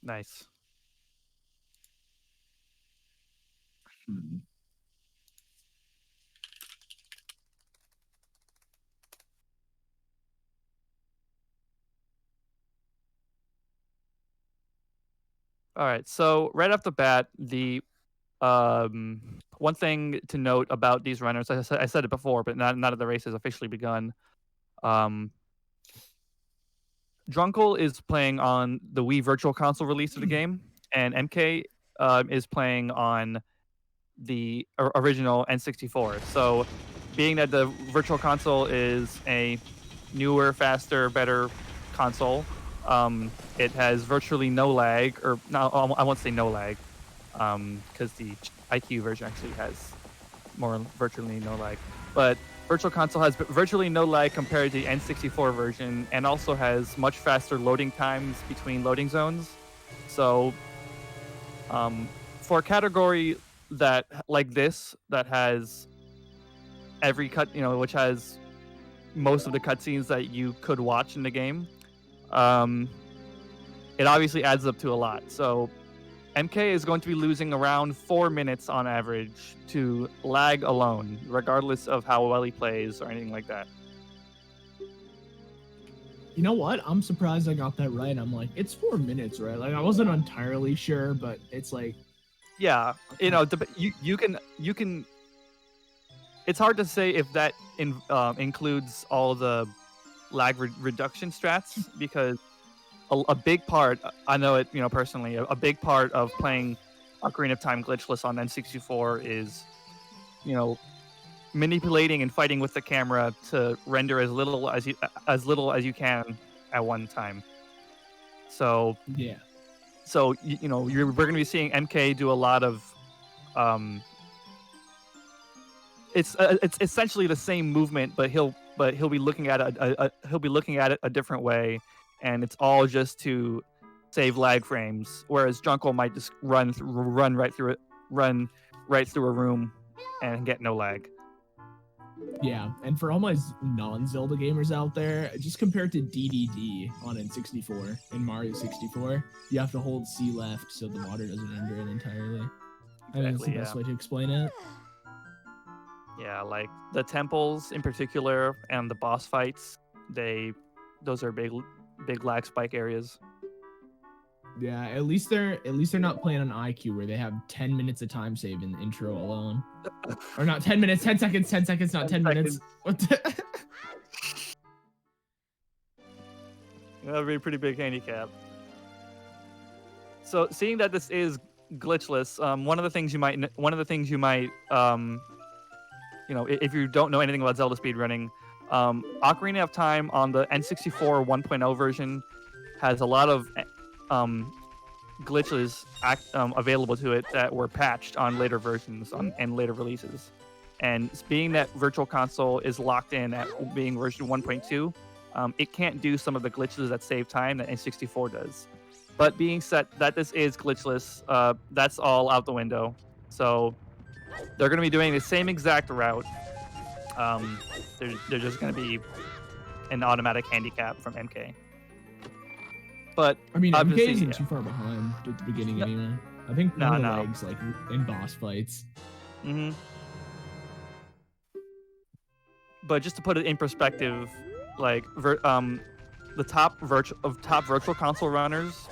Nice. All right. So right off the bat, the one thing to note about these runners, I said it before, but not that the race has officially begun. Drunkle is playing on the Wii Virtual Console release of the game, and MK is playing on the original N64. So, being that the Virtual Console is a newer, faster, better console, it has virtually no lag, or no, I won't say no lag, because the IQ version actually has more virtually no lag. But Virtual Console has virtually no lag compared to the N64 version, and also has much faster loading times between loading zones. So, for a category that like this, that has every cut, which has most of the cutscenes that you could watch in the game, it obviously adds up to a lot. So MK is going to be losing around 4 minutes on average to lag alone, regardless of how well he plays or anything like that. You know what? I'm surprised I got that right. I'm like, it's 4 minutes, right? Like, I wasn't entirely sure, but it's like, yeah, you can. It's hard to say if that includes all the lag reduction strats, because a big part, I know it, personally, a big part of playing Ocarina of Time glitchless on N64 is, manipulating and fighting with the camera to render as little as you can at one time. So yeah. So we're going to be seeing MK do a lot of, it's essentially the same movement, but he'll be looking at it a different way, and it's all just to save lag frames. Whereas Drunkle might just run right through a room and get no lag. Yeah, and for all my non-Zelda gamers out there, just compared to DDD on N64 and Mario 64, you have to hold C left so the water doesn't enter it entirely. I think that's the best way to explain it. Yeah, like the temples in particular and the boss fights, those are big lag spike areas. Yeah, at least they're not playing on IQ where they have 10 minutes of time save in the intro alone. Or not 10 minutes, 10 seconds, 10 seconds, not 10 minutes. What That would be a pretty big handicap. So, seeing that this is glitchless, one of the things you might, if you don't know anything about Zelda speedrunning, Ocarina of Time on the N64 1.0 version has a lot of glitches available to it that were patched on later versions and later releases. And being that Virtual Console is locked in at being version 1.2, it can't do some of the glitches that save time that N64 does. But being said that this is glitchless, that's all out the window. So they're going to be doing the same exact route. They're just going to be an automatic handicap from MK. But I mean, MK isn't too far behind at the beginning anyway. I think one of the legs, like in boss fights. Mm-hmm. But just to put it in perspective, like the top Virtual Console runners,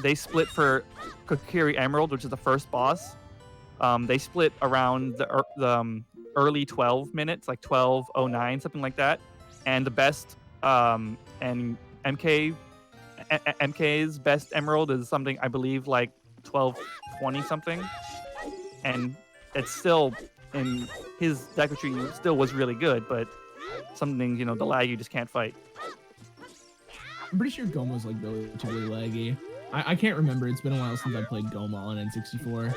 they split for Kokiri Emerald, which is the first boss. They split around the early 12 minutes, like 12:09, something like that. And the best and MK's best emerald is something, I believe, like 12:20 something. And it's still, in his circuitry, still was really good, but something, the lag you just can't fight. I'm pretty sure Goma's like relatively laggy. I can't remember. It's been a while since I played Goma on N64.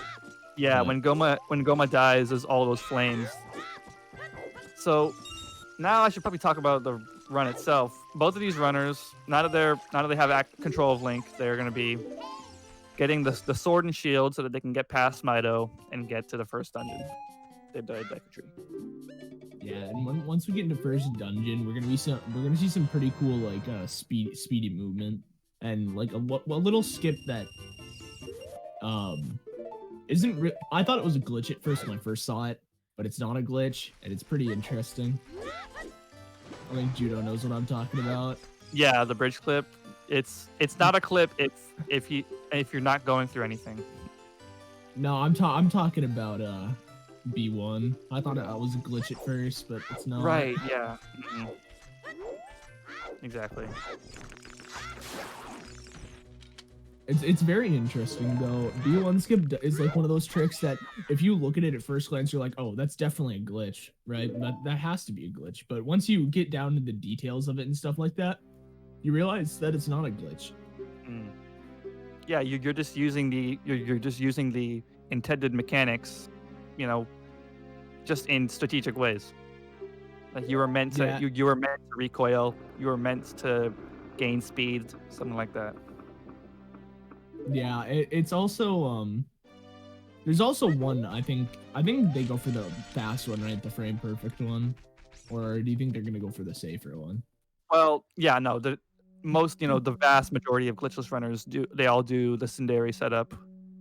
Yeah, when Goma dies, there's all those flames. So now I should probably talk about the run itself. Both of these runners, now that they have control of Link, they're going to be getting the sword and shield so that they can get past Mido and get to the first dungeon. They've died Deku. Yeah, and once we get into first dungeon, we're gonna see some pretty cool like speedy movement. and like a little skip that isn't. I thought it was a glitch at first when I first saw it, but it's not a glitch, and it's pretty interesting. I think Judo knows what I'm talking about. Yeah, the bridge clip. It's not a clip if you're not going through anything. No, I'm talking about B1. I thought it was a glitch at first, but it's not. Right, yeah. Exactly. It's very interesting though. B1 skip is like one of those tricks that if you look at it at first glance, you're like, oh, that's definitely a glitch, right? That has to be a glitch. But once you get down to the details of it and stuff like that, you realize that it's not a glitch. Yeah, you're just using the intended mechanics, you know, just in strategic ways. Like you were meant to you were meant to recoil, you were meant to gain speed, something like that. Yeah, it's also there's also one I think they go for the fast one, right? The frame perfect one, or do you think they're gonna go for the safer one? Well, yeah, no, the vast majority of glitchless runners they all do the tsundere setup,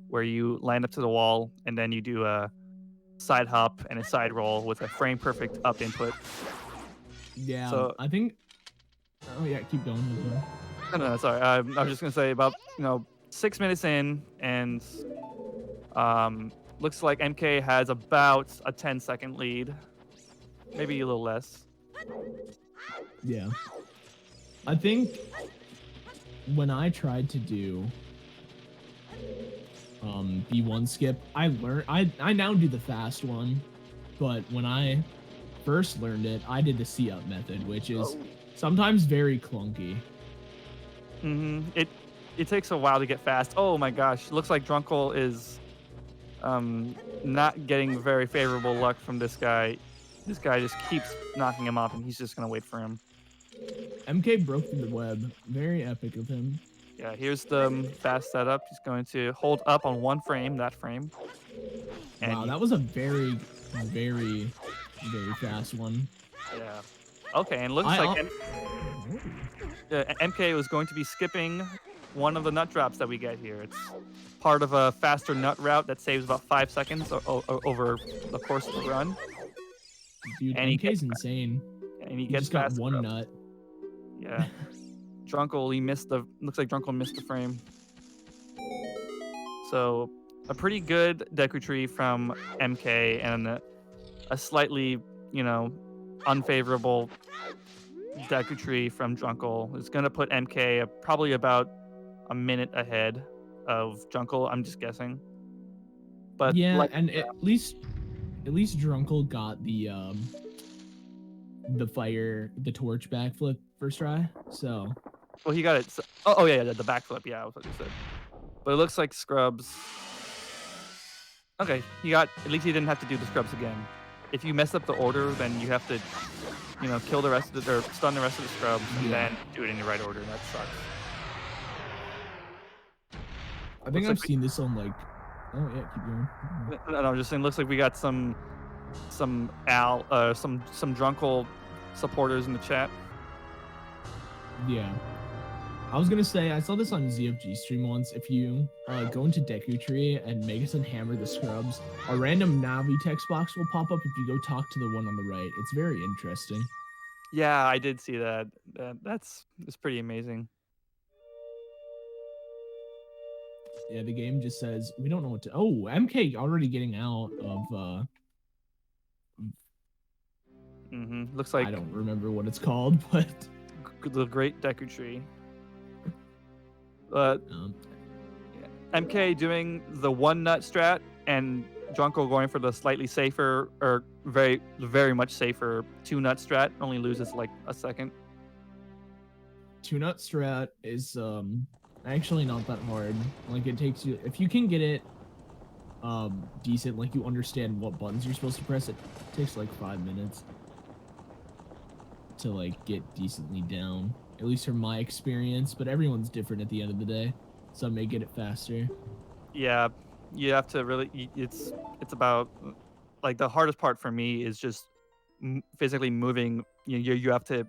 where you land up to the wall and then you do a side hop and a side roll with a frame perfect up input. Yeah, so, I think. Oh yeah, keep going. No, sorry. I was just gonna say about 6 minutes in, and looks like MK has about a 10-second lead, maybe a little less. Yeah, I think when I tried to do B1 skip, I now do the fast one, but when I first learned it, I did the C up method, which is sometimes very clunky. It takes a while to get fast. Oh my gosh, looks like Drunkle is not getting very favorable luck from this guy. This guy just keeps knocking him off, and he's just gonna wait for him. MK broke through the web. Very epic of him. Yeah, here's the fast setup. He's going to hold up on one frame, that frame. And wow, that was a very, very, very fast one. Yeah. Okay, and looks like MK was going to be skipping one of the nut drops that we get here. It's part of a faster nut route that saves about 5 seconds over the course of the run. Dude, and MK's insane. And he gets just got one nut. Yeah. Drunkle, looks like Drunkle missed the frame. So a pretty good Deku Tree from MK and a slightly, unfavorable Deku Tree from Drunkle is going to put MK probably about a minute ahead of Drunkle. I'm just guessing. But yeah, and at least Drunkle got the torch backflip first try. So. Well, he got it. Oh yeah, the backflip. Yeah, that's what you said. But it looks like Scrubs. Okay, at least he didn't have to do the Scrubs again. If you mess up the order, then you have to, kill the rest of or stun the rest of the Scrubs and then do it in the right order. That sucks. I think I've seen this on like. Oh yeah, keep going. No, I'm just saying. Looks like we got some Drunkle supporters in the chat. Yeah. I was gonna say, I saw this on ZFG stream once. If you go into Deku Tree and Megasun hammer the Scrubs, a random Navi text box will pop up if you go talk to the one on the right. It's very interesting. Yeah, I did see that. It's pretty amazing. Yeah, the game just says, we don't know what to... Oh, MK already getting out of... Looks like... I don't remember what it's called, but... The Great Deku Tree. MK doing the one nut strat and Drunkle going for the slightly safer or very, very much safer 2 nut strat. Only loses like a second. 2 nut strat is actually not that hard. Like it takes you, if you can get it decent, like you understand what buttons you're supposed to press, it takes like 5 minutes to like get decently down. At least from my experience, but everyone's different at the end of the day. Some may get it faster. Yeah, you have to really. It's about like the hardest part for me is just physically moving. You have to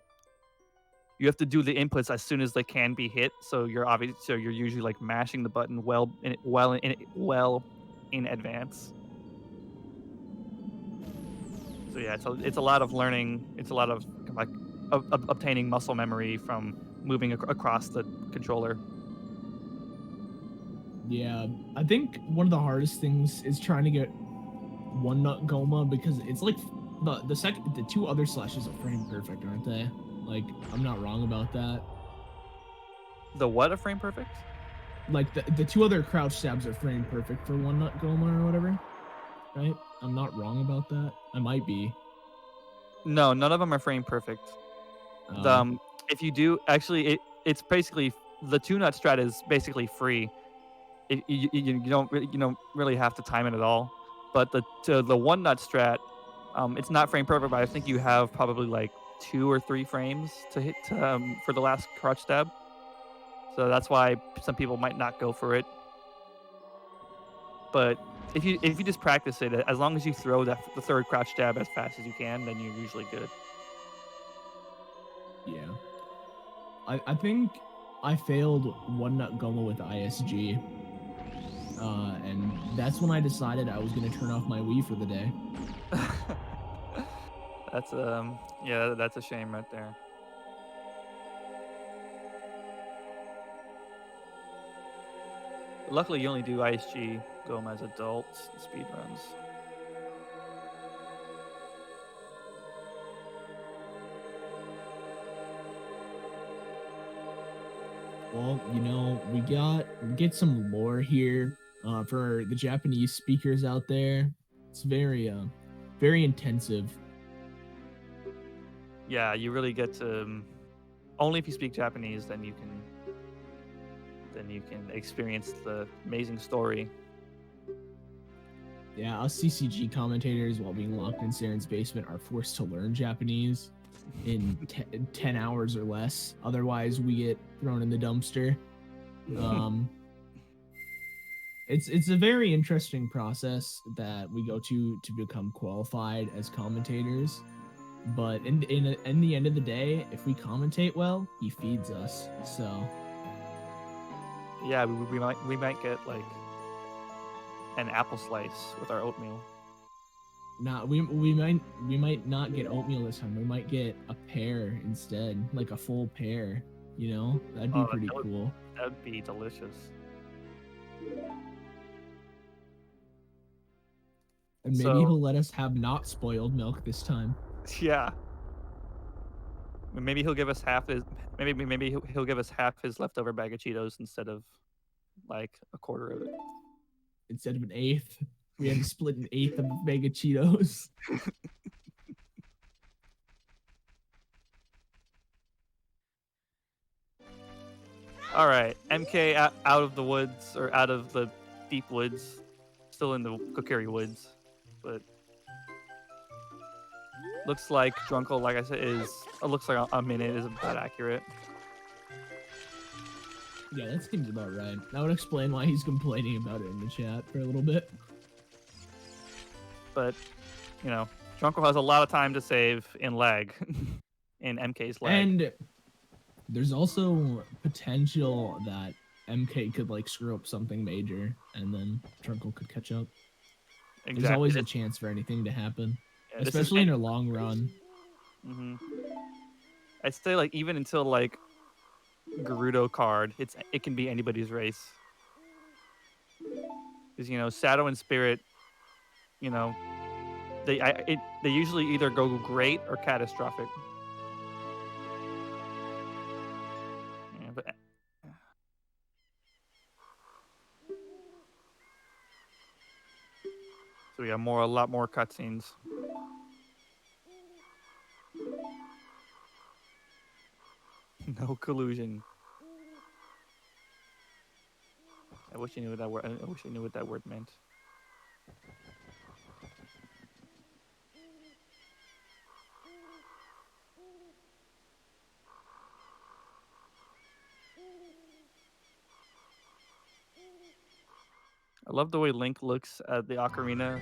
you have to do the inputs as soon as they can be hit. So you're usually like mashing the button well in advance. So yeah, it's a lot of learning. It's a lot of like obtaining muscle memory from moving across the controller. Yeah, I think one of the hardest things is trying to get one nut Goma because it's like the two other slashes are frame perfect, aren't they? Like, I'm not wrong about that. The what a frame perfect? Like the two other crouch stabs are frame perfect for one nut Goma or whatever, right? I'm not wrong about that. I might be. No, none of them are frame perfect. If you do, actually, it's basically the two nut strat is basically free. You don't really have to time it at all. But the one nut strat, it's not frame perfect, but I think you have probably like 2 or 3 frames to hit for the last crouch stab. So that's why some people might not go for it. But if you just practice it, as long as you throw the third crouch stab as fast as you can, then you're usually good. Yeah. I think I failed one nut Goma with ISG. And that's when I decided I was gonna turn off my Wii for the day. That's yeah, that's a shame right there. Luckily, you only do ISG Goma as adult speedruns. Well, we get some lore here for the Japanese speakers out there. It's very intensive. Yeah, you really get to only if you speak Japanese, then you can experience the amazing story. Yeah, us CCG commentators, while being locked in Saren's basement, are forced to learn Japanese in 10 hours or less. Otherwise, we get thrown in the dumpster. It's a very interesting process that we go to become qualified as commentators. But in the end of the day, if we commentate well, he feeds us. So yeah, we might get like an apple slice with our oatmeal. we might not get oatmeal this time. We might get a pear instead, like a full pear. That'd be pretty cool. That'd be delicious. And maybe he'll let us have not spoiled milk this time. Yeah. Maybe he'll give us half his. Maybe he'll give us half his leftover bag of Cheetos instead of like a quarter of it. Instead of an eighth, we had to split an eighth of a bag of Cheetos. All right, MK out of the woods or out of the deep woods, still in the Kokiri woods, but looks like Drunkle, like I said, looks like a minute is about accurate. Yeah, that seems about right. That would explain why he's complaining about it in the chat for a little bit. But, Drunkle has a lot of time to save in lag, in MK's lag. And there's also potential that MK could screw up something major, and then Drunkle could catch up. Exactly. There's always a chance for anything to happen, especially in a long run. Mm-hmm. I'd say even until Gerudo card, it can be anybody's race. Because Shadow and Spirit, they usually either go great or catastrophic. Yeah, but so we have a lot more cutscenes. No collusion. I wish I knew what that word. I wish I knew what that word meant. I love the way Link looks at the ocarina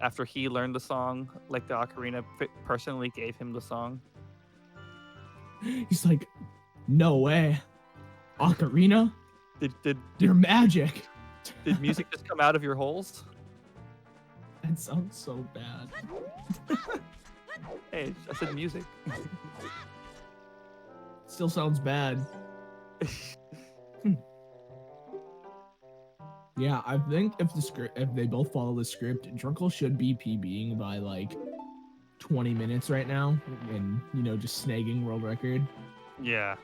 after he learned the song. Like the ocarina personally gave him the song. He's like, No way. Ocarina? Did They're magic. did music just come out of your holes? That sounds so bad. Hey, I said music. Still sounds bad. Yeah, I think if they both follow the script, Drunkle should be PBing by like 20 minutes right now, and just snagging world record. Yeah.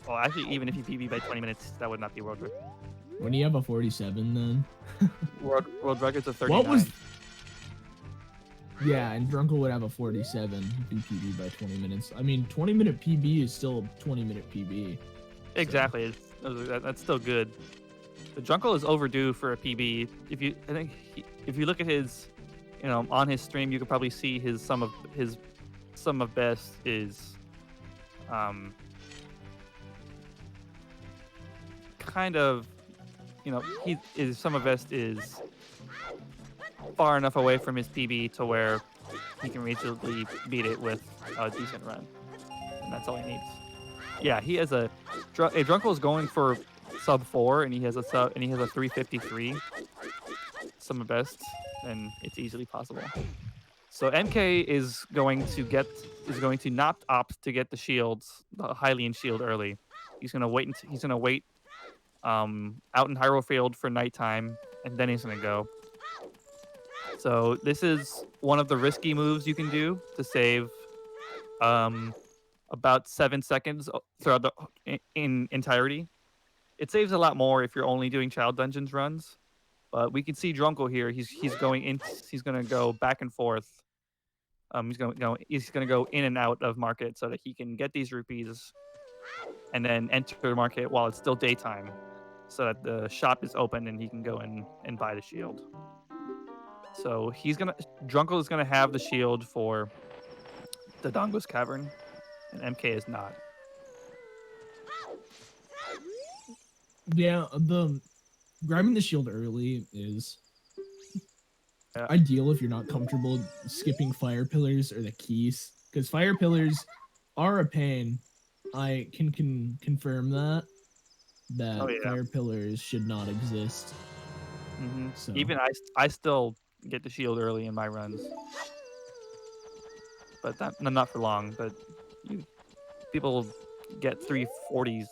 Well, actually, even if you PB by 20 minutes, that would not be world record. When you have a 47, then World record's a 39. what was? Yeah, and Drunkle would have a 47 if he PB by 20 minutes. I mean, 20-minute PB is still 20-minute PB. Exactly. That's still good. The Drunkle is overdue for a PB. If you look at his, on his stream, you could probably see his sum of best is, kind of, his sum of best is far enough away from his PB to where he can reasonably beat it with a decent run, and that's all he needs. Yeah, he has a Drunkle is going for sub 4, and he has a 353 sum of best, and it's easily possible. So MK is going to not opt to get the shields, the Hylian shield early. He's gonna wait out in Hyrule Field for nighttime, and then he's gonna go. So this is one of the risky moves you can do to save about 7 seconds throughout in entirety. It saves a lot more if you're only doing Child Dungeons runs, but we can see Drunkle here. He's gonna go back and forth. He's gonna go in and out of market so that he can get these rupees, and then enter the market while it's still daytime, so that the shop is open and he can go in and buy the shield. So Drunkle is gonna have the shield for the Dongo's Cavern, and MK is not. Yeah, the grabbing the shield early is ideal if you're not comfortable skipping fire pillars or the keys, because fire pillars are a pain. I can confirm that fire pillars should not exist. Mm-hmm. So. Even I still get the shield early in my runs, but not for long. But people get 340s.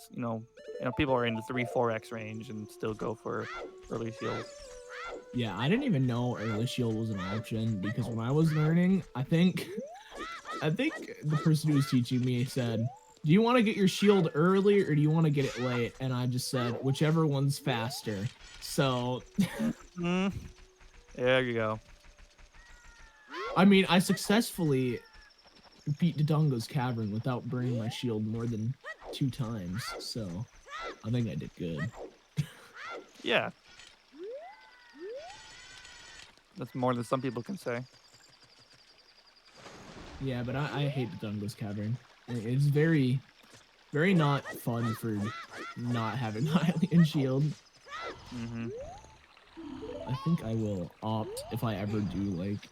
People are in the 3-4x range and still go for early shield. Yeah, I didn't even know early shield was an option, because when I was learning, I think the person who was teaching me said, "Do you want to get your shield early or do you want to get it late?" And I just said, "Whichever one's faster." So, there you go. I mean, I successfully beat Dodongo's Cavern without burning my shield more than 2 times, so I think I did good. Yeah. That's more than some people can say. Yeah, but I hate Dodongo's Cavern. It's very, very not fun for not having Hylian shield. Mm-hmm. I think I will opt, if I ever do like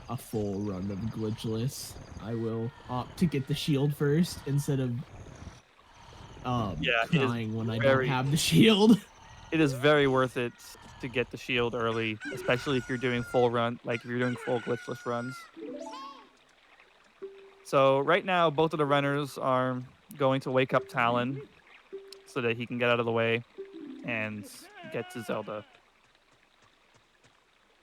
a full run of Glitchless, I will opt to get the shield first instead of crying when I don't have the shield. It is very worth it to get the shield early, especially if you're doing full Glitchless runs. So right now, both of the runners are going to wake up Talon so that he can get out of the way and get to Zelda.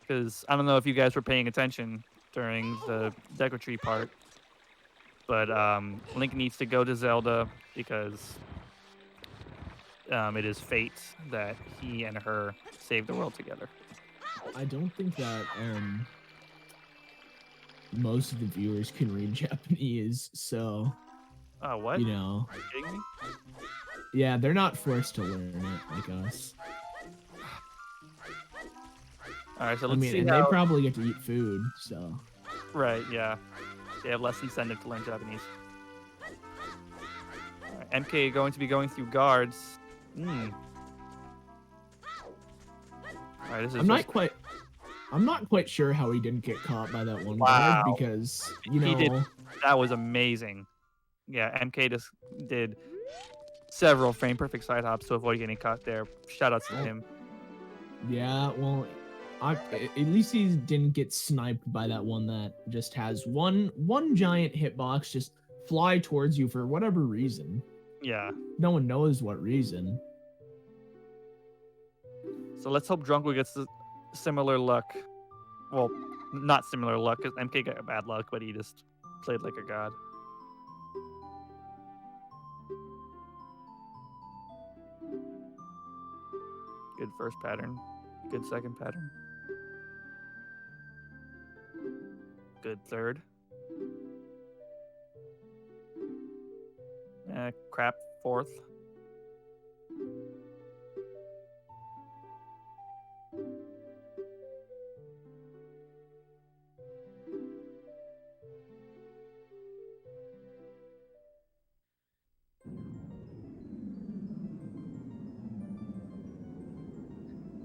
Because I don't know if you guys were paying attention during the Deco Tree part, but Link needs to go to Zelda because it is fate that he and her save the world together. I don't think that most of the viewers can read Japanese, so what? You know. Are you kidding me? Yeah, they're not forced to learn it like us. All right, so let's see and how... they probably get to eat food, so. Right, yeah. They have less incentive to learn Japanese. All right, MK going to be going through guards. All right, this is I'm not quite sure how he didn't get caught by that one guard, because, he did. That was amazing. yeah, MK just did several frame perfect side hops to avoid getting caught there. Shout outs to him. Yeah, well, at least he didn't get sniped by that one that just has one giant hitbox just fly towards you for whatever reason. Yeah. No one knows what reason. So let's hope Drunkle gets similar luck. Well, not similar luck, because MK got bad luck, but he just played like a god. Good first pattern. Good second pattern. Good third. Crap fourth.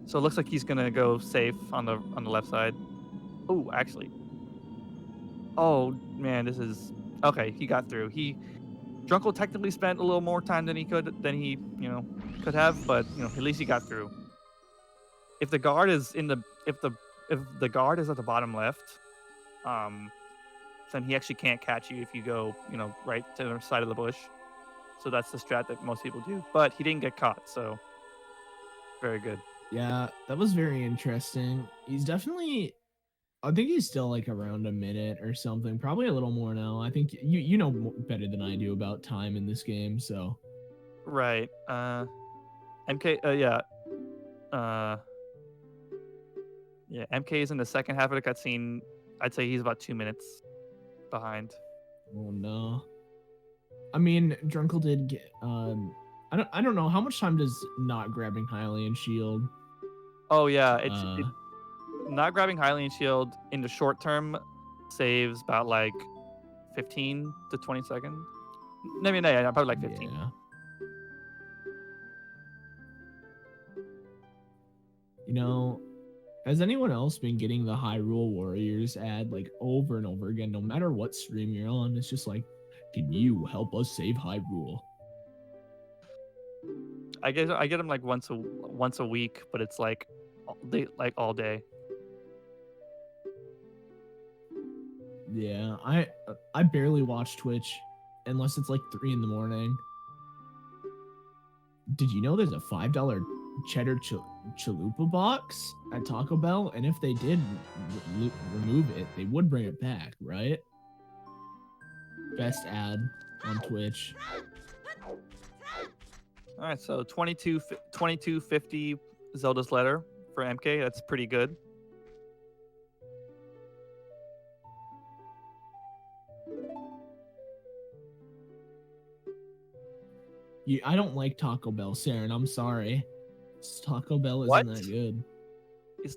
So it looks like he's gonna go safe on the left side. Oh, actually. Oh man, this is okay. He got through. Drunkle technically spent a little more time than he could have, but at least he got through. If the guard is if the guard is at the bottom left, then he actually can't catch you if you go right to the side of the bush. So that's the strat that most people do. But he didn't get caught, so very good. Yeah, that was very interesting. He's definitely, I think he's still like around a minute or something, probably a little more now. I think you know better than I do about time in this game, so. Right. MK. Yeah. MK is in the second half of the cutscene. I'd say he's about 2 minutes behind. Oh no. I mean, Drunkle did get. I don't know how much time does not grabbing Hylian shield. Oh yeah, it's not grabbing Hylian shield in the short term saves about like 15 to 20 seconds. Maybe no, yeah, probably like 15. Yeah. You know, has anyone else been getting the Hyrule Warriors ad like over and over again, no matter what stream you're on? It's just like, can you help us save Hyrule? I get them like once a week, but it's like all day. Yeah, I barely watch Twitch unless it's like 3 in the morning. Did you know there's a $5 cheddar chalupa box at Taco Bell? And if they did remove it, they would bring it back, right? Best ad on Twitch. All right, so 2250 Zelda's letter for MK. That's pretty good. I don't like Taco Bell, Saren. I'm sorry. Taco Bell isn't that good.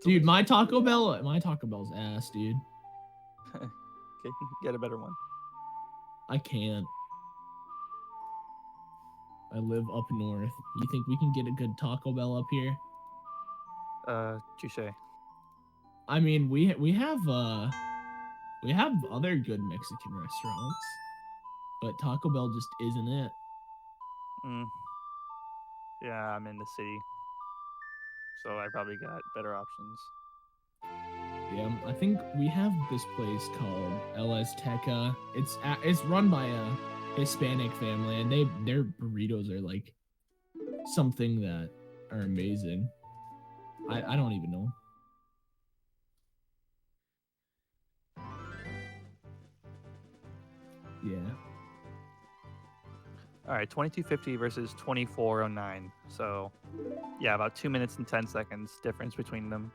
Dude, my Taco Bell's ass, dude. Okay, get a better one. I can't. I live up north. You think we can get a good Taco Bell up here? Touche. I mean, we have other good Mexican restaurants, but Taco Bell just isn't it. Yeah, I'm in the city, so I probably got better options. Yeah, I think we have this place called El Azteca. It's run by a Hispanic family, and their burritos are like something that are amazing. I don't even know. Yeah. All right, 2250 versus 2409. So, yeah, about 2 minutes and 10 seconds difference between them.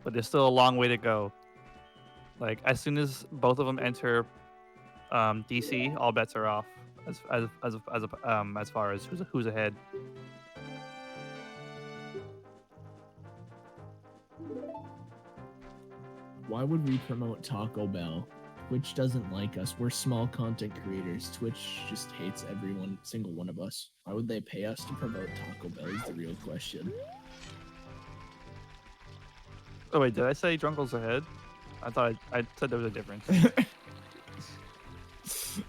But there's still a long way to go. Like, as soon as both of them enter DC, all bets are off as far as who's ahead. Why would we promote Taco Bell? Twitch doesn't like us. We're small content creators. Twitch just hates single one of us. Why would they pay us to promote Taco Bell is the real question. Oh wait, did I say Drunkle's ahead? I thought I said there was a difference.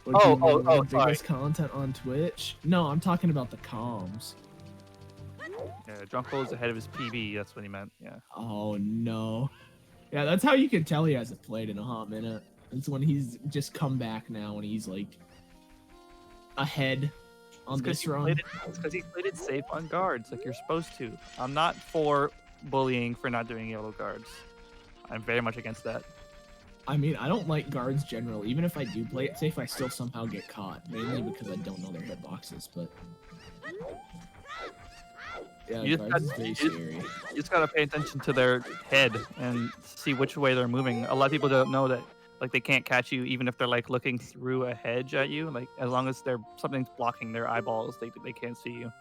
The sorry. biggest content on Twitch? No, I'm talking about the comms. Yeah, Drunkle is ahead of his PB. That's what he meant. Yeah. Oh no. Yeah, that's how you can tell he hasn't played in a hot minute. It's when he's just come back now and he's like ahead on this run. It's because he played it safe on guards, like you're supposed to. I'm not for bullying for not doing yellow guards. I'm very much against that. I mean, I don't like guards generally. Even if I do play it safe, I still somehow get caught. Mainly because I don't know their hitboxes, but... Yeah, guards is very scary. You just gotta pay attention to their head and see which way they're moving. A lot of people don't know that, like, they can't catch you even if they're like looking through a hedge at you. Like, as long as something's blocking their eyeballs, they can't see you.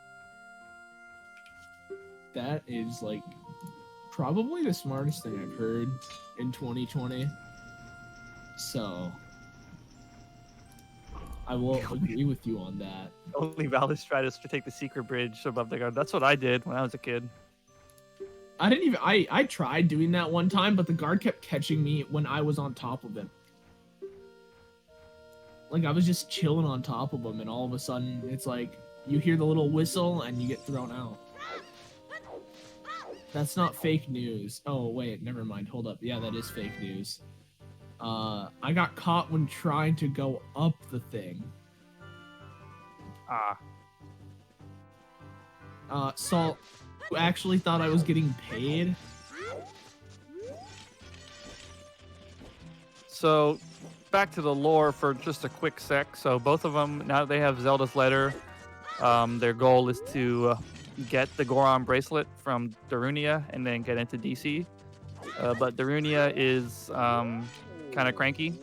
That is like probably the smartest thing I've heard in 2020. So I will agree with you on that. Only valid strat is to take the secret bridge above the guard. That's what I did when I was a kid. I tried doing that one time, but the guard kept catching me when I was on top of him. Like, I was just chilling on top of him, and all of a sudden, it's like, you hear the little whistle, and you get thrown out. That's not fake news. Oh, wait, never mind. Hold up. Yeah, that is fake news. I got caught when trying to go up the thing. Salt, you actually thought I was getting paid? So, back to the lore for just a quick sec. So both of them, now that they have Zelda's letter, their goal is to get the Goron bracelet from Darunia and then get into DC. But Darunia is kind of cranky,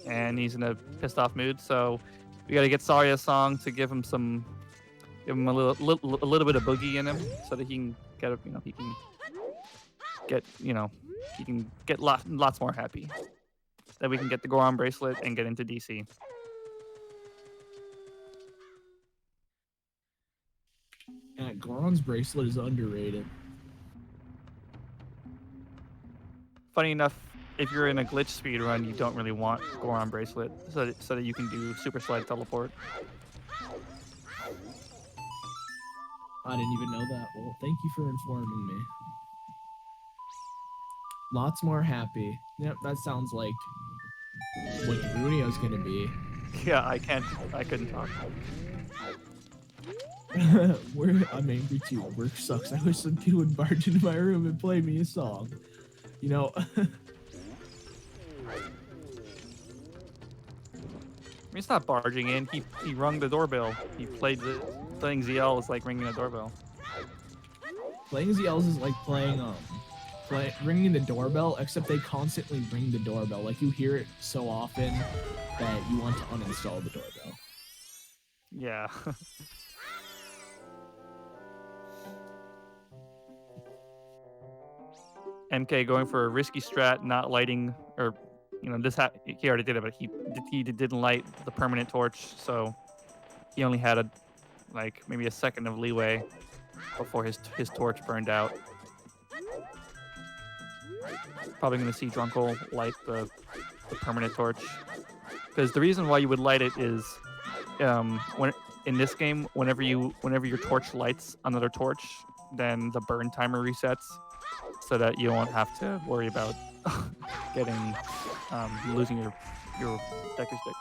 and he's in a pissed off mood. So we got to get Saria a song to give him a little bit of boogie in him, so that he can get lots more happy. That we can get the Goron bracelet and get into DC. Yeah, Goron's bracelet is underrated. Funny enough, if you're in a glitch speedrun, you don't really want Goron bracelet, so that you can do super slide teleport. I didn't even know that. Well, thank you for informing me. Lots more happy. Yep, that sounds like what Brunio's gonna be. Yeah, I couldn't talk. I'm angry too. Work sucks. I wish some kid would barge into my room and play me a song. You know. He's not barging in. He rung the doorbell. Playing ZL is like ringing a doorbell. Playing ZLs is like playing ringing the doorbell, except they constantly ring the doorbell. Like, you hear it so often that you want to uninstall the doorbell. Yeah. MK going for a risky strat, not lighting, or he already did it, but he didn't light the permanent torch, so he only had maybe a second of leeway before his torch burned out. Probably going to see Drunkle light the permanent torch, because the reason why you would light it is when in this game, whenever your torch lights another torch, then the burn timer resets, so that you won't have to worry about losing your decker stick.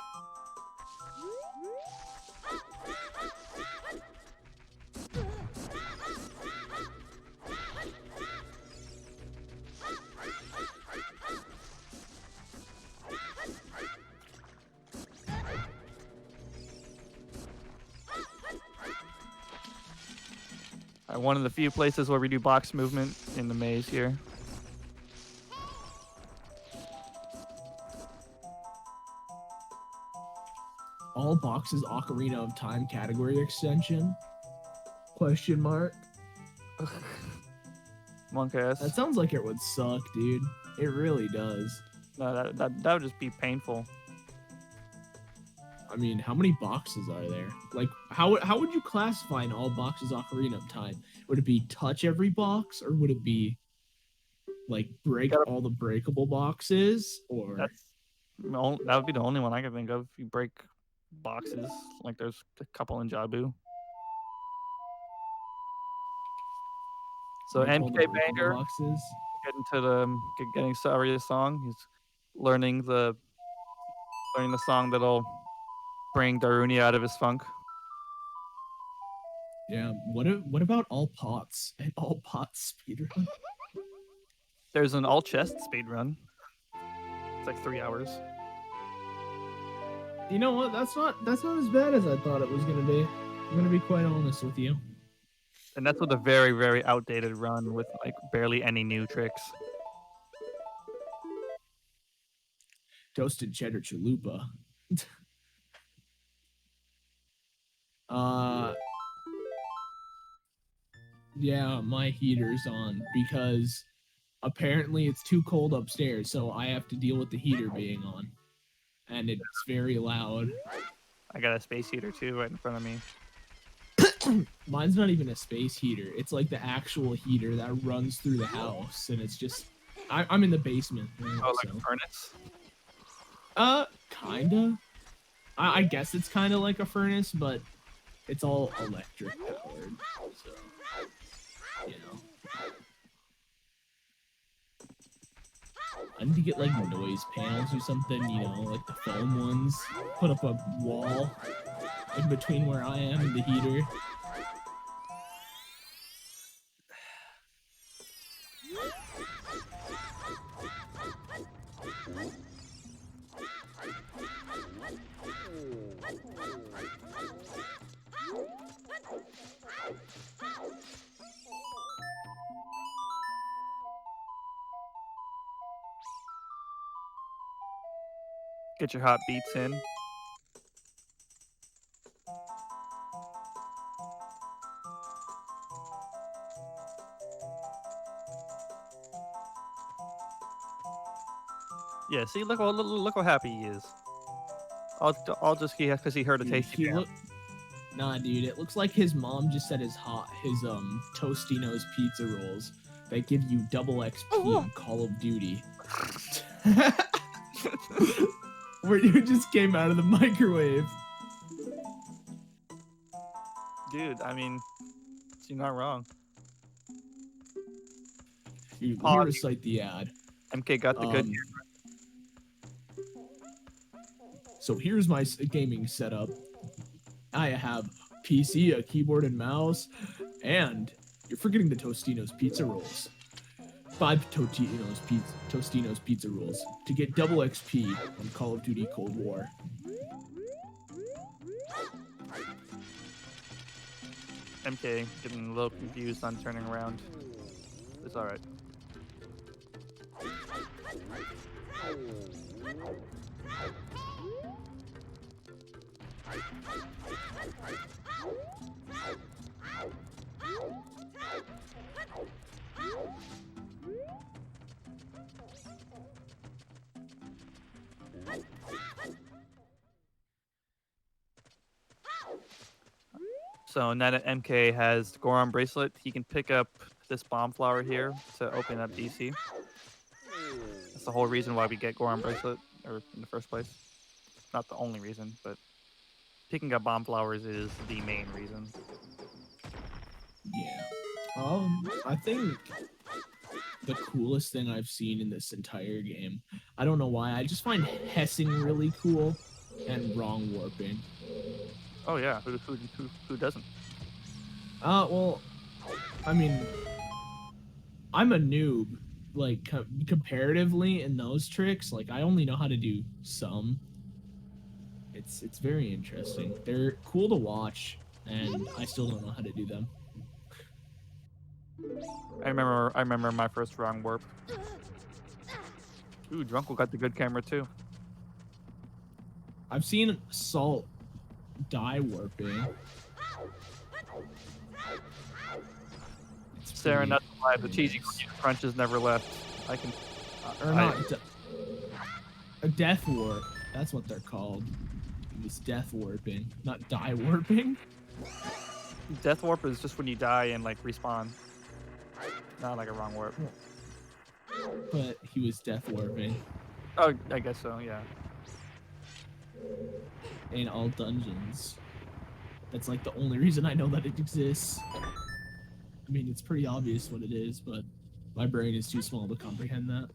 One of the few places where we do box movement in the maze here. All boxes Ocarina of Time category extension? Question mark. Monk ass. That sounds like it would suck, dude. It really does. No, that would just be painful. I mean, how many boxes are there? Like, how would you classify in all boxes Ocarina of Time? Would it be touch every box, or would it be like break all the breakable boxes? Or that would be the only one I can think of. If you break boxes. Like there's a couple in Jabu. So They're called the MKBgnr boxes. getting Saria's song. He's learning the song that'll bring Daruni out of his funk. Yeah. What about all pots and all pots speedrun? There's an all chest speedrun. It's like 3 hours. You know what? That's not as bad as I thought it was gonna be. I'm gonna be quite honest with you. And that's with a very, very outdated run with like barely any new tricks. Toasted cheddar chalupa. Yeah, my heater's on because apparently it's too cold upstairs, so I have to deal with the heater being on. And it's very loud. I got a space heater too right in front of me. Mine's not even a space heater. It's like the actual heater that runs through the house, and it's just I'm in the basement. Oh, like a furnace? Kinda. I guess it's kind of like a furnace, but it's all electric powered, so you know. I need to get like noise panels or something, you know, like the foam ones. Put up a wall in between where I am and the heater. Get your hot beats in. Yeah, see, look how happy he is. I'll just because he heard a tasty. Nah, dude, it looks like his mom just said his Tostino's pizza rolls that give you double XP in Call of Duty. Where you just came out of the microwave. Dude, I mean, you're not wrong. Dude, let me recite the ad. MK got the good. So here's my gaming setup. I have PC, a keyboard and mouse, and you're forgetting the Tostino's pizza rolls. 5 Tostino's pizza rolls to get double XP on Call of Duty Cold War. MK getting a little confused on turning around. It's alright. So now that MK has the Goron bracelet, he can pick up this bomb flower here to open up DC. That's the whole reason why we get Goron bracelet, or in the first place. Not the only reason, but picking up bomb flowers is the main reason. Yeah. I think the coolest thing I've seen in this entire game, I don't know why, I just find hessing really cool and wrong warping. Oh yeah, who doesn't? Well, I mean, I'm a noob, like, comparatively in those tricks. Like, I only know how to do some. It's very interesting. They're cool to watch, and I still don't know how to do them. I remember my first wrong warp. Ooh, Drunkle got the good camera too. I've seen Salt die warping. Sarah, not alive. The cheesy crunches never left. I can. A death warp. That's what they're called. It was death warping, not die warping. Death warp is just when you die and like respawn. Not like a wrong warp. But he was death warping. Oh, I guess so. Yeah. in all dungeons. That's like the only reason I know that it exists. I mean, it's pretty obvious what it is, but my brain is too small to comprehend that.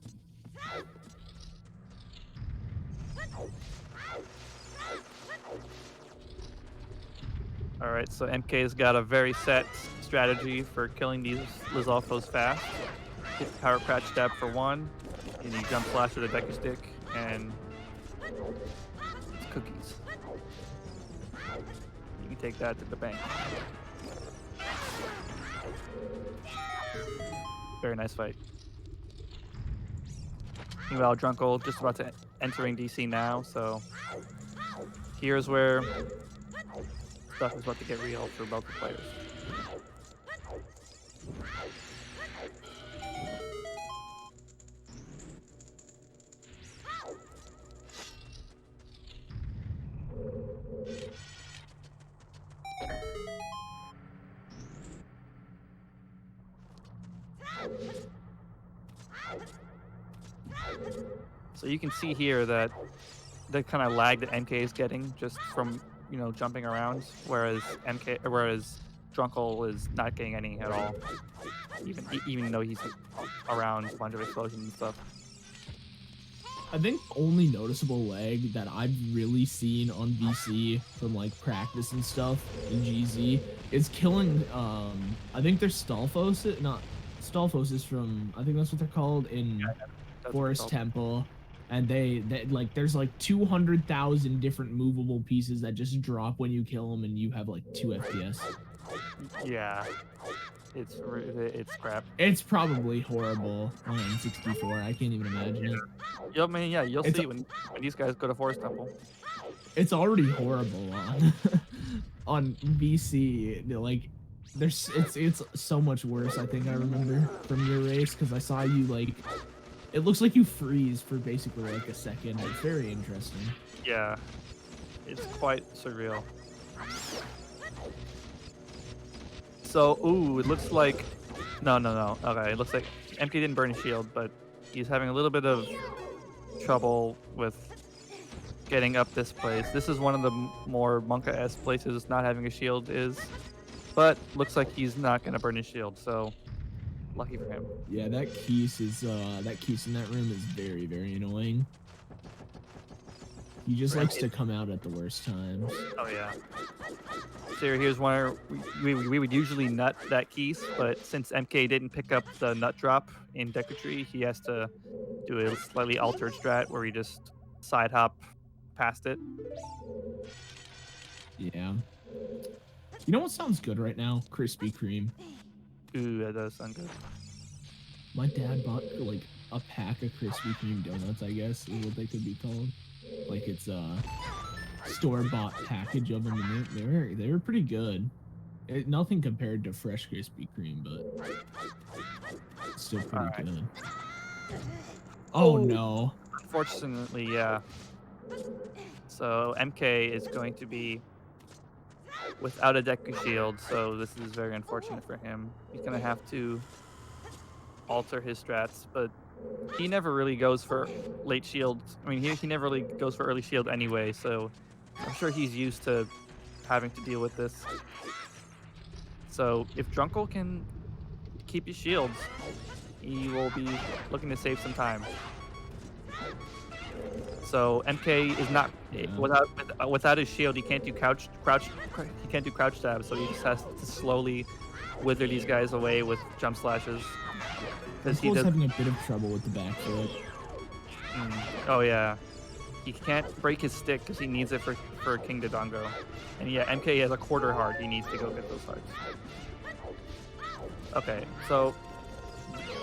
Alright, so MK's got a very set strategy for killing these Lizalfos fast. Hit the power crouch stab for 1, and you jump slash with a Deku stick, and it's cookies. You can take that to the bank. Very nice fight. Meanwhile, Drunkle just about to entering DC now, so here's where stuff is about to get real for both the players. So you can see here that the kind of lag that MK is getting just from, you know, jumping around, whereas Drunkle is not getting any at all, even though he's around a bunch of explosions and stuff. I think only noticeable lag that I've really seen on VC from like practice and stuff in GZ is killing. I think there's Stalfos, not Stalfos from. I think that's what they're called in Forest Temple. And they like there's like 200,000 different movable pieces that just drop when you kill them, and you have like 2 FPS. Yeah, it's crap. It's probably horrible on N64. I can't even imagine it. I mean, yeah, you'll see when these guys go to Forest Temple. It's already horrible on on VC. Like, it's so much worse. I think I remember from your race because I saw you like. It looks like you freeze for basically like a second. It's very interesting. Yeah, it's quite surreal. So, ooh, it looks like... No. Okay, it looks like MK didn't burn his shield, but he's having a little bit of trouble with getting up this place. This is one of the more Monka-esque places not having a shield is, but looks like he's not going to burn his shield, so... Lucky for him. Yeah, that Keese is that Keese in that room is very, very annoying. He just likes to come out at the worst times. Oh yeah. So here's one we would usually nut that Keese, but since MK didn't pick up the nut drop in Deku Tree, he has to do a slightly altered strat where he just side hop past it. Yeah. You know what sounds good right now? Krispy Kreme. Ooh, that does sound good. My dad bought like a pack of Krispy Kreme donuts, I guess is what they could be called. Like it's a store-bought package of them, and they were pretty good. Nothing compared to fresh Krispy Kreme, but it's still pretty good. Oh no! Unfortunately, yeah. So MK is going to be without a Deku Shield, so this is very unfortunate for him. He's gonna have to alter his strats, but he never really goes for late shield. I mean, he never really goes for early shield anyway, so I'm sure he's used to having to deal with this. So if Drunkle can keep his shields, he will be looking to save some time. So MK is not without his shield. He can't do crouch. He can't do crouch stab. So he just has to slowly wither these guys away with jump slashes. Because he's having a bit of trouble with the back foot. Oh yeah, he can't break his stick because he needs it for King Dodongo. And yeah, MK has a quarter heart. He needs to go get those hearts. Okay, so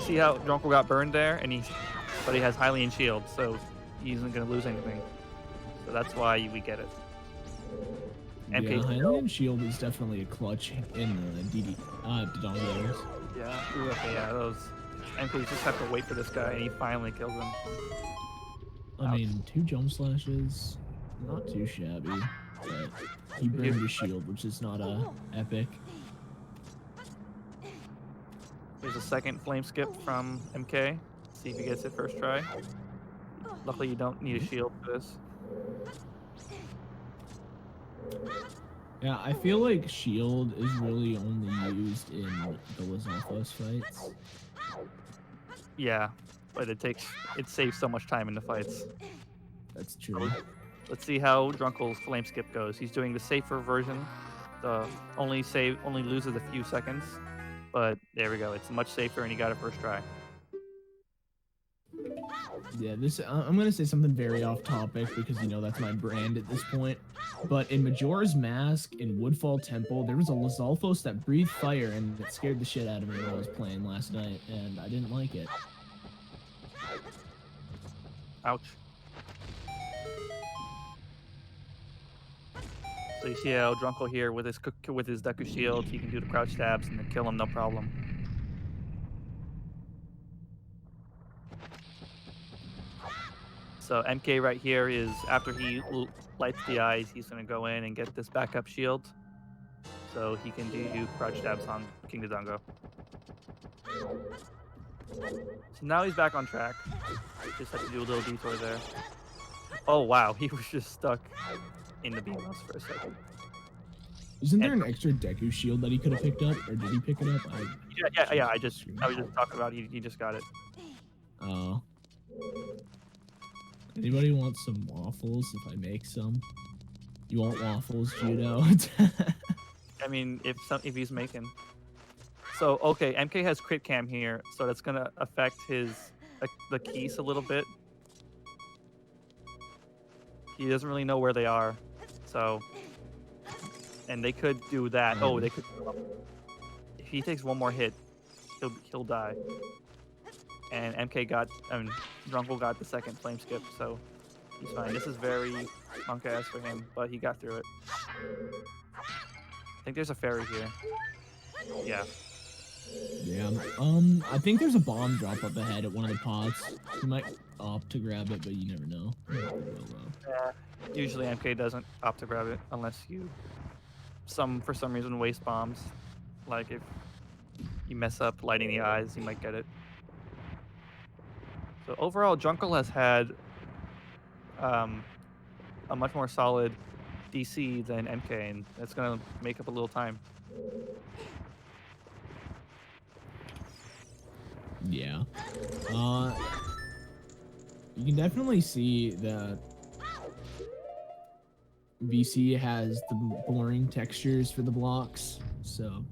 see how Drunkle got burned there, but he has Hylian shield, so he isn't going to lose anything. So that's why we get it. MK yeah, Hylian shield is definitely a clutch in Dodongos. Yeah. Ooh, okay. Yeah. Those MK just have to wait for this guy, and he finally kills him. I mean, 2 jump slashes, not too shabby, but he burned his shield, which is not epic. Here's a second flame skip from MK. See if he gets it first try. Luckily, you don't need a shield for this. Yeah, I feel like shield is really only used in the Lizalfos fights. Yeah, but it saves so much time in the fights. That's So true. let's see how Drunkel's flame skip goes. He's doing the safer version. The only loses a few seconds, but there we go. It's much safer, and he got it first try. Yeah, I'm gonna say something very off topic because that's my brand at this point. But in Majora's Mask in Woodfall Temple, there was a Lizalfos that breathed fire, and it scared the shit out of me when I was playing last night, and I didn't like it. Ouch. So you see how Drunkel here with his Deku shield, he can do the crouch stabs and then kill him no problem. So MK right here is after he lights the eyes, he's gonna go in and get this backup shield, so he can do crouch stabs on King Dodongo. So now he's back on track. Just had to do a little detour there. Oh wow, he was just stuck in the beamos for a second. Isn't there an extra Deku shield that he could have picked up, or did he pick it up? Yeah. I was just talking about he just got it. Oh. Anybody want some waffles if I make some? You want waffles, Judo? I mean, if he's making. So okay, MK has crit cam here, so that's gonna affect his the keys a little bit. He doesn't really know where they are, so and they could do that. Oh, they could. If he takes one more hit, he'll die. And Drunkel got the second flame skip, so he's fine. This is very monk-ass for him, but he got through it. I think there's a fairy here. Yeah. Yeah. I think there's a bomb drop up ahead at one of the pods. You might opt to grab it, but you never know. Yeah. Usually MK doesn't opt to grab it unless you for some reason waste bombs. Like if you mess up lighting the eyes, you might get it. So overall, Drunkel has had a much more solid DC than MK, and that's gonna make up a little time. Yeah. You can definitely see that VC has the boring textures for the blocks, so.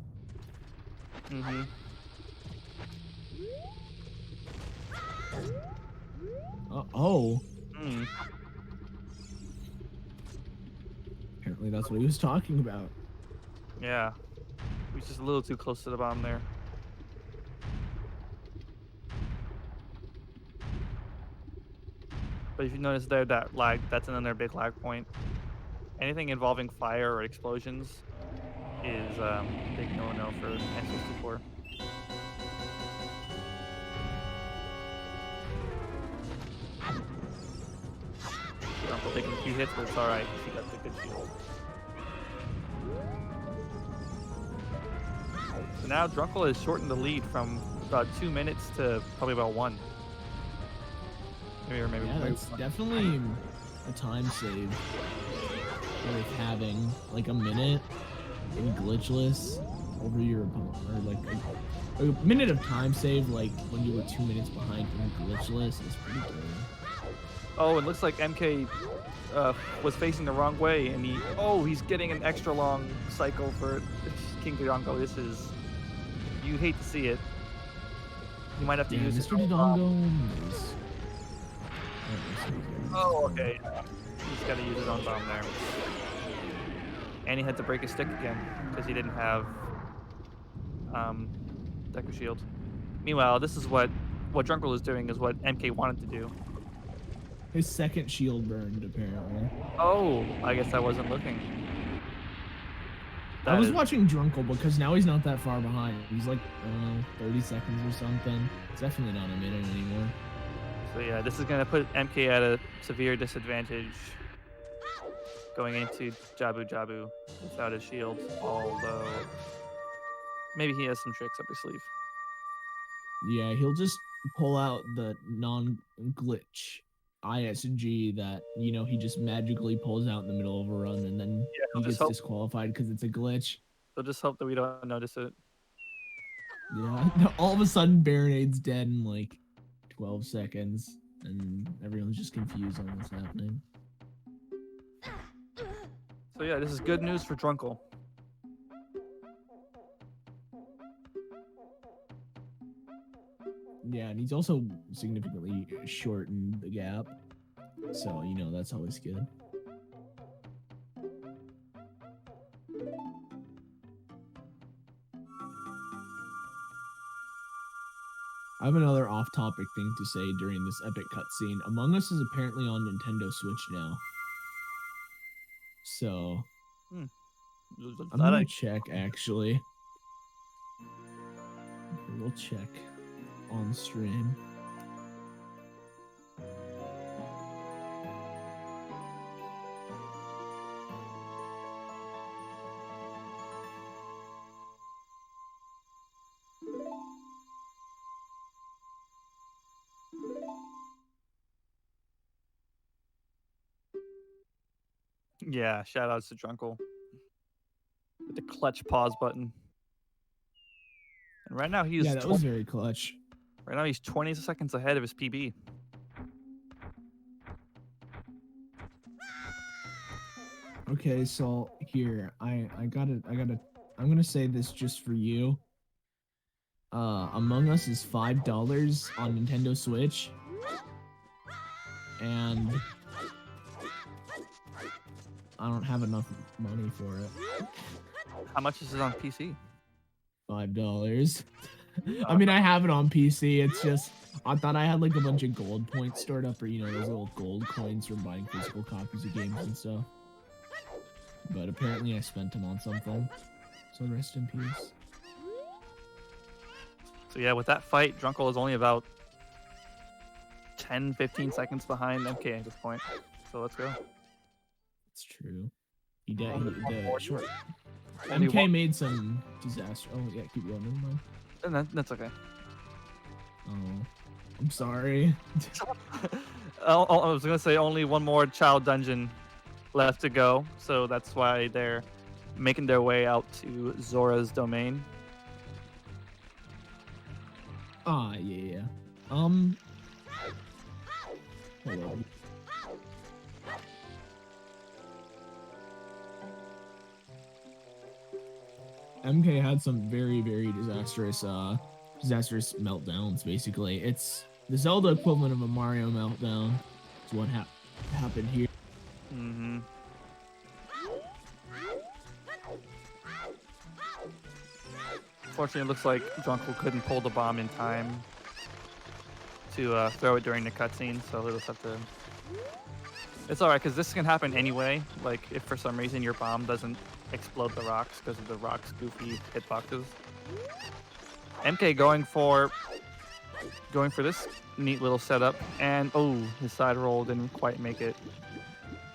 Mm-hmm. Oh. Mm. Apparently that's what he was talking about. Yeah. He was just a little too close to the bomb there. But if you notice there, that lag, that's another big lag point. Anything involving fire or explosions is big no-no for N64. Uncle taking a few hits, but it's alright. He got the good shield. So now Drunkel has shortened the lead from about 2 minutes to probably about 1. Yeah, that's definitely a time save worth having, like a minute in Glitchless over your opponent, or like a minute of time save, like when you were 2 minutes behind in Glitchless, is pretty good. Oh, it looks like MK was facing the wrong way, and he's getting an extra long cycle for King Dodongo. This is, you hate to see it. You might have to use Mr. Dodongo. Oh, okay. He's got to use his own bomb there. And he had to break his stick again because he didn't have Deku Shield. Meanwhile, this is what Drunkel is doing is what MK wanted to do. His second shield burned, apparently. Oh, I guess I wasn't looking. I was watching Drunkel because now he's not that far behind. He's like, 30 seconds or something. It's definitely not a minute anymore. So yeah, this is going to put MK at a severe disadvantage going into Jabu without his shield, although maybe he has some tricks up his sleeve. Yeah, he'll just pull out the non-glitch ISG that, you know, he just magically pulls out in the middle of a run and then Yeah, he gets disqualified because it's a glitch. They'll just hope that we don't notice it. Yeah, all of a sudden Baronade's dead in like 12 seconds and everyone's just confused on what's happening. So yeah, this is good news for Drunkle. Yeah, and he's also significantly shortened the gap. So, you know, that's always good. I have another off-topic thing to say during this epic cutscene. Among Us is apparently on Nintendo Switch now. So, I'm gonna check, actually. We'll check on stream. Yeah, shout outs to Drunkle. With the clutch pause button. And right now he's that was very clutch. Right now he's 20 seconds ahead of his PB. Okay, so here, I'm gonna say this just for you. Among Us is $5 on Nintendo Switch. And I don't have enough money for it. How much is it on PC? $5. I mean, I have it on PC. It's just, I thought I had like a bunch of gold points stored up, or, you know, those little gold coins from buying physical copies of games and stuff. But apparently I spent them on something. So rest in peace. So yeah, with that fight, Drunkle is only about 10-15 seconds behind MK at this point. So let's go. It's true. He did short. MK made some disaster. Oh yeah, keep going. Never mind. And that's okay. Oh, I'm sorry. I was gonna say only one more child dungeon left to go, so that's why they're making their way out to Zora's domain. Ah, yeah. Hold on. MK had some very, very disastrous meltdowns, basically. It's the Zelda equivalent of a Mario meltdown. Is what happened here. Mm-hmm. Fortunately, it looks like Drunkle couldn't pull the bomb in time to throw it during the cutscene, so he'll just have to... It's alright, because this can happen anyway. Like, if for some reason your bomb doesn't explode the rocks because of the rocks' goofy hitboxes. MK going for this neat little setup, and oh, his side roll didn't quite make it.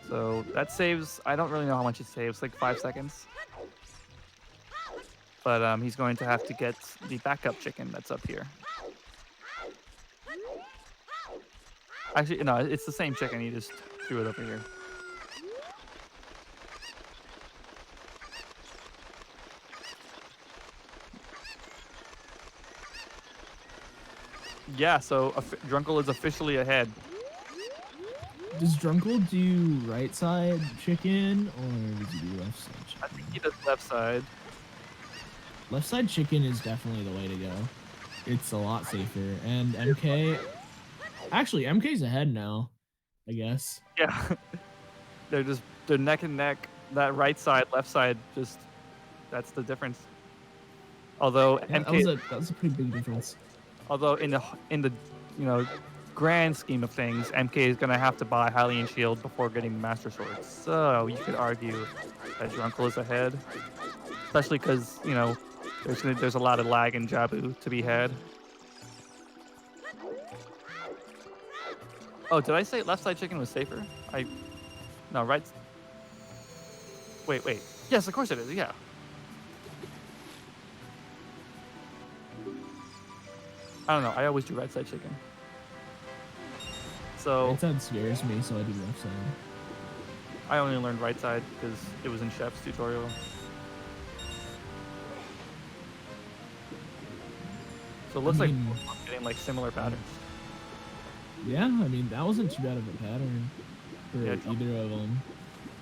So that saves, I don't really know how much it saves, like 5 seconds. But he's going to have to get the backup chicken that's up here. Actually, no, it's the same chicken, he just threw it over here. Yeah, so Drunkle is officially ahead. Does Drunkle do right side chicken, or does he do left side chicken? I think he does left side. Left side chicken is definitely the way to go. It's a lot safer. And MK... Actually, MK's ahead now, I guess. Yeah. They're neck and neck. That right side, left side, that's the difference. Although yeah, MK... That was a pretty big difference. Although in the grand scheme of things, MK is gonna have to buy Hylian Shield before getting the Master Sword. So you could argue that Drunkle is ahead, especially because there's a lot of lag in Jabu to be had. Oh, did I say left side chicken was safer? No, right. Wait. Yes, of course it is. Yeah. I don't know. I always do right side chicken. So Right side scares me, so I do left side. I only learned right side because it was in Chef's tutorial. So it looks like mean, we're getting like similar patterns. Yeah, I mean, that wasn't too bad of a pattern for Yeah, either of them.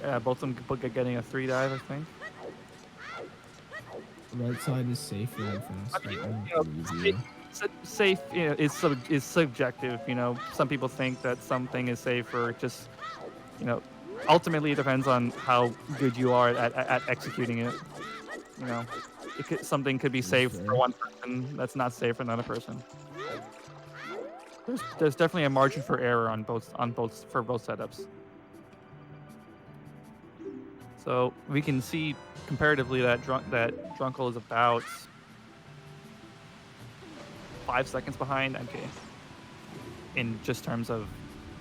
Yeah, both of them getting a 3 dive, I think. Right side is safer and faster. I I mean, don't believe you. safe, is subjective. Some people think that something is safe or just, you know, ultimately it depends on how good you are at executing it. Something could be That is safe for fair. one person that's not safe for another person. There's definitely a margin for error for both setups. So we can see comparatively that Drunkle is about 5 seconds behind MK in just terms of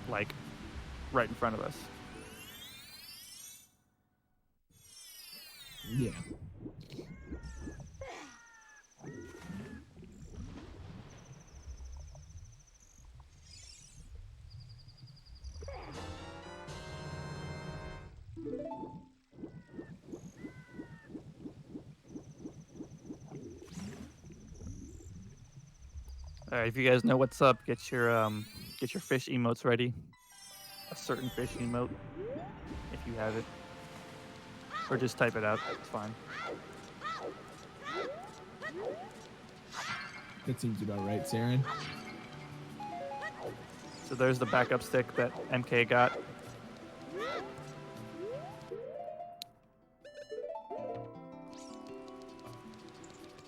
like right in front of us. Yeah. All right, if you guys know what's up, get your fish emotes ready. A certain fish emote, if you have it, or just type it out. It's fine. That seems about right, Saren. So there's the backup stick that MK got.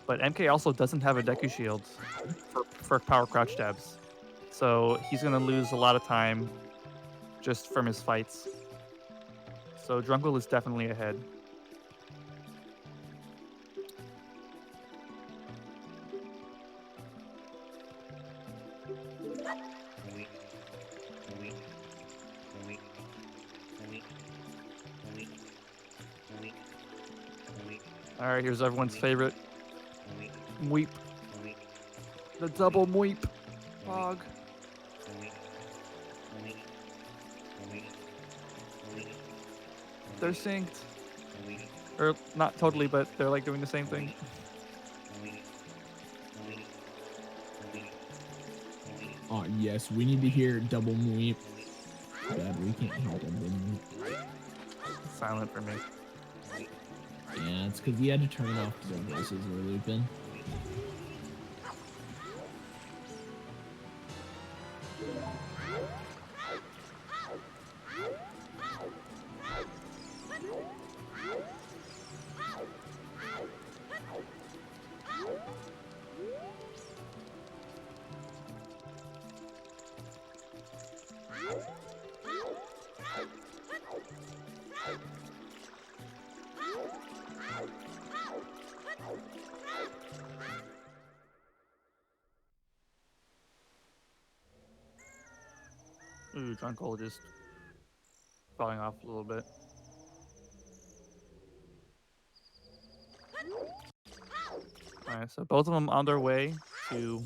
But MK also doesn't have a Deku Shield for power crouch dabs. So he's going to lose a lot of time just from his fights. So Drunkle is definitely ahead. All right, here's everyone's favorite Mweep. The double Mweep. Fog. They're synced. Or not totally, but they're like doing the same thing. Oh, yes, we need to hear double mweep. Bad, we can't hear double mweep. Silent for me. Yeah, it's because he had to turn it off because our voices were looping. Ooh, Drunkle just falling off a little bit. Alright, so both of them on their way to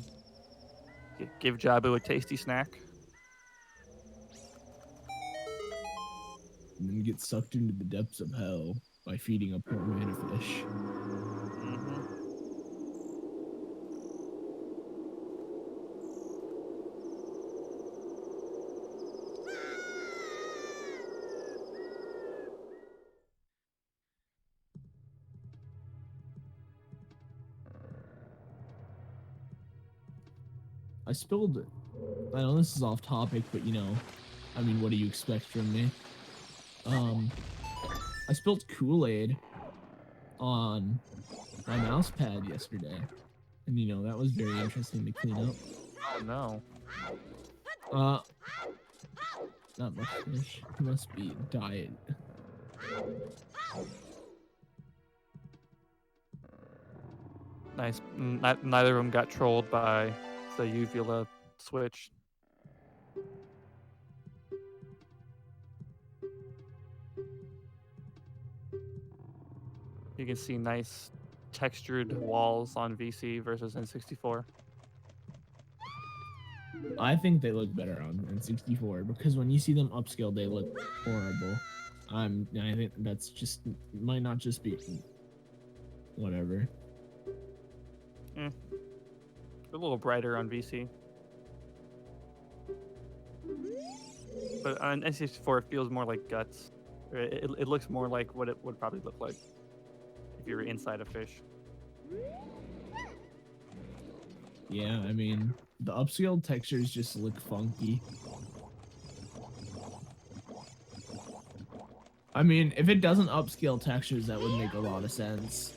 give Jabu a tasty snack. And then get sucked into the depths of hell by feeding a poor mana fish. I spilled it. I know this is off topic, but I mean, what do you expect from me? I spilled Kool-Aid on my mouse pad yesterday. And that was very interesting to clean up. Oh no. Not much fish. It must be diet. Nice. Neither of them got trolled by the uvula switch. You can see nice textured walls on VC versus N64. I think they look better on N64 because when you see them upscaled, they look horrible. I think that's just might not just be whatever. A little brighter on VC. But on N64, it feels more like guts. It looks more like what it would probably look like if you were inside a fish. Yeah, I mean, the upscaled textures just look funky. I mean, if it doesn't upscale textures, that would make a lot of sense.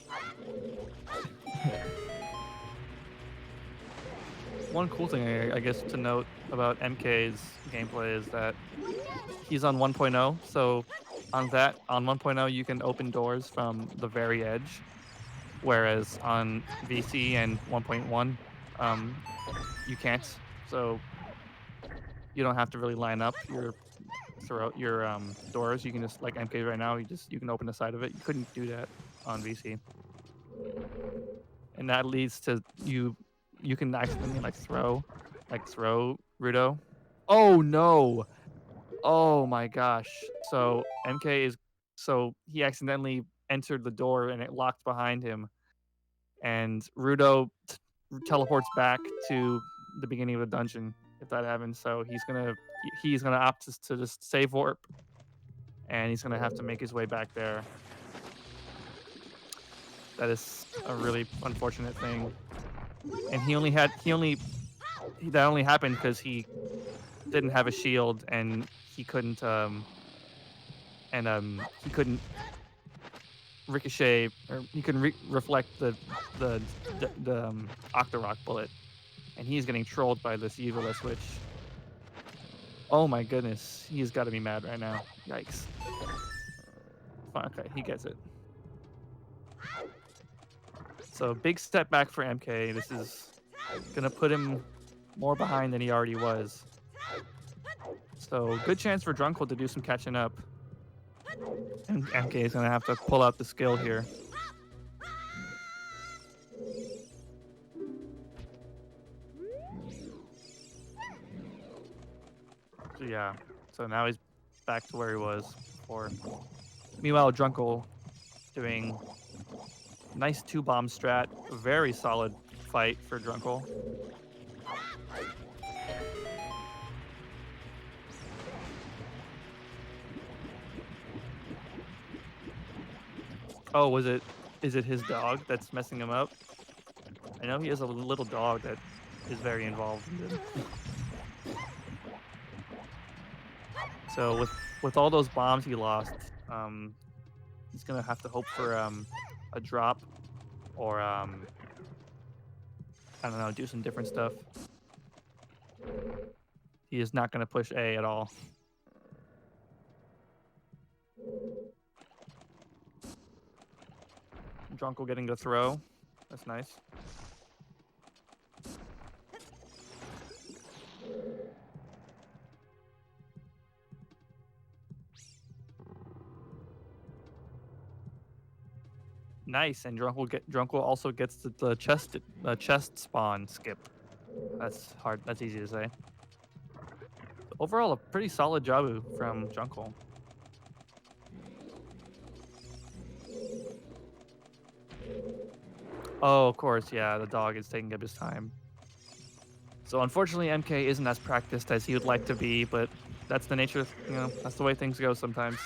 One cool thing, I guess, to note about MK's gameplay is that he's on 1.0. So on 1.0, you can open doors from the very edge, whereas on VC and 1.1, you can't. So you don't have to really line up your doors. You can just, like MK right now, you can open the side of it. You couldn't do that on VC, and that leads to you can accidentally throw Rudo. Oh no! Oh my gosh! So he accidentally entered the door and it locked behind him, and Rudo teleports back to the beginning of the dungeon if that happens. So he's gonna opt to just save warp, and he's gonna have to make his way back there. That is a really unfortunate thing. And that only happened because he didn't have a shield and he couldn't ricochet, or he couldn't reflect the Octorok bullet, and he's getting trolled by this Evilist, which, oh my goodness, he's got to be mad right now. Yikes. Okay, he gets it. So big step back for MK. This is gonna put him more behind than he already was. So good chance for Drunkle to do some catching up. And MK is gonna have to pull out the skill here. So yeah. So now he's back to where he was before. Meanwhile, Drunkle doing nice 2-bomb strat. Very solid fight for Drunkle. Oh, is it his dog that's messing him up? I know he has a little dog that is very involved in this. So with all those bombs he lost, he's gonna have to hope for a drop, or I don't know, do some different stuff. He is not gonna push A at all. Drunkle getting the throw. That's nice. Nice, and Drunkle also gets the chest spawn skip. That's hard. That's easy to say. Overall, a pretty solid job from Drunkle. Oh, of course, yeah. The dog is taking up his time. So unfortunately, MK isn't as practiced as he would like to be, but that's the nature of, that's the way things go sometimes.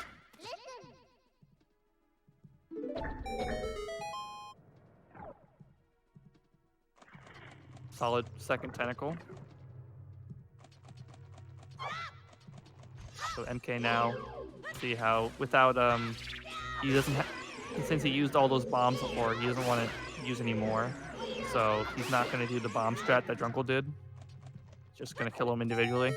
Solid second tentacle. So MK now, see how without he doesn't since he used all those bombs before, he doesn't want to use any more. So he's not going to do the bomb strat that Drunkle did. Just going to kill him individually.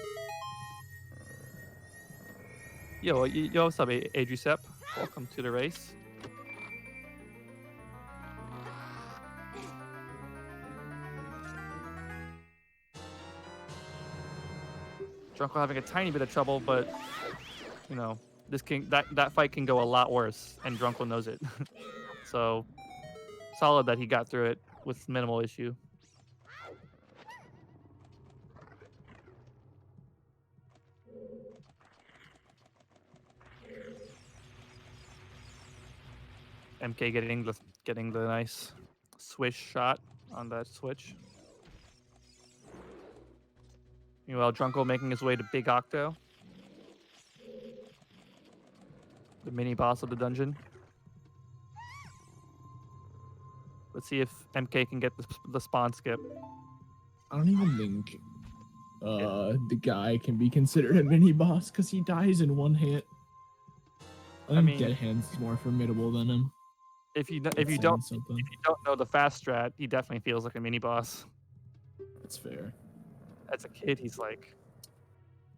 Yo, what's up, Adrisep? Welcome to the race. Drunkle having a tiny bit of trouble, but that fight can go a lot worse, and Drunkle knows it. So solid that he got through it with minimal issue. MK getting the nice swish shot on that switch. Meanwhile, Drunkle making his way to Big Octo, the mini boss of the dungeon. Let's see if MK can get the spawn skip. I don't even think the guy can be considered a mini boss because he dies in one hit. I think Dead Hands is more formidable than him. If you don't know the fast strat, he definitely feels like a mini boss. That's fair. As a kid, he's like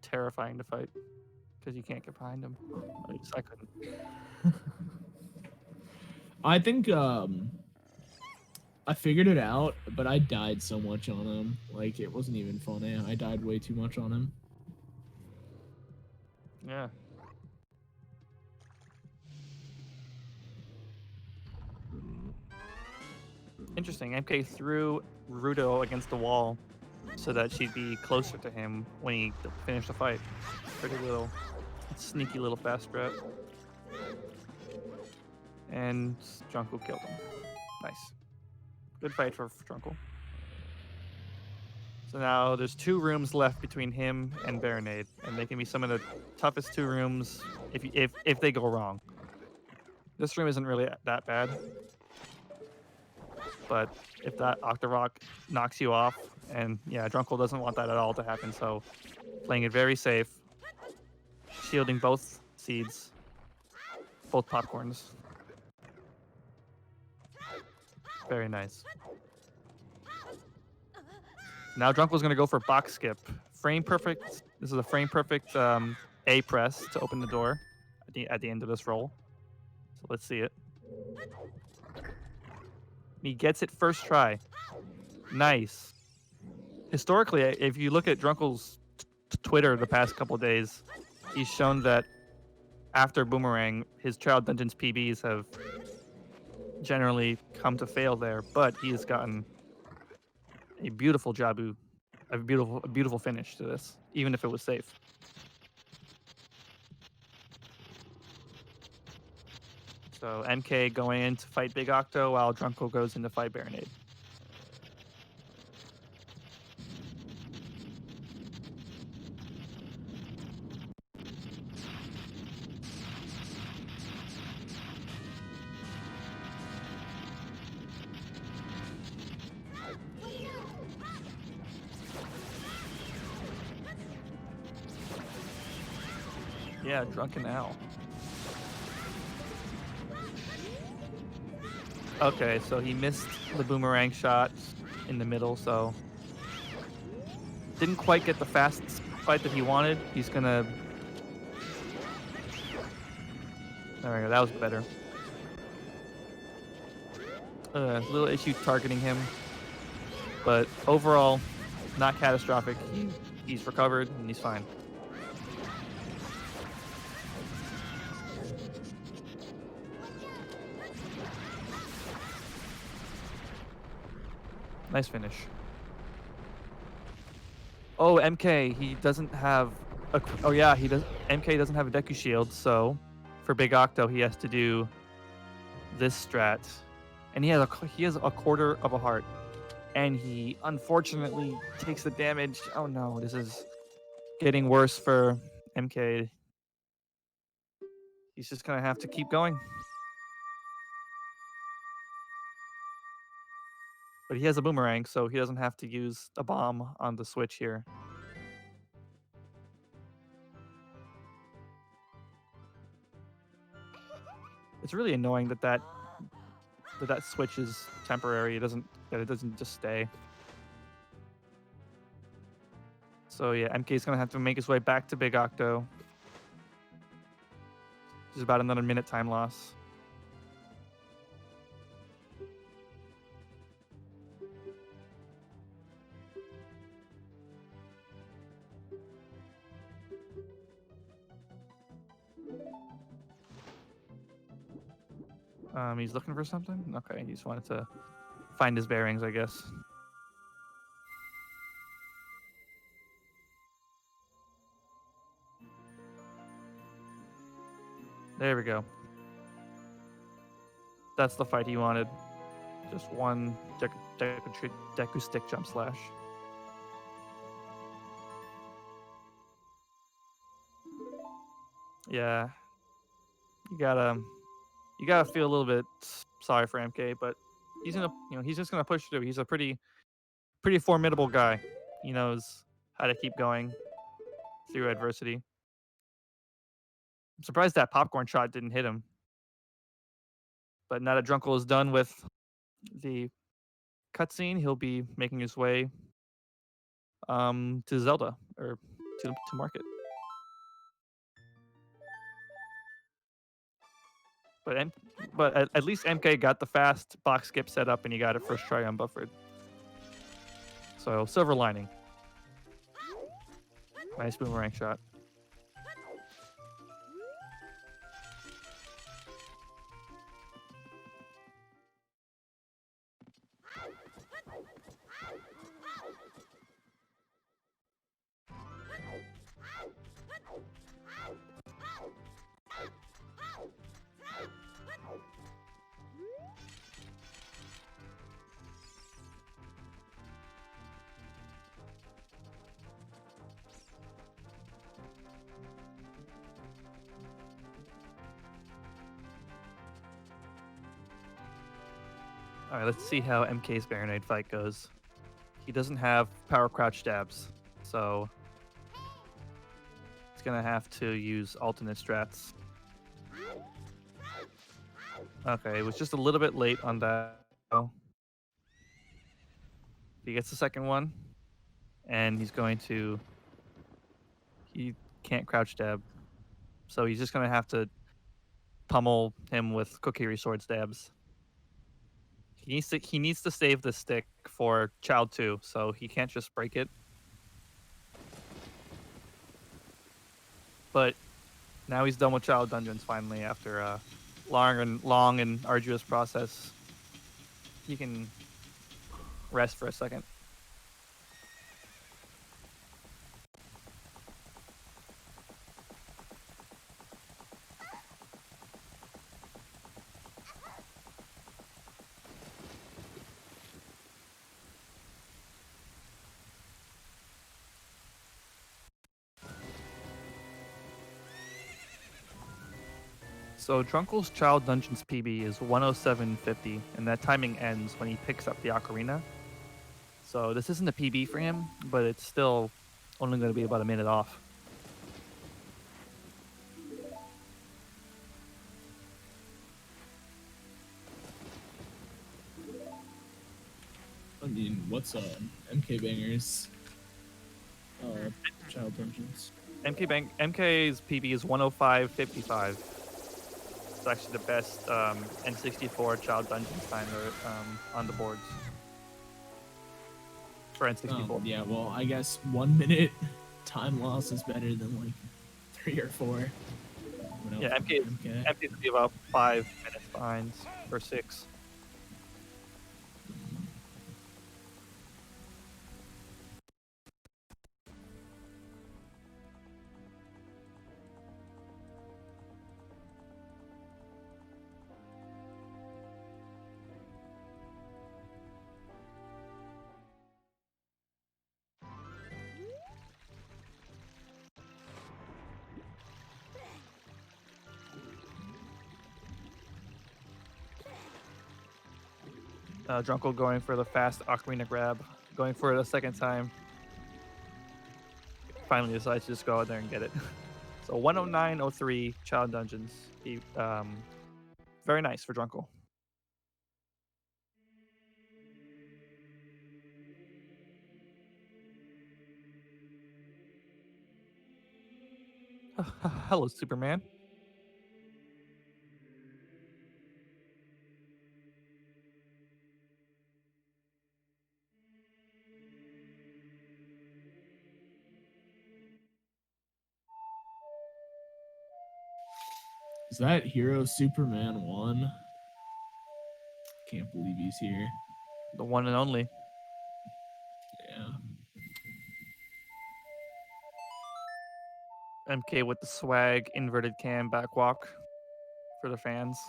terrifying to fight because you can't get behind him. At least I couldn't. I think I figured it out, but I died so much on him. Like, it wasn't even funny. I died way too much on him. Yeah. Interesting. MK threw Rudo against the wall so that she'd be closer to him when he finished the fight. Pretty little, sneaky little fast strat. And Drunkle killed him. Nice. Good fight for Drunkle. So now there's 2 rooms left between him and Baronade, and they can be some of the toughest 2 rooms if they go wrong. This room isn't really that bad, but if that Octorok knocks you off, and yeah, Drunkle doesn't want that at all to happen, so playing it very safe, shielding both seeds, both popcorns. Very nice. Now Drunkle's going to go for box skip. Frame perfect. This is a frame perfect A press to open the door at the end of this roll. So let's see it. He gets it first try. Nice. Historically, if you look at Drunkle's Twitter the past couple of days, he's shown that after Boomerang, his Child Dungeons PBs have generally come to fail there, but he's gotten a beautiful Jabu, a beautiful finish to this, even if it was safe. So MK going in to fight Big Octo while Drunkle goes in to fight Baronade. Yeah, Drunken Owl. Okay, so he missed the boomerang shot in the middle, so didn't quite get the fast fight that he wanted. He's gonna... There we go, that was better. Little issue targeting him, but overall, not catastrophic. He's recovered and he's fine. Nice finish. Oh, MK, he doesn't have a... Oh yeah, he does. MK doesn't have a Deku Shield, so for Big Octo, he has to do this strat. And he has a quarter of a heart. And he unfortunately takes the damage. Oh no, this is getting worse for MK. He's just gonna have to keep going. But he has a boomerang, so he doesn't have to use a bomb on the switch here. It's really annoying that switch is temporary. It doesn't just stay. So yeah, MK's gonna have to make his way back to Big Octo. There's about another minute time loss. He's looking for something? Okay, he just wanted to find his bearings, I guess. There we go. That's the fight he wanted. Just one Deku stick jump slash. Yeah, you gotta feel a little bit sorry for MK, but he's just gonna push through. He's a pretty formidable guy. He knows how to keep going through adversity. I'm surprised that popcorn shot didn't hit him. But now that Drunkle is done with the cutscene, he'll be making his way to Zelda or to market. But at least MK got the fast box skip set up and he got it first try unbuffered. So silver lining. Nice boomerang shot. All right, let's see how MK's Baronade fight goes. He doesn't have power crouch stabs, so he's gonna have to use alternate strats. Okay, it was just a little bit late on that. He gets the second one, and he can't crouch stab, so he's just gonna have to pummel him with Kokiri sword stabs. He needs to save the stick for Child 2, so he can't just break it. But now he's done with Child Dungeons finally after a long and arduous process. He can rest for a second. So Drunkle's Child Dungeons PB is 107.50, and that timing ends when he picks up the ocarina. So this isn't a PB for him, but it's still only going to be about a minute off. I mean, what's mkbgnr's Child Dungeons? MK's PB is 105.55. It's actually the best N64 Child Dungeons timer on the boards for N64. Yeah, well, I guess 1 minute time loss is better than like 3 or 4. Yeah, MK's would be about 5 minutes behind or 6. Drunkle going for the fast ocarina grab, going for it a second time. Finally decides to just go out there and get it. So 109.03 Child Dungeons. Very nice for Drunkle. Hello, Superman. Is that Hero Superman 1? Can't believe he's here. The one and only. Yeah. MK with the swag inverted cam backwalk for the fans.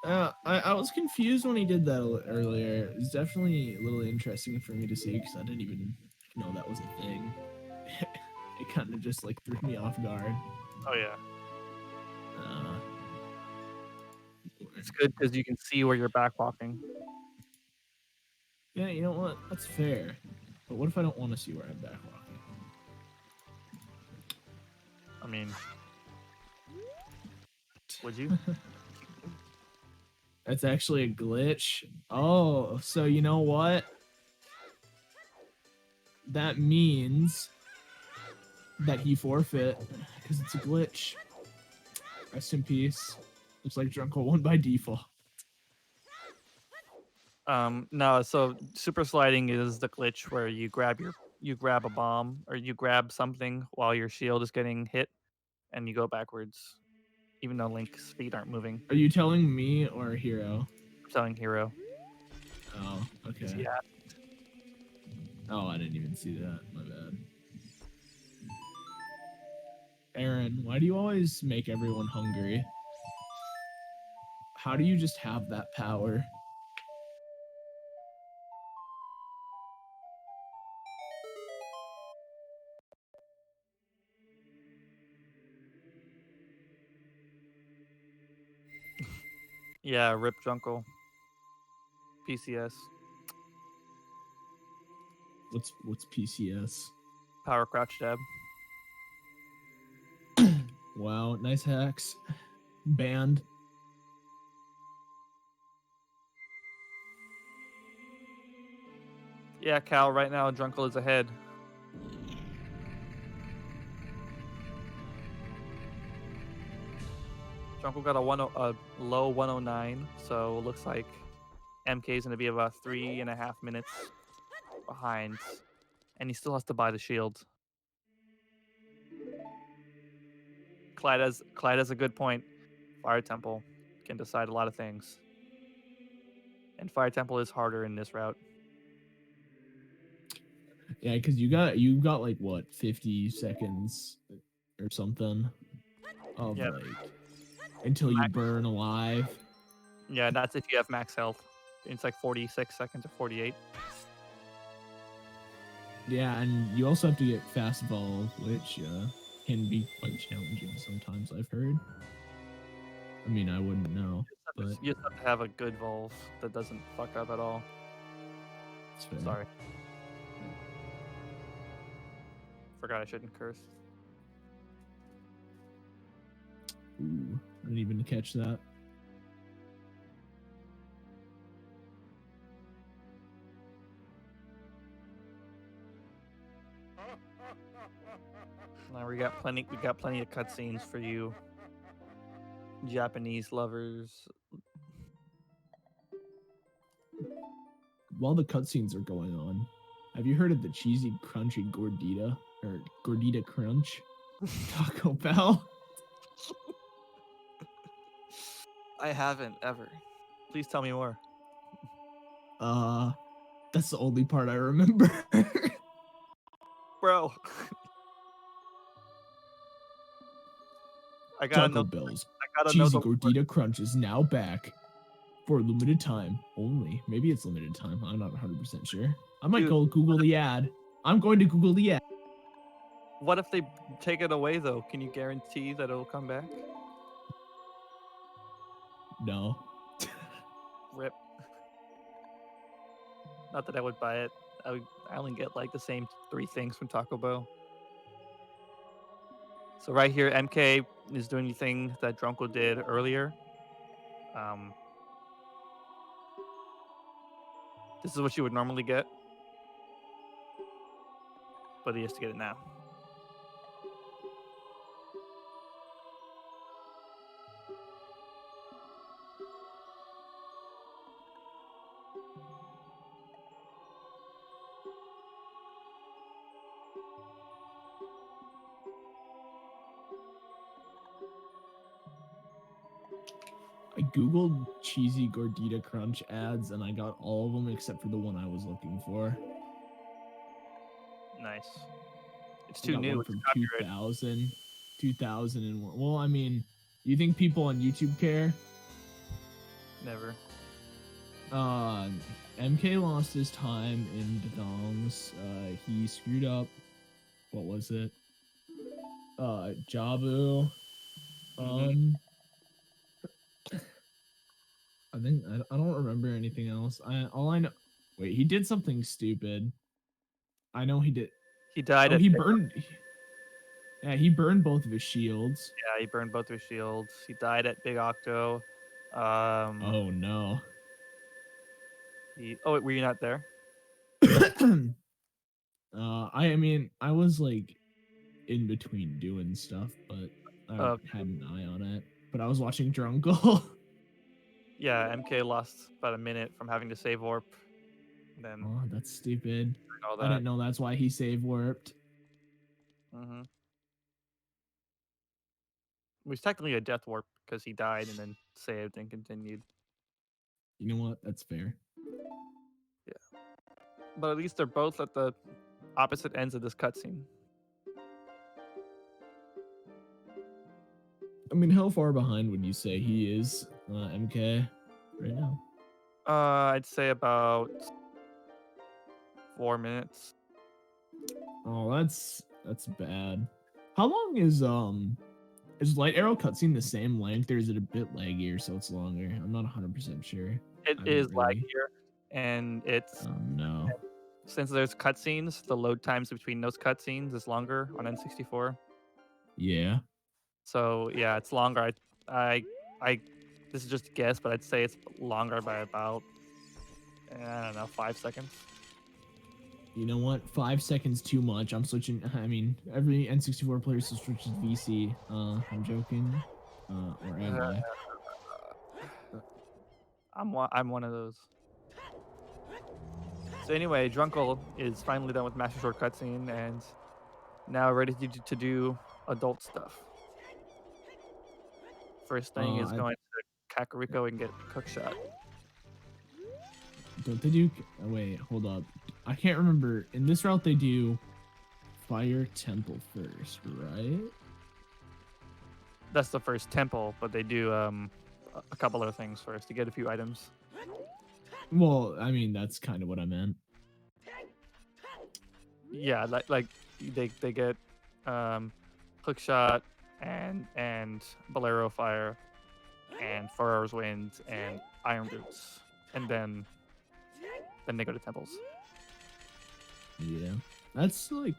I was confused when he did that earlier. It's definitely a little interesting for me to see because I didn't even know that was a thing. It kind of just like threw me off guard. Oh yeah, Uh, it's good because you can see where you're backwalking. yeah, you know what? That's fair. But what if I don't want to see where I'm backwalking? I mean, would you? That's actually a glitch. Oh, so you know what? That means that he forfeit because it's a glitch. Rest in peace. Looks like Drunkle won by default. No. So super sliding is the glitch where you grab a bomb or you grab something while your shield is getting hit, and you go backwards, even though Link's feet aren't moving. Are you telling me or Hero? I'm telling Hero. Oh, okay. Yeah. Oh, I didn't even see that. My bad. Aaron, why do you always make everyone hungry? How do you just have that power? Yeah. Rip Junkle. PCS. What's PCS? Power crouch jab. Wow, nice hacks. Banned. Yeah, Cal. Right now, Drunkle is ahead. Drunkle got a low 109, so it looks like MK is going to be about 3.5 minutes behind, and he still has to buy the shield. Clyde has a good point. Fire Temple can decide a lot of things, and Fire Temple is harder in this route. Yeah, because you got like what 50 seconds or something of Yeah. like until you burn alive. Yeah, that's if you have max health. It's like 46 seconds or 48. Yeah, and you also have to get fast evolve, which can be quite challenging sometimes. I've heard. I mean, I wouldn't know, but You just have to have a good Volve that doesn't fuck up at all. it's fair. Sorry. Forgot I shouldn't curse. Ooh, I didn't even catch that. Now we got plenty of cutscenes for you Japanese lovers. While the cutscenes are going on, have you heard of the cheesy, crunchy gordita or gordita crunch Taco Bell? I haven't ever. Please tell me more. That's the only part I remember. Bro. I gotta Taco know. Bell's I gotta know cheesy the gordita crunch is now back for a limited time only. Maybe it's limited time. I'm not 100% sure. I might Dude, go Google the ad. I'm going to Google the ad. What if they take it away though? Can you guarantee that it'll come back? No. Rip. Not that I would buy it. I only get like the same 3 things from Taco Bell. So right here, MK is doing the thing that Drunko did earlier. This is what you would normally get, but he has to get it now. I Googled cheesy gordita crunch ads and I got all of them except for the one I was looking for. Nice. It's I too got new. one It's from copyrighted. 2001. Well, I mean, do you think people on YouTube care? Never. MK lost his time in Dongs. He screwed up. What was it? Jabu. I think I don't remember anything else. All I know. Wait, he did something stupid. I know he did. He died Oh, at he burned. Yeah, he burned both of his shields. Yeah, he burned both his shields. He died at Big Octo. Oh no. Oh, wait, were you not there? I mean, I was like in between doing stuff, but I Uh, had an eye on it. But I was watching Drunkle. yeah, MK lost about a minute from having to save warp. Then Oh, that's stupid. all I that. didn't know that's why he save warped. Mm-hmm. It was technically a death warp because he died and then saved and continued. You know what? That's fair. Yeah. But at least they're both at the opposite ends of this cutscene. I mean, how far behind would you say he is, MK, right now? I'd say about 4 minutes. Oh, that's bad. How long is Light Arrow cutscene the same length, or is it a bit laggier so it's longer? I'm not 100% sure. It is laggier, and it's Oh no. since there's cutscenes, the load times between those cutscenes is longer on N64. Yeah. So yeah, it's longer. I this is just a guess, but I'd say it's longer by about I don't know, 5 seconds. You know what? 5 seconds too much. I'm switching. I mean, every N64 player switches VC. I'm joking. Or am I? I'm one of those. So anyway, Drunkle is finally done with Master Sword cutscene and now ready to do adult stuff. First thing is going to Kakariko and get Cookshot. Don't they do? Oh, wait, hold up. I can't remember. In this route, they do Fire Temple first, right? That's the first temple, but they do a couple other things first to get a few items. Well, I mean, that's kind of what I meant. Yeah, like they get Hookshot and Bolero Fire and Furrow's Wind and Iron Boots, and then they go to temples. Yeah, that's like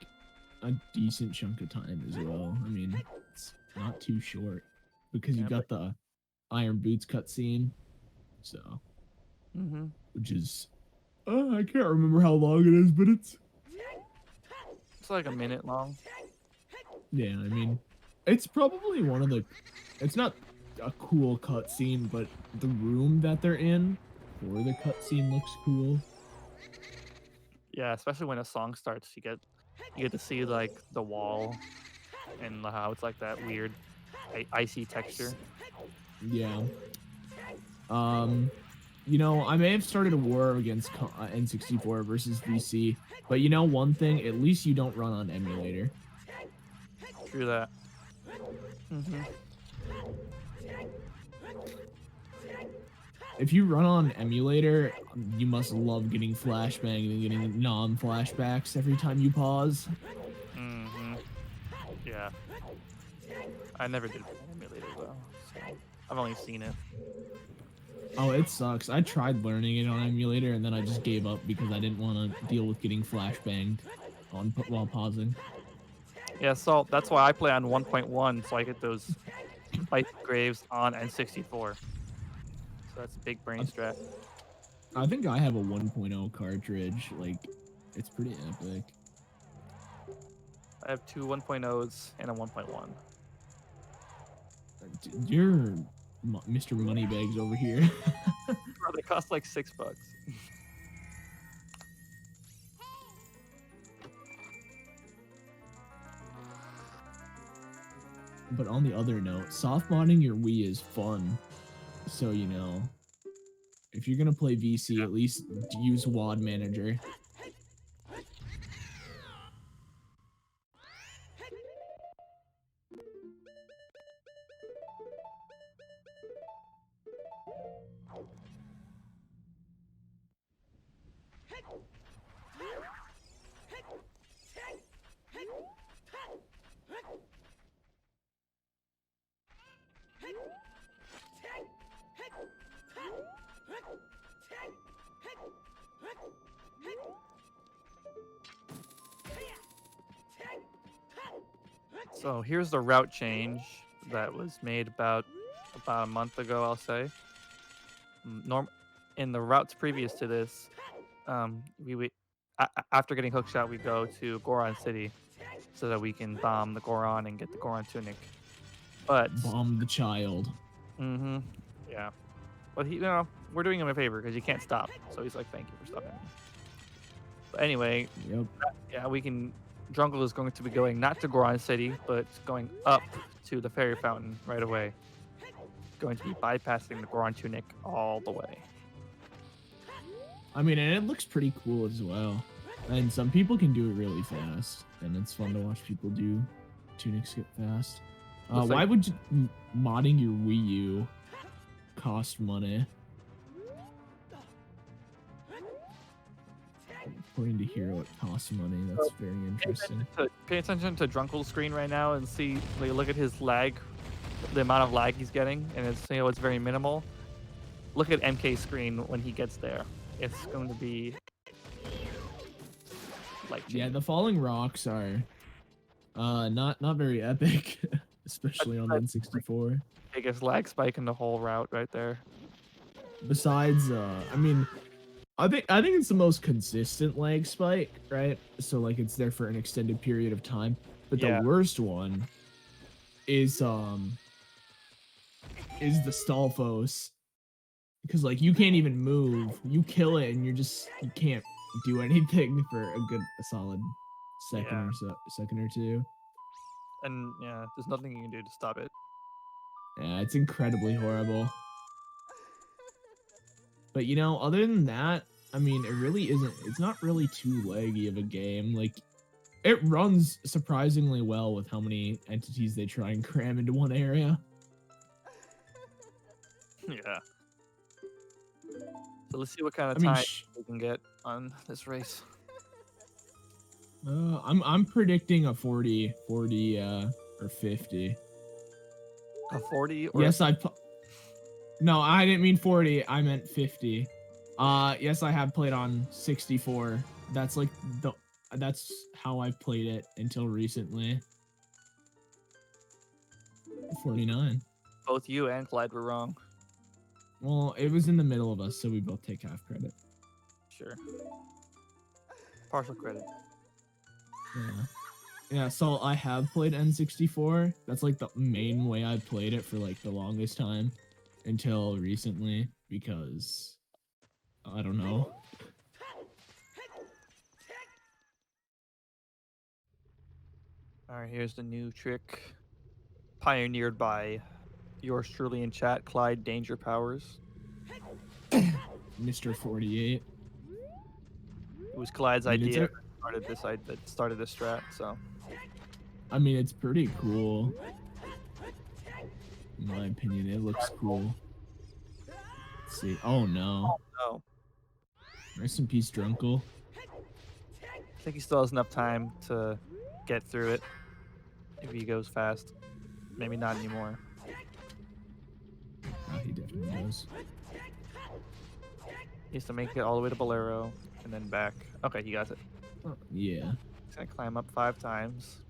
a decent chunk of time as well. I mean, it's not too short because you got the Iron Boots cutscene, so which is I can't remember how long it is, but it's like a minute long. Yeah, I mean, it's probably one of the. It's not a cool cutscene, but the room that they're in for the cutscene looks cool. Yeah, especially when a song starts, you get to see like the wall and how it's like that weird icy texture. Yeah. You know, I may have started a war against N64 versus VC, but you know one thing, at least you don't run on emulator. True that. If you run on emulator, you must love getting flashbang and getting non-flashbacks every time you pause. Yeah. I never did emulator though, so I've only seen it. Oh, it sucks. I tried learning it on emulator and then I just gave up because I didn't want to deal with getting flashbanged while pausing. Yeah, so that's why I play on 1.1, so I get those fight graves on N64. So that's a big brain strat. I think I have a 1.0 cartridge. Like, it's pretty epic. I have two 1.0s and a 1.1. You're Mr. Moneybags over here. Bro, they cost like $6. But on the other note, soft modding your Wii is fun. So, you know, if you're going to play VC, at least use WAD Manager. So here's the route change that was made about a month ago, I'll say. In the routes previous to this, after getting hookshot, we go to Goron City so that we can bomb the Goron and get the Goron tunic. But Bomb the child. yeah. But we're doing him a favor because he can't stop. So he's like, "Thank you for stopping me." But anyway, Yep. yeah, we can. Drungle is going to be going not to Goron City, but going up to the Fairy Fountain right away. Going to be bypassing the Goron tunic all the way. I mean, and it looks pretty cool as well. And some people can do it really fast, and it's fun to watch people do tunic skip fast. Why would modding your Wii U cost money? According to Hero, it costs money. That's very interesting. Pay attention to Drunkle's screen right now and see. Look at his lag, the amount of lag he's getting, and it's very minimal. Look at MK's screen when he gets there. It's going to be like yeah, the falling rocks are not very epic, especially on the N64. Biggest lag spike in the whole route right there. Besides, I mean, I think it's the most consistent lag spike, right? So like it's there for an extended period of time. But the worst one is the Stalfos. Because like you can't even move. You kill it and you can't do anything for a solid second or two. And yeah, there's nothing you can do to stop it. Yeah, it's incredibly horrible. But other than that, I mean, it really isn't. It's not really too laggy of a game. Like, it runs surprisingly well with how many entities they try and cram into one area. Yeah. So let's see what kind of time we can get on this race. I'm predicting a 40 or 50. A 40 or yes, no, I didn't mean 40. I meant 50. Yes, I have played on 64. That's like that's how I've played it until recently. 49. Both you and Clyde were wrong. Well, it was in the middle of us, so we both take half credit. Sure. Partial credit. Yeah. Yeah, so I have played N64. That's like the main way I played it for like the longest time until recently because I don't know. All right, here's the new trick pioneered by yours truly in chat, Clyde Danger Powers. Mr. 48. It was Clyde's idea that started this strat, so. I mean, it's pretty cool. In my opinion, it looks cool. Let's see. Oh no. Oh no. Rest in peace, Drunkle. I think he still has enough time to get through it if he goes fast. Maybe not anymore. Oh, he definitely does. He has to make it all the way to Bolero and then back. Okay, he got it. Oh, yeah. He's gonna climb up 5 times.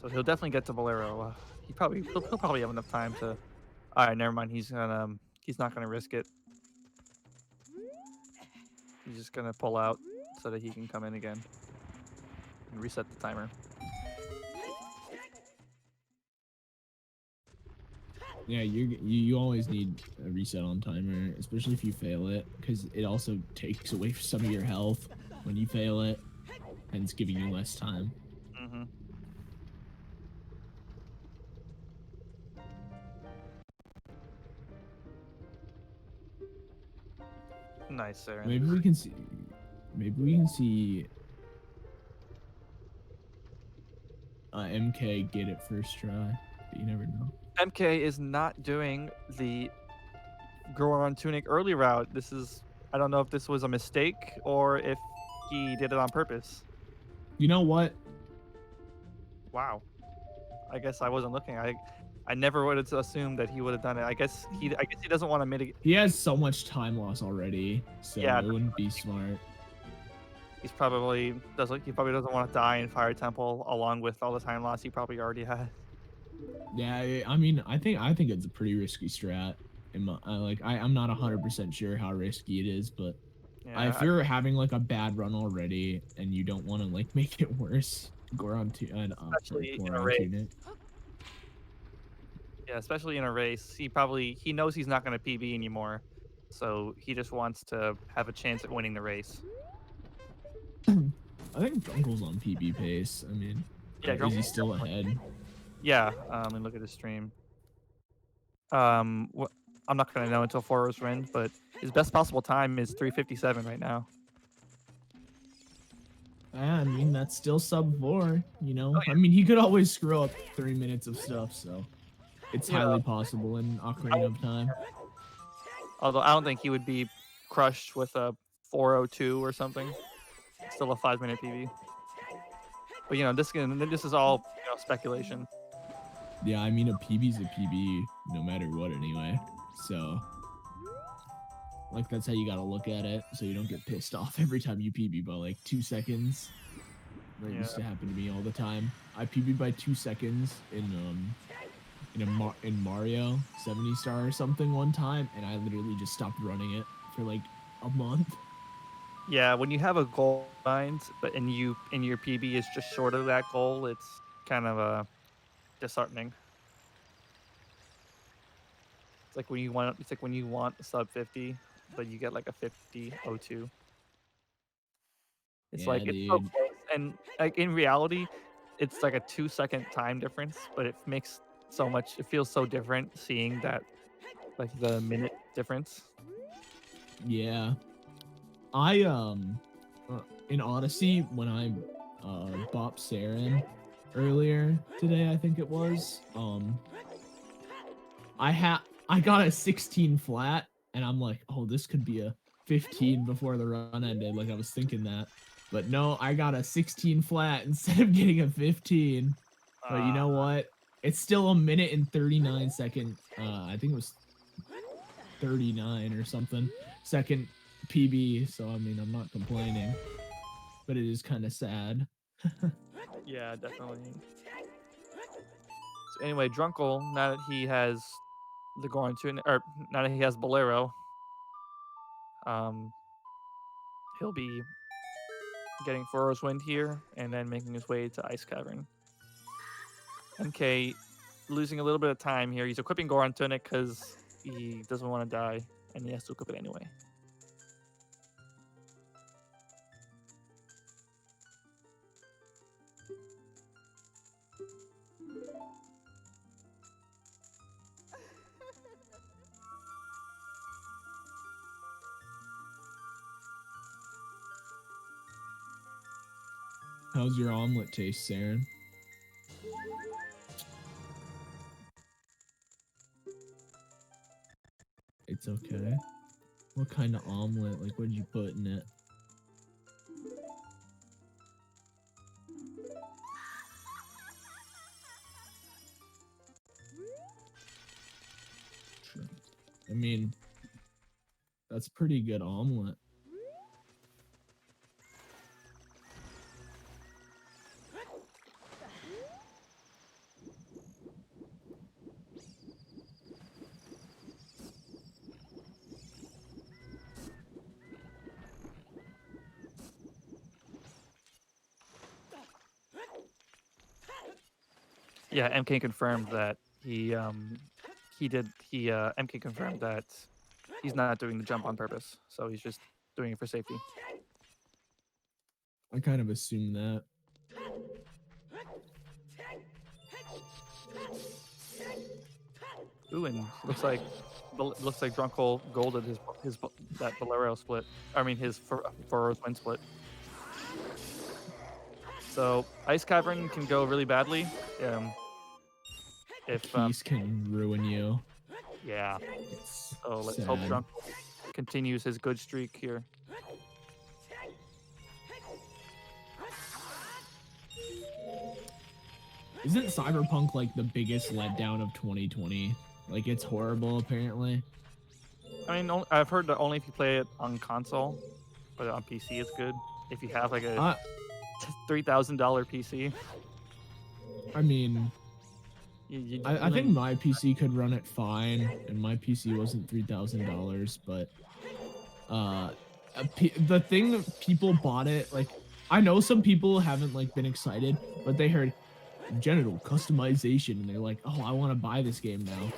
So he'll definitely get to Bolero. He'll probably have enough time to. All right, never mind. He's not gonna risk it. He's just gonna pull out so that he can come in again and reset the timer. Yeah, you always need a reset on timer, especially if you fail it, because it also takes away some of your health when you fail it, and it's giving you less time. Mm-hmm. Nice, Sarah. Maybe we can see MK get it first try, but you never know. MK is not doing the Goron Tunic early route. I don't know if this was a mistake or if he did it on purpose. You know what? Wow. I guess I wasn't looking. I never would have assumed that he would have done it. I guess he doesn't want to mitigate. He has so much time loss already, so yeah, it wouldn't be smart. he probably doesn't want to die in Fire Temple along with all the time loss he probably already had. Yeah, I mean, I think it's a pretty risky strat. I'm not 100% sure how risky it is, but if Yeah, you're having like a bad run already and you don't want to like make it worse, especially in a Goron race. tune it. Yeah, especially in a race, he knows he's not going to PB anymore, so he just wants to have a chance at winning the race. I think Drunkle's on PB pace. I mean, Yeah, is he still ahead? yeah. And look at his stream. I'm not gonna know until 4 hours win, but his best possible time is 3:57 right now. I mean, that's still sub 4, you know? Oh, I mean, he could always screw up 3 minutes of stuff, so it's yeah. highly possible in Ocarina of Time. Although I don't think he would be crushed with a 4:02 or something. Still a 5-minute PB. But this is all speculation. Yeah, I mean, a PB's a PB no matter what anyway. So, like, that's how you gotta look at it, so you don't get pissed off every time you PB by like 2 seconds. That used to happen to me all the time. I PB'd by 2 seconds in Mario 70 Star or something one time, and I literally just stopped running it for like a month. Yeah, when you have a goal mind, but and your PB is just short of that goal, it's kind of disheartening. It's like when you want a sub 50, but you get like a 50:02. It's Yeah, like it's so dude. close, and like in reality, it's like a 2-second time difference, but it makes so much. It feels so different seeing that, like the minute difference. Yeah. I in Odyssey when I bopped Saren earlier today, I think it was. I got a 16 flat, and I'm like, oh, this could be a 15 before the run ended. Like I was thinking that, but no, I got a 16 flat instead of getting a 15. But you know what? It's still a minute and 39 second. I think it was 39 or something second PB. So I mean, I'm not complaining, but it is kind of sad. Yeah, definitely. So anyway, Drunkle, now that he has the Goron tune, or now that he has Bolero, um, he'll be getting Furrow's Wind here, and then making his way to Ice Cavern. MK losing a little bit of time here. He's equipping Goron Tunic because he doesn't want to die, and he has to equip it anyway. How's your omelet taste, Saren? It's okay. What kind of omelet? Like, what did you put in it? I mean, that's pretty good omelet. Yeah, MK confirmed that MK confirmed that he's not doing the jump on purpose, so he's just doing it for safety. I kind of assumed that. Ooh, and looks like Drunkle golded his that Bolero split. I mean his Furrow's Wind split. So Ice Cavern can go really badly. If Peace can ruin you. Yeah. It's So let's sad. hope Drunkle continues his good streak here. Isn't Cyberpunk like the biggest letdown of 2020? Like it's horrible apparently. I mean, I've heard that only if you play it on console, but on PC it's good. if you have like a I $3,000 PC. I mean, You I think my PC could run it fine, and my PC wasn't $3,000, but the thing people bought it like. I know some people haven't like been excited, but they heard genital customization and they're like, oh, I want to buy this game now.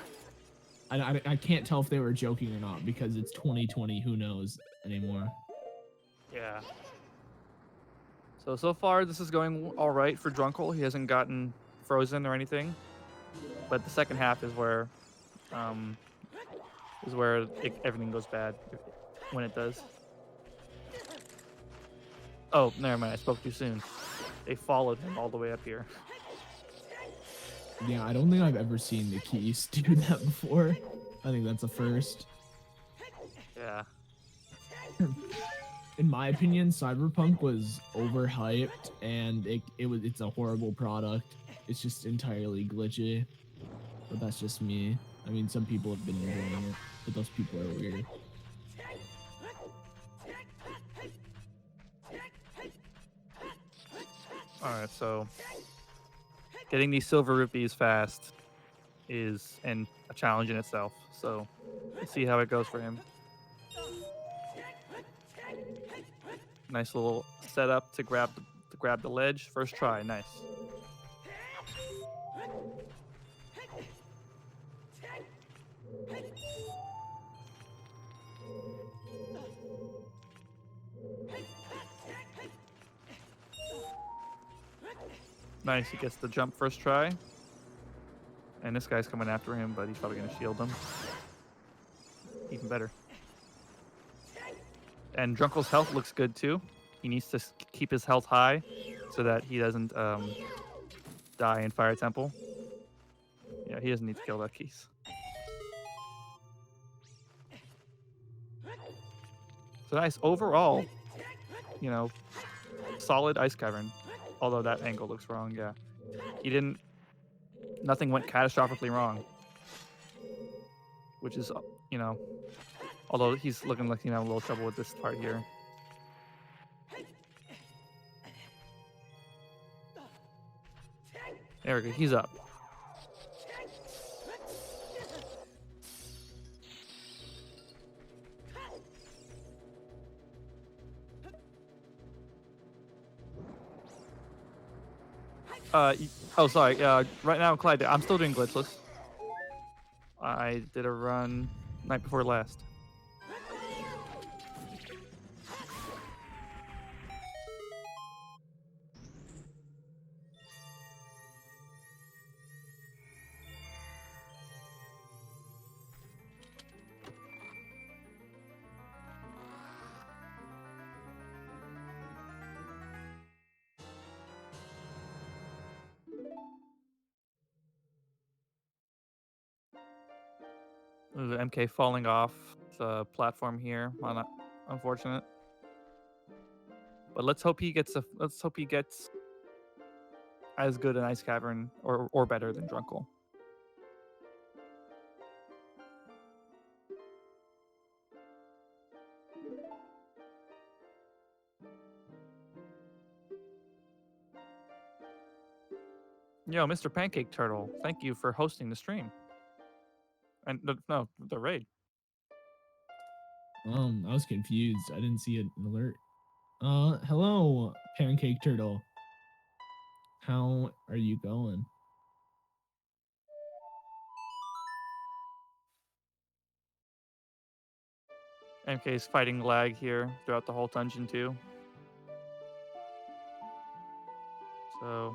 I can't tell if they were joking or not because it's 2020. Who knows anymore? Yeah. So far this is going all right for Drunkle. He hasn't gotten frozen or anything, but the second half is where everything goes bad when it does. Oh, never mind. I spoke too soon. They followed him all the way up here. Yeah, I don't think I've ever seen the keys do that before. I think that's a first. Yeah. In my opinion, Cyberpunk was overhyped and it's a horrible product. It's just entirely glitchy. But that's just me. I mean, some people have been enjoying it, but those people are weird. Alright, so getting these silver rupees fast is a challenge in itself. So let's see how it goes for him. Nice little setup to grab the ledge. First try, nice. Nice, he gets the jump first try. And this guy's coming after him, but he's probably going to shield him. Even better. And Drunkle's health looks good too. He needs to keep his health high so that he doesn't die in Fire Temple. Yeah, he doesn't need to kill that piece. So nice overall, solid Ice Cavern. Although that angle looks wrong, yeah. Nothing went catastrophically wrong. Which is, although he's looking like, a little trouble with this part here. There we go, he's up. Sorry. Right now, Clyde, I'm still doing Glitchless. I did a run night before last. There's an MK falling off the platform here. Unfortunate. But let's hope he gets as good an Ice Cavern or better than Drunkle. Yo, Mr. Pancake Turtle, thank you for hosting the stream. And the raid. I was confused. I didn't see an alert. Hello, Pancake Turtle. How are you going? MK's fighting lag here throughout the whole dungeon too. So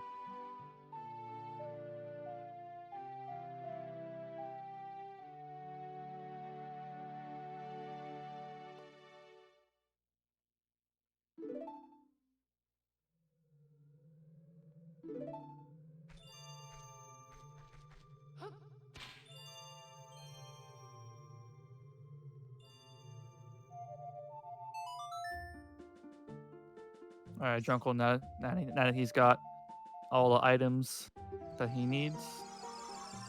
all right, Drunkle, now that he's got all the items that he needs,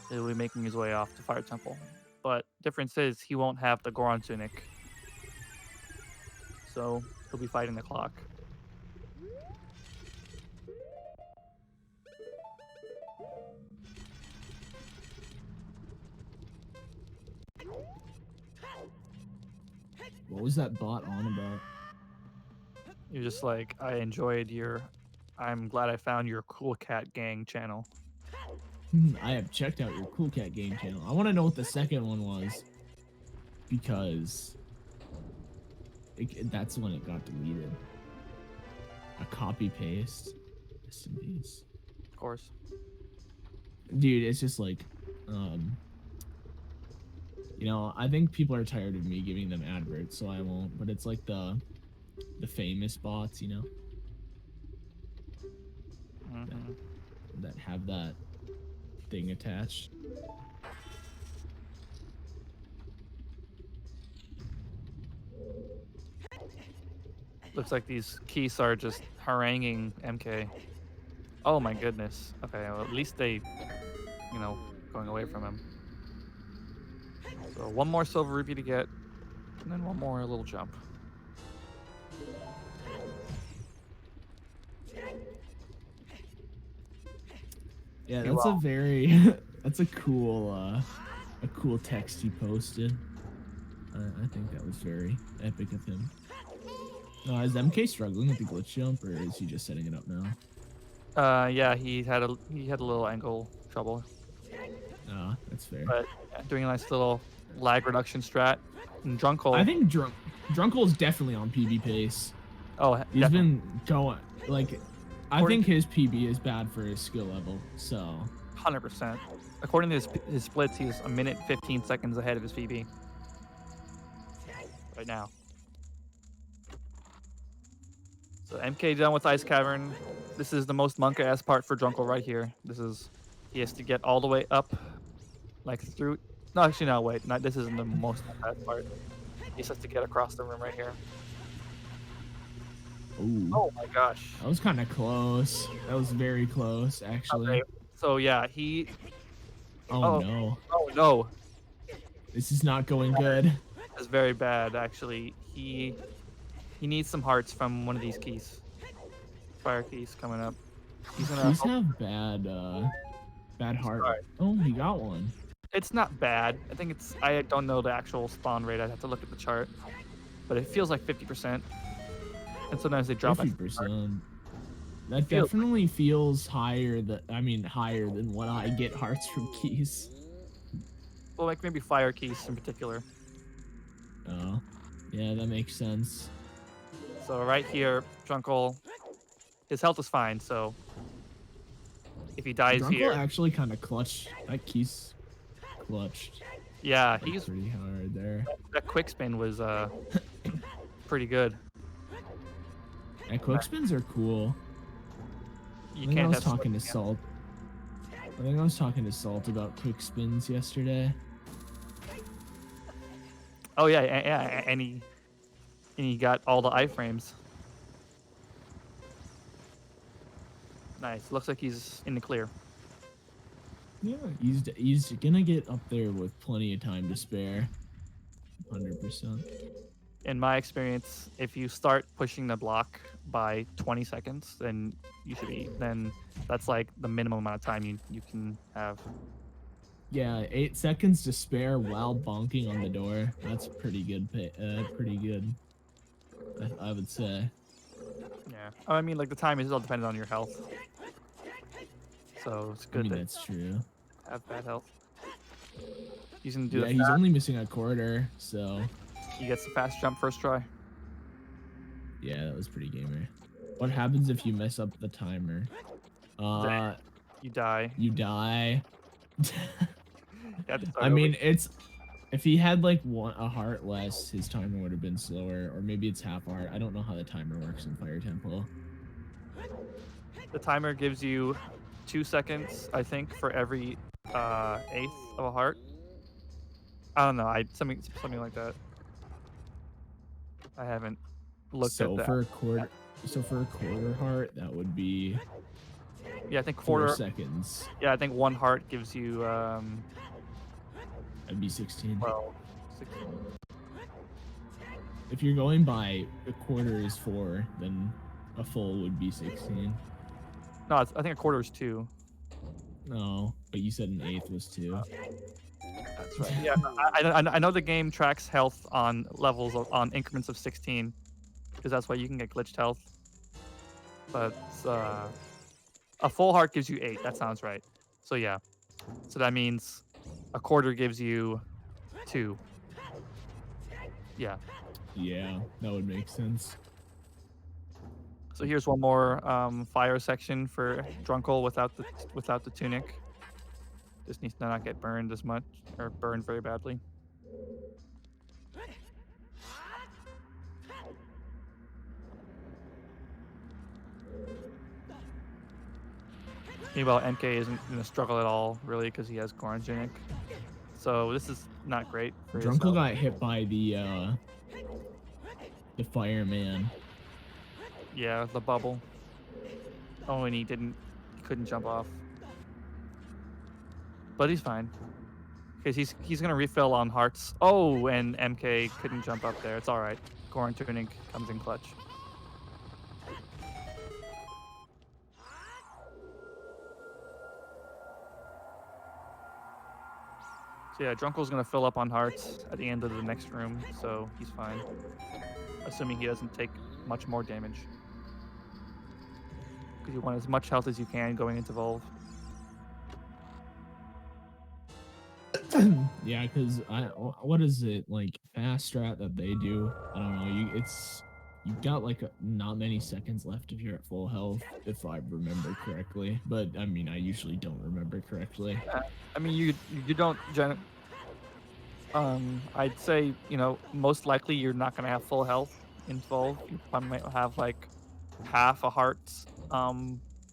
he'll be making his way off to Fire Temple. But difference is he won't have the Goron Tunic. So he'll be fighting the clock. What was that bot on about? You're just like, I enjoyed your. I'm glad I found your Cool Cat Gang channel. I have checked out your Cool Cat Game channel. I want to know what the second one was. Because that's when it got deleted. A copy paste. Rest in peace. Of course. Dude, it's just like, you know, I think people are tired of me giving them adverts, so I won't. But it's like the famous bots, you know, that have that thing attached. Looks like these keys are just haranguing MK. Oh my goodness. Okay, well, at least they, you know, going away from him. So one more silver rupee to get, and then one more little jump. Yeah, that's a very, that's a cool text he posted. I think that was very epic of him. Is MK struggling with the glitch jump, or is he just setting it up now? Yeah, he had a little angle trouble. That's fair. But doing a nice little lag reduction strat. And Drunkle. I think Drunkle is definitely on PB pace. Oh, he's definitely. been going like. I think his PB is bad for his skill level. So. 100%. According to his splits, he's a minute 15 seconds ahead of his PB. Right now. So MK done with Ice Cavern. This is the most monka-ass part for Drunkle right here. He has to get all the way up, like through. No, actually, no, wait. This isn't the most monka-ass part. He just has to get across the room right here. Ooh. Oh my gosh. That was kind of close. That was very close, actually. Okay. So yeah, Oh no. Oh no. This is not going good. It's very bad, actually. He needs some hearts from one of these keys. Fire keys coming up. He's have bad heart. Oh, he got one. It's not bad. I don't know the actual spawn rate. I'd have to look at the chart. But it feels like 50%. And sometimes they drop 50%. That definitely feels higher than what I get hearts from keys. Well, like maybe fire keys in particular. Oh. Yeah, that makes sense. So right here, Drunkle, his health is fine, so if he dies here... Drunkle actually kind of clutched. That key's clutched. Yeah, he's pretty hard there. That quick spin was pretty good. And quick spins are cool. I think I was talking to Salt about quick spins yesterday. Oh yeah, and he got all the iframes. Nice. Looks like he's in the clear. Yeah, he's gonna get up there with plenty of time to spare. 100%. In my experience, if you start pushing the block by 20 seconds, then that's like the minimum amount of time you can have. Yeah, 8 seconds to spare while bonking on the door. That's pretty good. Pretty good. I would say. Yeah. I mean, like the time is all dependent on your health. So it's good. That's true. Have bad health. He's gonna do. Yeah, he's only missing a quarter, so. He gets the fast jump first try. Yeah, that was pretty gamer. What happens if you mess up the timer? You die. You die. I mean, if he had like a heart less, his timer would have been slower, or maybe it's half heart. I don't know how the timer works in Fire Temple. The timer gives you 2 seconds, I think, for every eighth of a heart. I don't know. Something like that. I haven't looked at that. So for a quarter heart, that would be. Yeah, I think quarter 4 seconds. Yeah, I think 1 heart gives you. That'd be 16. Well, 16. If you're going by a quarter is 4, then a full would be 16. No, I think a quarter is 2. No, but you said an eighth was 2. That's right. Yeah, I know the game tracks health on levels on increments of 16, because that's why you can get glitched health. But a full heart gives you 8. That sounds right. So yeah. So that means a quarter gives you 2. Yeah. Yeah, that would make sense. So here's one more fire section for Drunkle without the tunic. Just needs to not get burned as much or burned very badly. Meanwhile, MK isn't going to struggle at all, really, because he has Goron tunic. So this is not great for his Drunkle health. got hit by the fireman. Yeah, the bubble. Oh, and he couldn't jump off. But he's fine. Because he's gonna refill on hearts. Oh, and MK couldn't jump up there. It's alright. Goron tunic comes in clutch. So yeah, Drunkle's gonna fill up on hearts at the end of the next room, so he's fine. Assuming he doesn't take much more damage. Because you want as much health as you can going into Volve. Yeah, because what is it like fast strat that they do? I don't know. You've got like not many seconds left if you're at full health, if I remember correctly. But I mean, I usually don't remember correctly. I mean, you don't I'd say, most likely you're not gonna have full health in Volve. You probably might have like half a heart's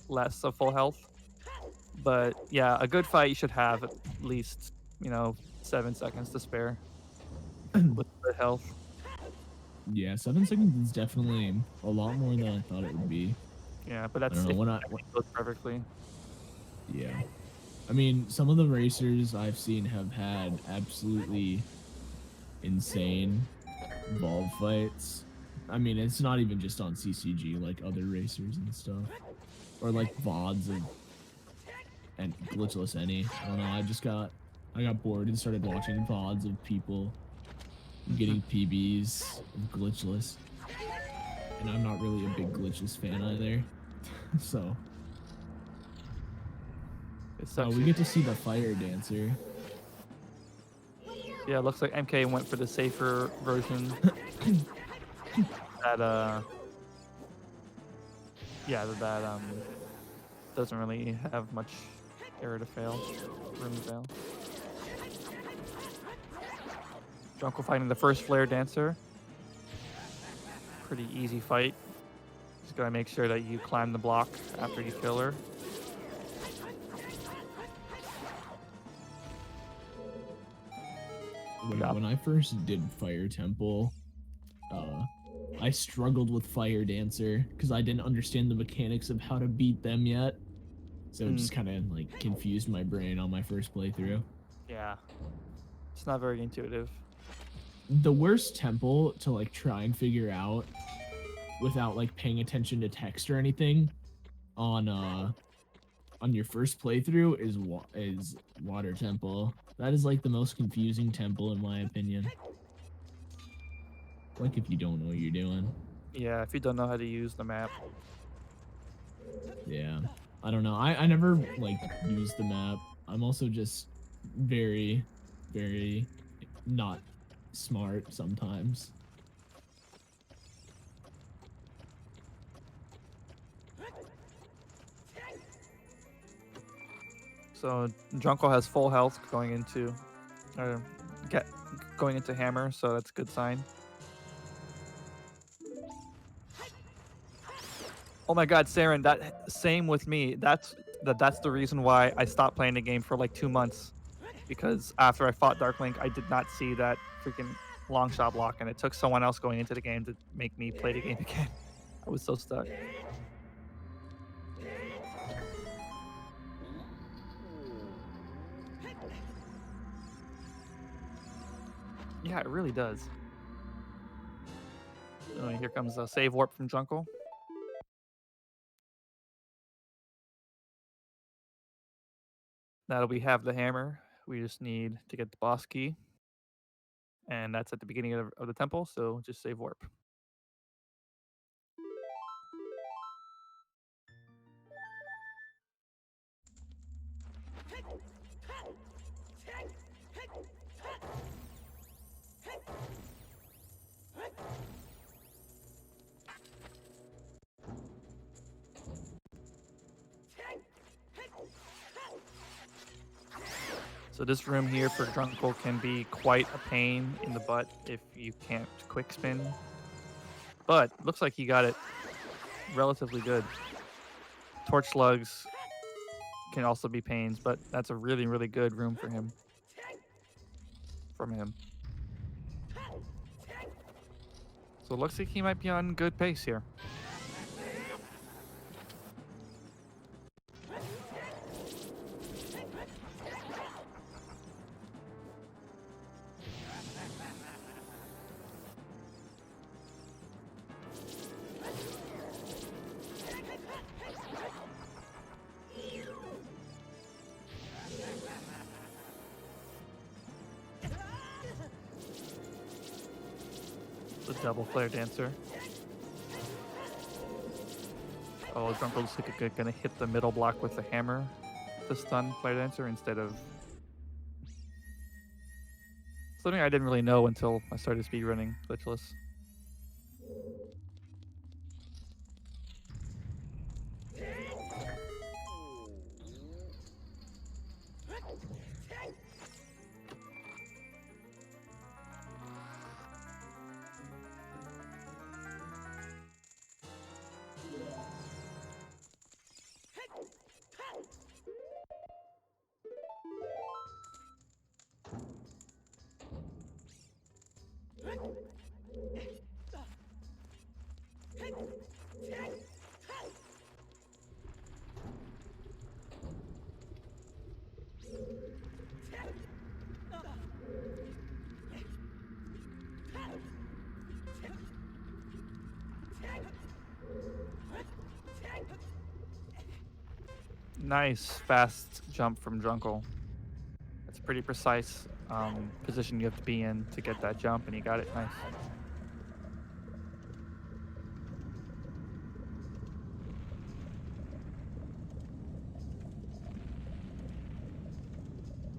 less of full health. But yeah, a good fight you should have at least, 7 seconds to spare with the health. Yeah, 7 seconds is definitely a lot more than I thought it would be. Yeah, but I that's don't know if when everything goes perfectly. yeah. I mean, some of the racers I've seen have had absolutely insane Volve fights. I mean, it's not even just on CCG, like other racers and stuff, or like VODs and Glitchless any. I don't know. I got bored and started watching VODs of people getting PBs of Glitchless, and I'm not really a big Glitchless fan either. So, It sucks. we get to see the fire dancer. Yeah, it looks like MK went for the safer version. that doesn't really have much room to fail. Drunkle fighting the first flare dancer. Pretty easy fight. Just gotta make sure that you climb the block after you kill her. When I first did Fire Temple, I struggled with Fire Dancer because I didn't understand the mechanics of how to beat them yet. So it just kind of like confused my brain on my first playthrough. Yeah. It's not very intuitive. The worst temple to like try and figure out without like paying attention to text or anything on your first playthrough is Water Temple. That is like the most confusing temple in my opinion. Like if you don't know what you're doing. Yeah, if you don't know how to use the map. Yeah. I don't know. I never like use the map. I'm also just very, very not smart sometimes. So Drunkle has full health going into hammer, so that's a good sign. Oh my god, Saren, that same with me. That's the reason why I stopped playing the game for like 2 months. Because after I fought Dark Link, I did not see that freaking long shot block, and it took someone else going into the game to make me play the game again. I was so stuck. Yeah, it really does. Here comes a save warp from Drunkle. Now that we have the hammer, we just need to get the boss key. And that's at the beginning of the temple, so just save warp. So this room here for Drunkle can be quite a pain in the butt if you can't quick spin. But looks like he got it relatively good. Torch slugs can also be pains, but that's a really, really good room for him. From him. So it looks like he might be on good pace here. The double flare dancer. Oh, Drunkle's gonna hit the middle block with the hammer, the stun flare dancer, instead of something I didn't really know until I started speedrunning Glitchless. Nice fast jump from Drunkle. That's a pretty precise position you have to be in to get that jump, and he got it nice.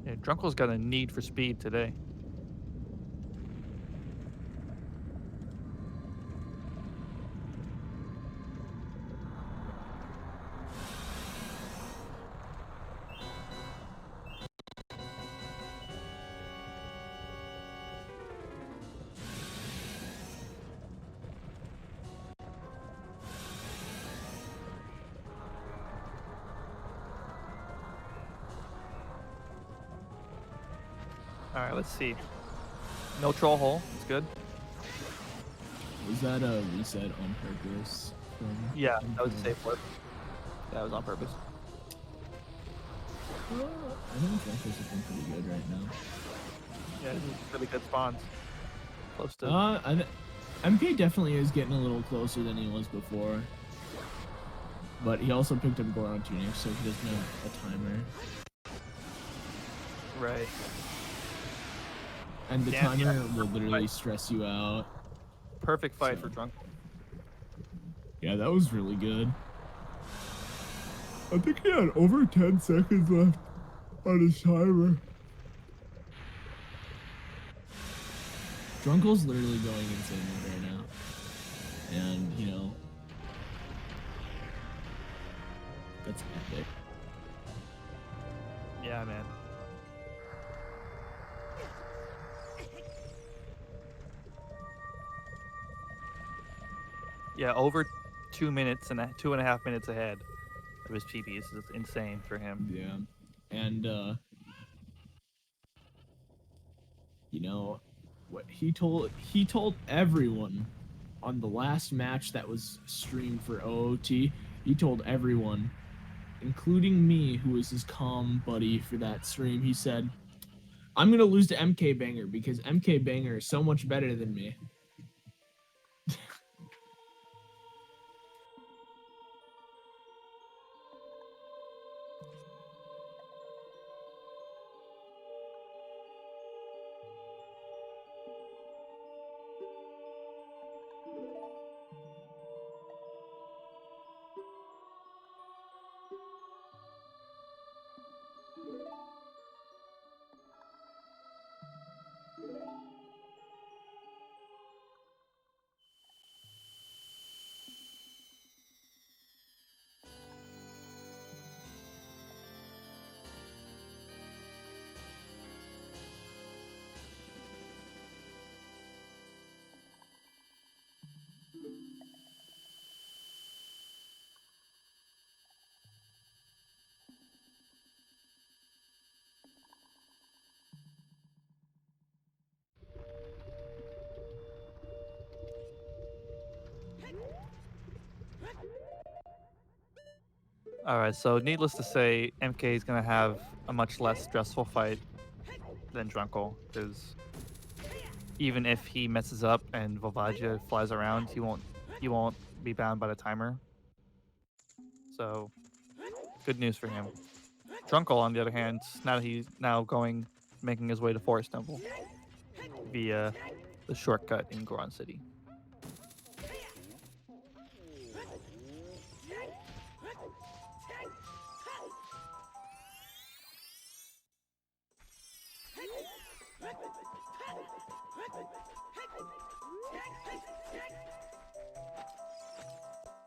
Yeah, Drunkle's got a need for speed today. All right, let's see. No troll hole. It's good. Was that a reset on purpose? Yeah, that was a safe work. That was on purpose. I think Drunkle's looking pretty good right now. Yeah, really good spawns. Close to. MK definitely is getting a little closer than he was before. But he also picked up Goron Tunic, so he doesn't have a timer. Right. And the timer will literally stress you out. Perfect fight for Drunkle. Yeah, that was really good. I think he had over 10 seconds left on his timer. Drunkle's literally going insane right now. And, you know, that's epic. Yeah, man. Yeah, over 2 minutes and 2.5 minutes ahead of his PBs is insane for him. Yeah. And, you know, what he told everyone on the last match that was streamed for OOT, he told everyone, including me, who was his calm buddy for that stream, he said, I'm going to lose to mkbgnr because mkbgnr is so much better than me. All right, so needless to say, MK is gonna have a much less stressful fight than Drunkle, because even if he messes up and Volvagia flies around, he won't be bound by the timer. So good news for him. Drunkle, on the other hand, now that he's making his way to Forest Temple via the shortcut in Goron City.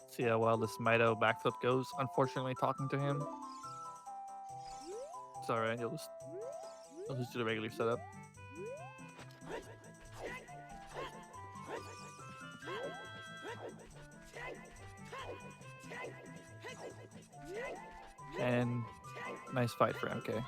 See how well this Mido backflip goes. Unfortunately, talking to him. It's alright, he'll just do the regular setup. And nice fight for MK.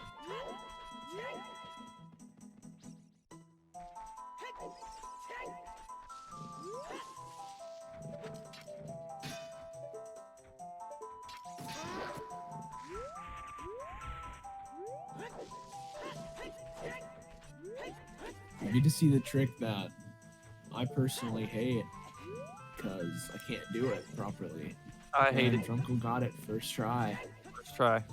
You get to see the trick that I personally hate because I can't do it properly. I hate it. Drunkle got it first try. First try.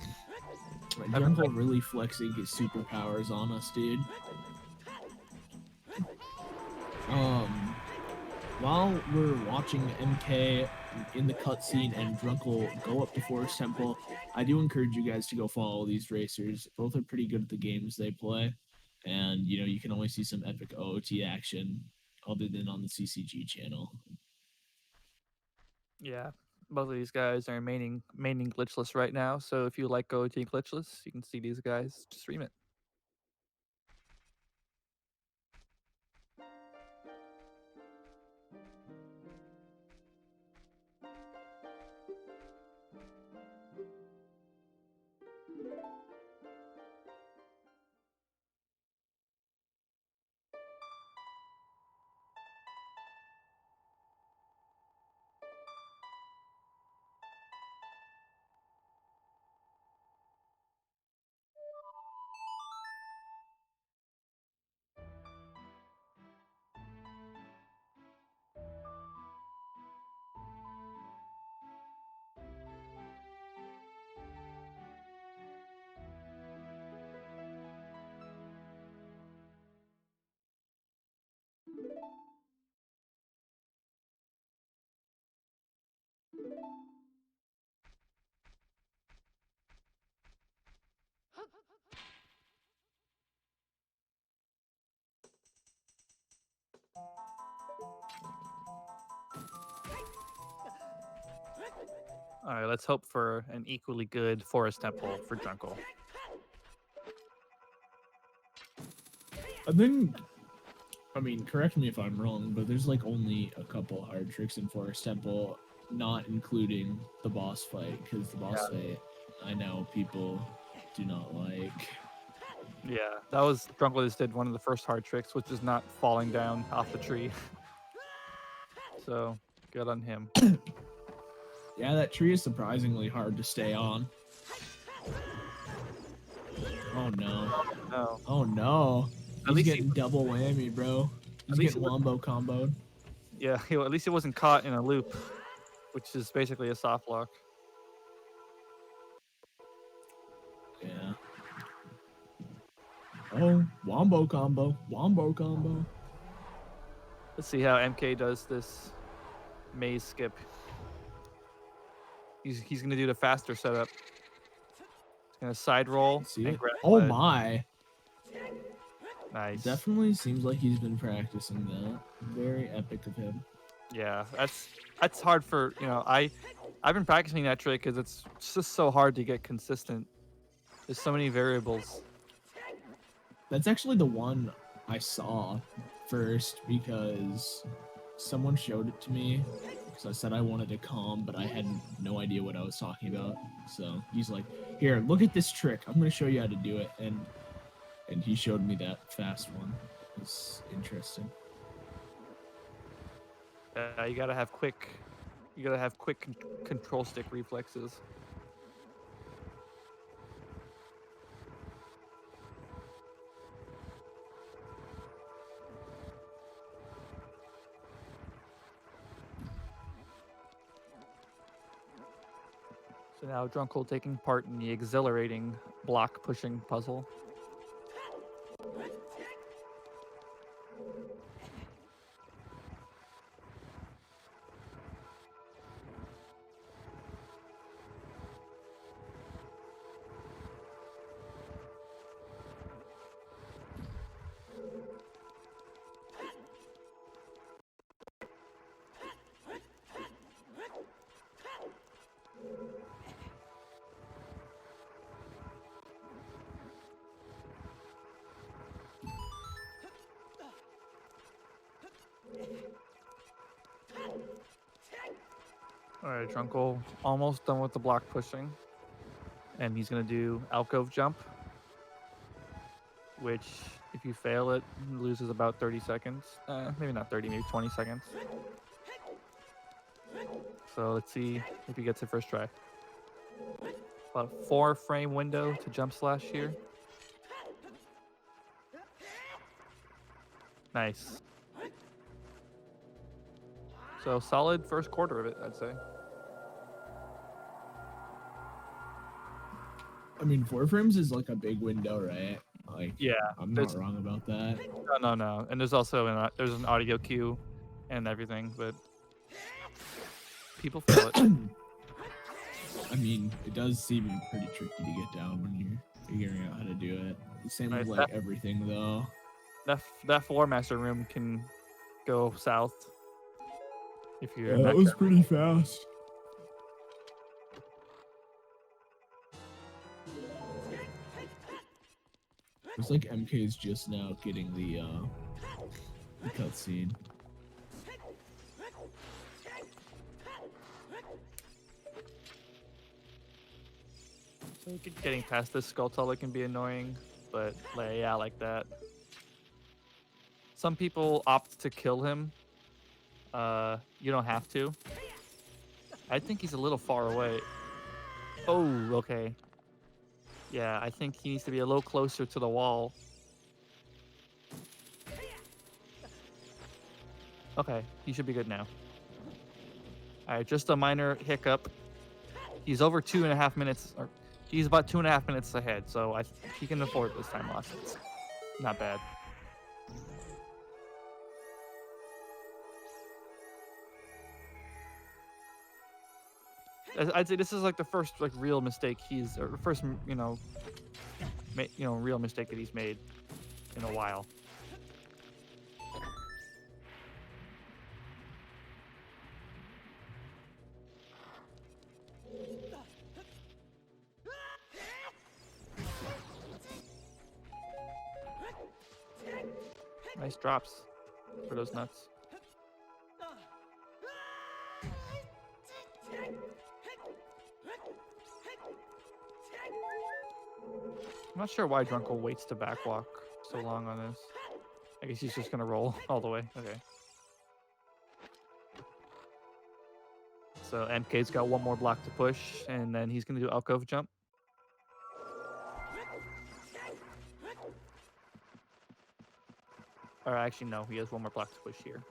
Drunkle really flexing his superpowers on us, dude. While we're watching MK in the cutscene and Drunkle go up to Forest Temple, I do encourage you guys to go follow these racers. Both are pretty good at the games they play, and you can always see some epic OOT action other than on the CCG channel. Yeah, both of these guys are maining Glitchless right now. So if you like OOT Glitchless, you can see these guys stream it. All right, let's hope for an equally good Forest Temple for Drunkle. I mean, correct me if I'm wrong, but there's like only a couple hard tricks in Forest Temple, not including the boss fight, because the boss fight, I know people do not like. Yeah, that was Drunkle just did one of the first hard tricks, which is not falling down off the tree. So good on him. Yeah, that tree is surprisingly hard to stay on. Oh no. No. Oh no. At He's least getting double whammy, bro. He's getting wombo comboed. Yeah, at least he wasn't caught in a loop, which is basically a soft lock. Yeah. Oh, wombo combo. Wombo combo. Let's see how MK does this maze skip. He's gonna do the faster setup. He's gonna side roll and grab. Oh my. Nice. Definitely seems like he's been practicing that. Very epic of him. Yeah, that's hard for I've been practicing that trick because it's just so hard to get consistent. There's so many variables. That's actually the one I saw first because someone showed it to me because I said I wanted to calm, but I had no idea what I was talking about. So he's like, "Here, look at this trick. I'm going to show you how to do it." And he showed me that fast one. It's interesting. You gotta have quick control stick reflexes. So now Drunkle taking part in the exhilarating block pushing puzzle. All right, Drunkle almost done with the block pushing. And he's going to do alcove jump, which if you fail it, loses about 30 seconds. Maybe not 30, maybe 20 seconds. So let's see if he gets it first try. About a 4-frame window to jump slash here. Nice. So solid first quarter of it, I'd say. I mean, 4 frames is like a big window, right? Like, Yeah, I'm not wrong about that. No. And there's also there's an audio cue and everything, but people feel it. I mean, it does seem pretty tricky to get down when you're figuring out how to do it. Same with Nice. like everything though. That floor master room can go south if you're Yeah, that was pretty fast. Looks like MK is just now getting the cutscene. So getting past this skull tunnel can be annoying, but like that. Some people opt to kill him. You don't have to. I think he's a little far away. Oh, okay. Yeah, I think he needs to be a little closer to the wall. Okay, he should be good now. All right, just a minor hiccup. He's over 2.5 minutes, or he's about 2.5 minutes ahead, so he can afford this time loss. It's not bad. I'd say this is like the first real mistake real mistake that he's made in a while. Nice drops for those nuts. I'm not sure why Drunkle waits to backwalk so long on this. I guess he's just gonna roll all the way. Okay. So MK's got one more block to push, and then he's gonna do alcove jump. Or actually, no, he has one more block to push here.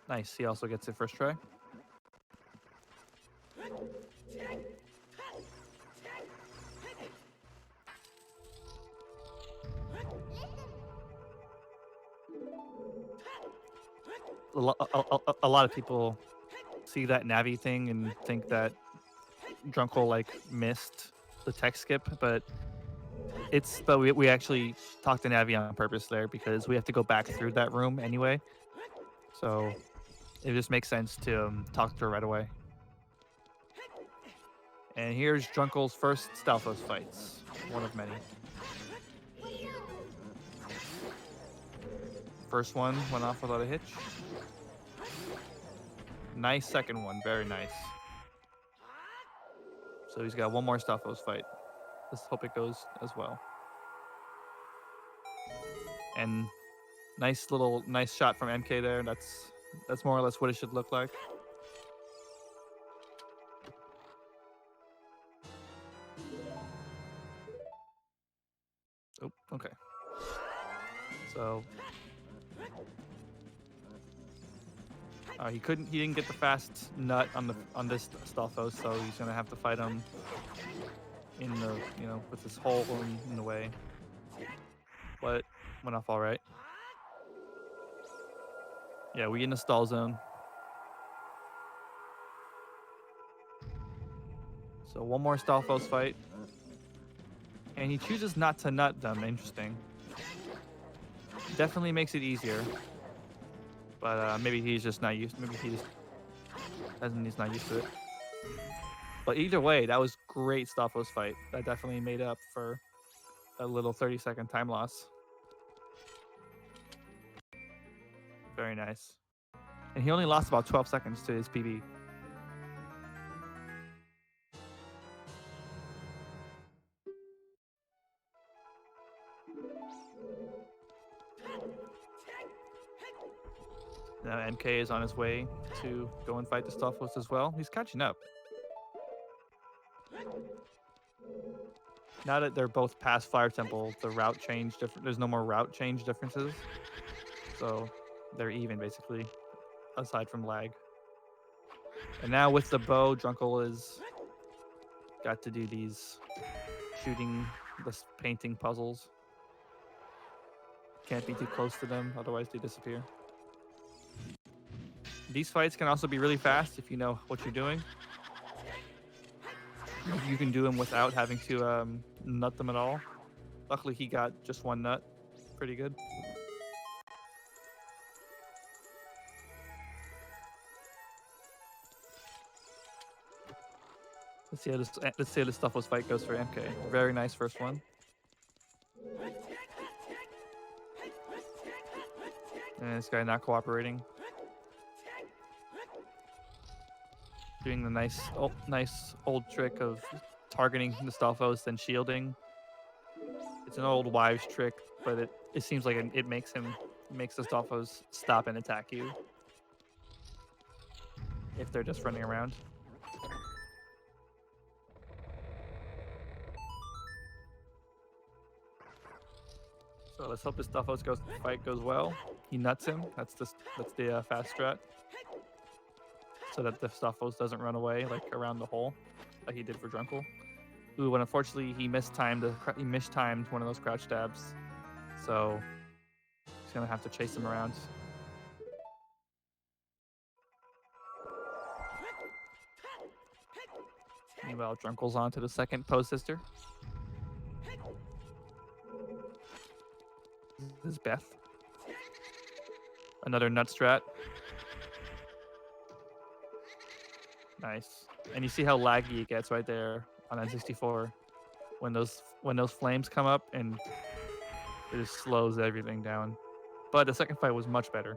Nice. He also gets it first try. A lot of people see that Navi thing and think that Drunkle missed the tech skip, but we actually talked to Navi on purpose there because we have to go back through that room anyway. So it just makes sense to talk to her right away. And here's Drunkle's first Stalfos fights, one of many. First one went off without a hitch. Nice second one, very nice. So he's got one more Stalfos fight. Let's hope it goes as well. And Nice shot from MK there. That's more or less what it should look like. Oh, okay. So he didn't get the fast nut on this Stalfos, so he's gonna have to fight him in the with this hole in the way. But went off all right. Yeah, we in the stall zone. So one more Stalfos fight. And he chooses not to nut them. Interesting. Definitely makes it easier. But maybe he's just not used. Maybe he's not used to it. But either way, that was great Stalfos fight. That definitely made up for a little 30-second time loss. Very nice. And he only lost about 12 seconds to his PB. Now MK is on his way to go and fight the Stalfos as well. He's catching up. Now that they're both past Fire Temple, the route change there's no more route change differences. So they're even basically, aside from lag. And now with the bow, Drunkle is got to do these shooting, the painting puzzles. Can't be too close to them, otherwise they disappear. These fights can also be really fast if you know what you're doing. You can do them without having to nut them at all. Luckily, he got just one nut. Pretty good. Let's see how this Stalfos fight goes for MK. Very nice first one. And this guy not cooperating. Doing the nice old trick of targeting the Stalfos, then shielding. It's an old wives trick, but it seems like it makes the Stalfos stop and attack you if they're just running around. So let's hope this Stalfos fight goes well. He nuts him. That's the fast strat. So that the Stalfos doesn't run away like around the hole, like he did for Drunkle. Ooh, and unfortunately he mistimed one of those crouch stabs. So he's gonna have to chase him around. Meanwhile, Drunkle's on to the second pose sister. This is Beth. Another nut strat. Nice. And you see how laggy it gets right there on N64 when those flames come up, and it just slows everything down. But the second fight was much better.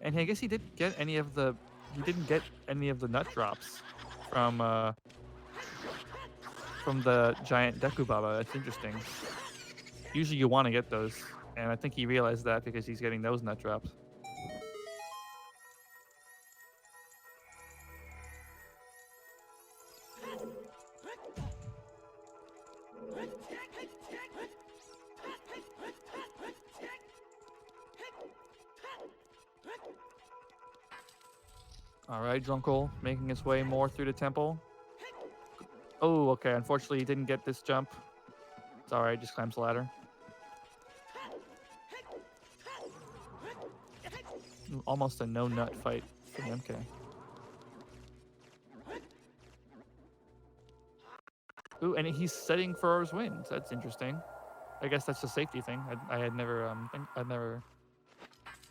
And I guess he didn't get any of the nut drops from the giant Deku Baba. That's interesting. Usually you want to get those, and I think he realized that because he's getting those nut drops. All right, Drunkle making his way more through the temple. Oh, okay. Unfortunately, he didn't get this jump. It's all right. Just climbs the ladder. Ooh, almost a no-nut fight for MK. Ooh, and he's setting Furor's wins. That's interesting. I guess that's a safety thing. I had never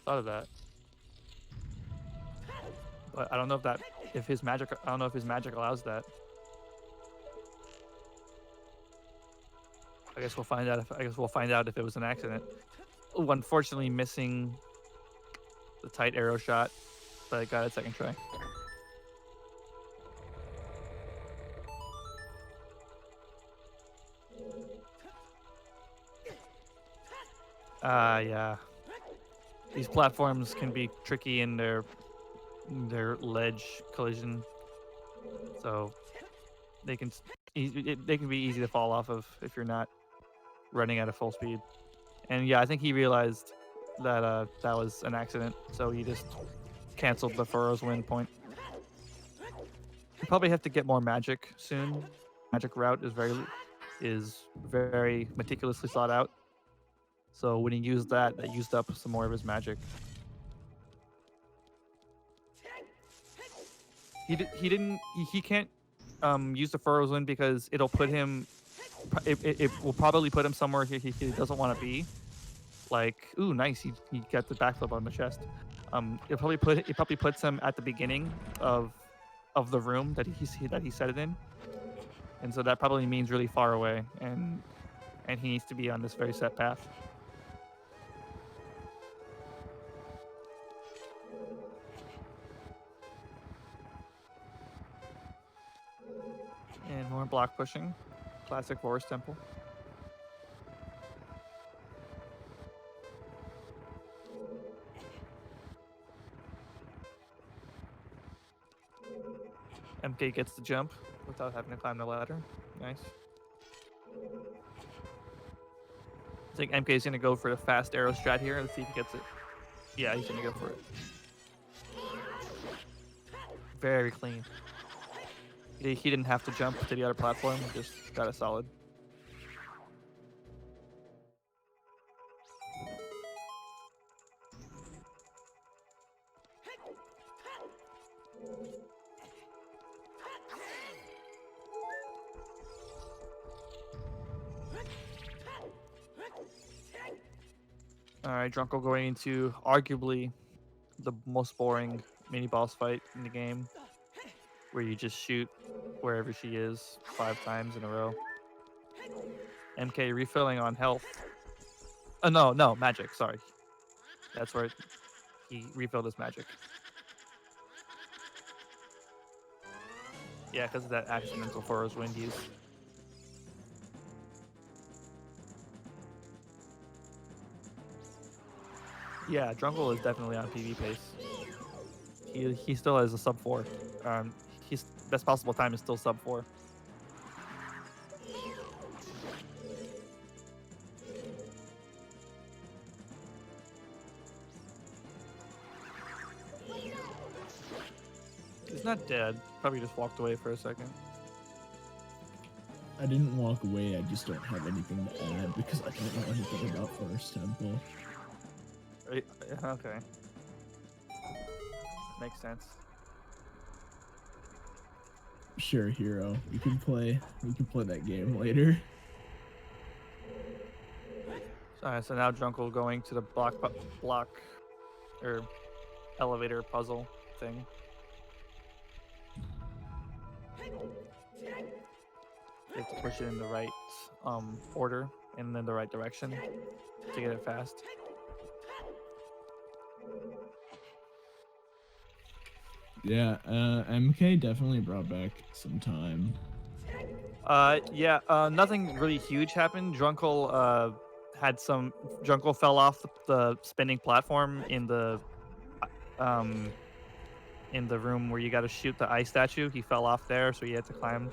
thought of that. But I don't know if his magic allows that. I guess we'll find out if it was an accident. Ooh, unfortunately missing the tight arrow shot, but I got it second try. Yeah. These platforms can be tricky in their ledge collision, so they can they can be easy to fall off of if you're not running at a full speed. And yeah, I think he realized that that was an accident, so he just canceled the Furrow's win point. You probably have to get more magic soon. Magic route is very meticulously thought out. So when he used that used up some more of his magic. He can't use the Furrow's win because it'll put him. It will probably put him somewhere he doesn't want to be. Like, ooh, nice. He got the backflip on the chest. It probably puts him at the beginning of the room that he set it in, and so that probably means really far away, and he needs to be on this very set path. And more block pushing, classic Forest Temple. MK gets the jump without having to climb the ladder. Nice. I think MK is going to go for the fast arrow strat here. Let's see if he gets it. Yeah, he's going to go for it. Very clean. He didn't have to jump to the other platform. Just got a solid. All right, Drunkle going into arguably the most boring mini boss fight in the game, where you just shoot wherever she is 5 times in a row. MK refilling on health. No, magic. Sorry, that's where he refilled his magic. Yeah, because of that accidental Furrow's wind use. Yeah, Drunkle is definitely on PV pace. He still has a sub 4. His best possible time is still sub 4. He's not dead. Probably just walked away for a second. I didn't walk away, I just don't have anything to add because I don't know anything about Forest Temple. Okay. Makes sense. Sure, Hero. We can play that game later. Alright, so now Drunkle going to the block or elevator puzzle thing. You have to push it in the right order and then the right direction to get it fast. Yeah, MK definitely brought back some time. Yeah, nothing really huge happened. Drunkle fell off the spinning platform in the room where you got to shoot the ice statue. He fell off there, so he had to climb.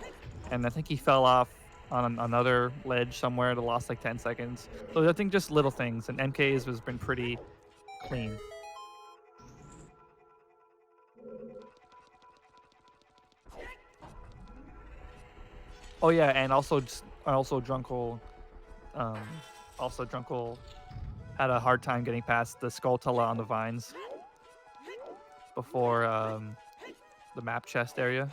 And I think he fell off on another ledge somewhere that lost like 10 seconds. So I think just little things, and MK's has been pretty clean. Oh yeah, and also Drunkle had a hard time getting past the Skulltula on the vines before the map chest area.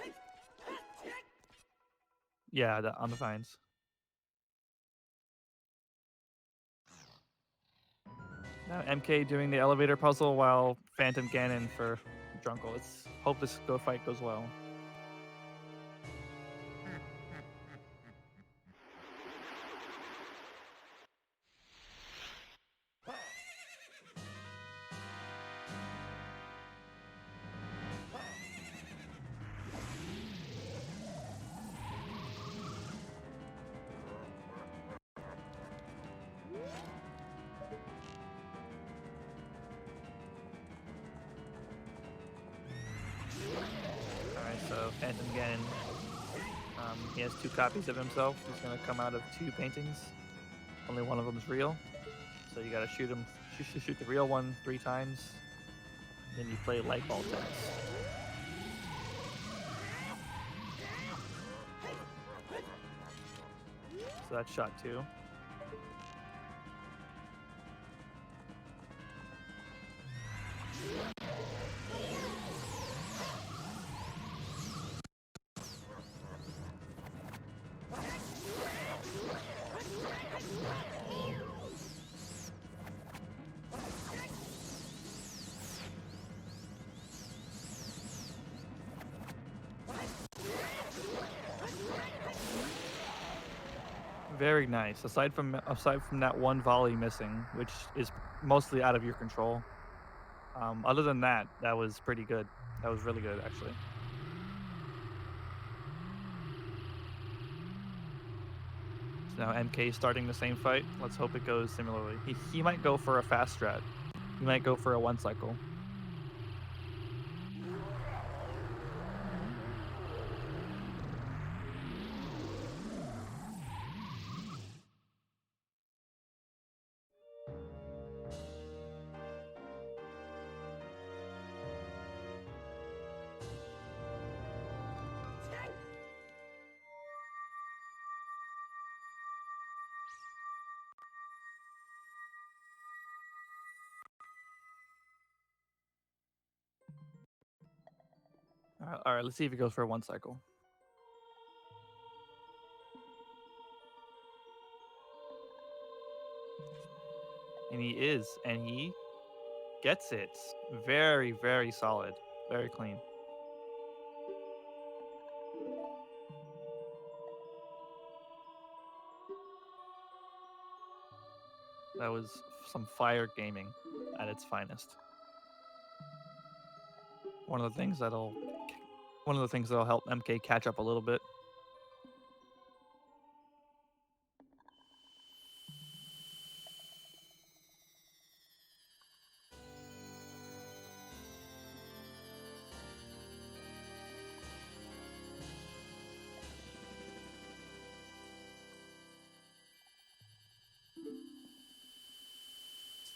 Yeah, on the vines. Now MK doing the elevator puzzle while Phantom Ganon for Drunkle. Let's hope this fight goes well. And then again, he has 2 copies of himself. He's gonna come out of 2 paintings. Only one of them is real. So you gotta shoot him. Shoot the real one 3 times. Then you play light ball tennis. So that's shot 2. Very nice. Aside from that one volley missing, which is mostly out of your control. Other than that, that was pretty good. That was really good, actually. So now MK starting the same fight. Let's hope it goes similarly. He might go for a fast strat. He might go for a 1 cycle. All right, let's see if he goes for a 1 cycle. And he is, and he gets it. Very, very solid. Very clean. That was some fire gaming at its finest. One of the things that'll help MK catch up a little bit.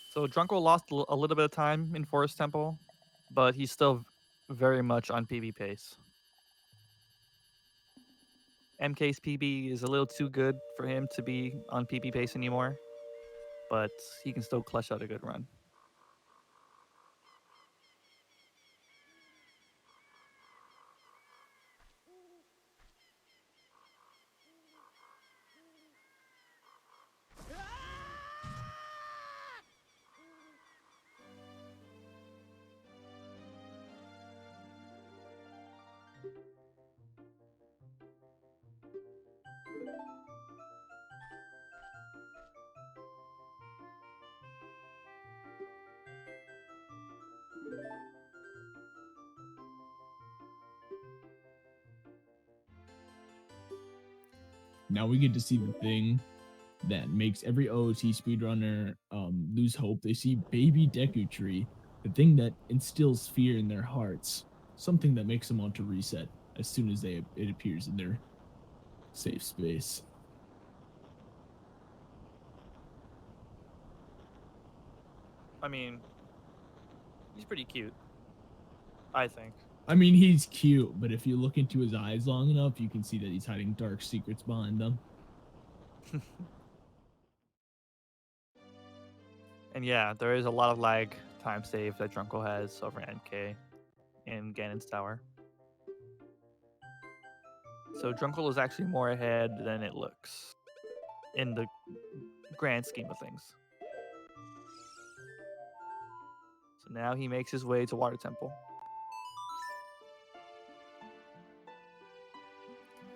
So Drunkle lost a little bit of time in Forest Temple, but he's still very much on PB pace. MK's PB is a little too good for him to be on PB pace anymore, but he can still clutch out a good run. Now we get to see the thing that makes every OOT speedrunner lose hope. They see baby Deku Tree, the thing that instills fear in their hearts, something that makes them want to reset as soon as it appears in their safe space. I mean, he's pretty cute, I think. I mean, he's cute, but if you look into his eyes long enough, you can see that he's hiding dark secrets behind them. And yeah, there is a lot of lag time save that Drunkle has over NK in Ganon's Tower. So Drunkle is actually more ahead than it looks in the grand scheme of things. So now he makes his way to Water Temple.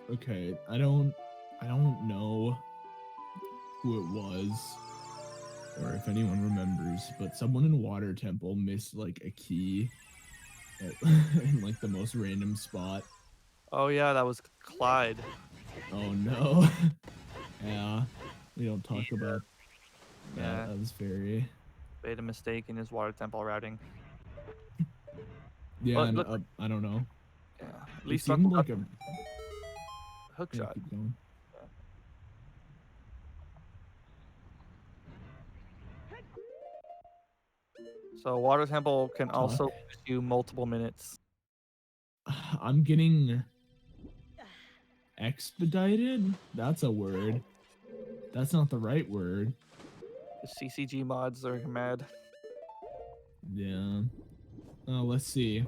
Okay, I don't know who it was or if anyone remembers, but someone in Water Temple missed like a key in like the most random spot. Oh yeah, that was Clyde. Oh no. Yeah, we don't talk about that. Yeah. That was very Made a mistake in his Water Temple routing. yeah. But And, look, I don't know. Yeah. At It least seemed Drunkle like got a hook yeah, shot. keep going. So Water Temple can Talk. also lose you multiple minutes. I'm getting expedited. That's a word. That's not the right word. The CCG mods are mad. Yeah. Let's see.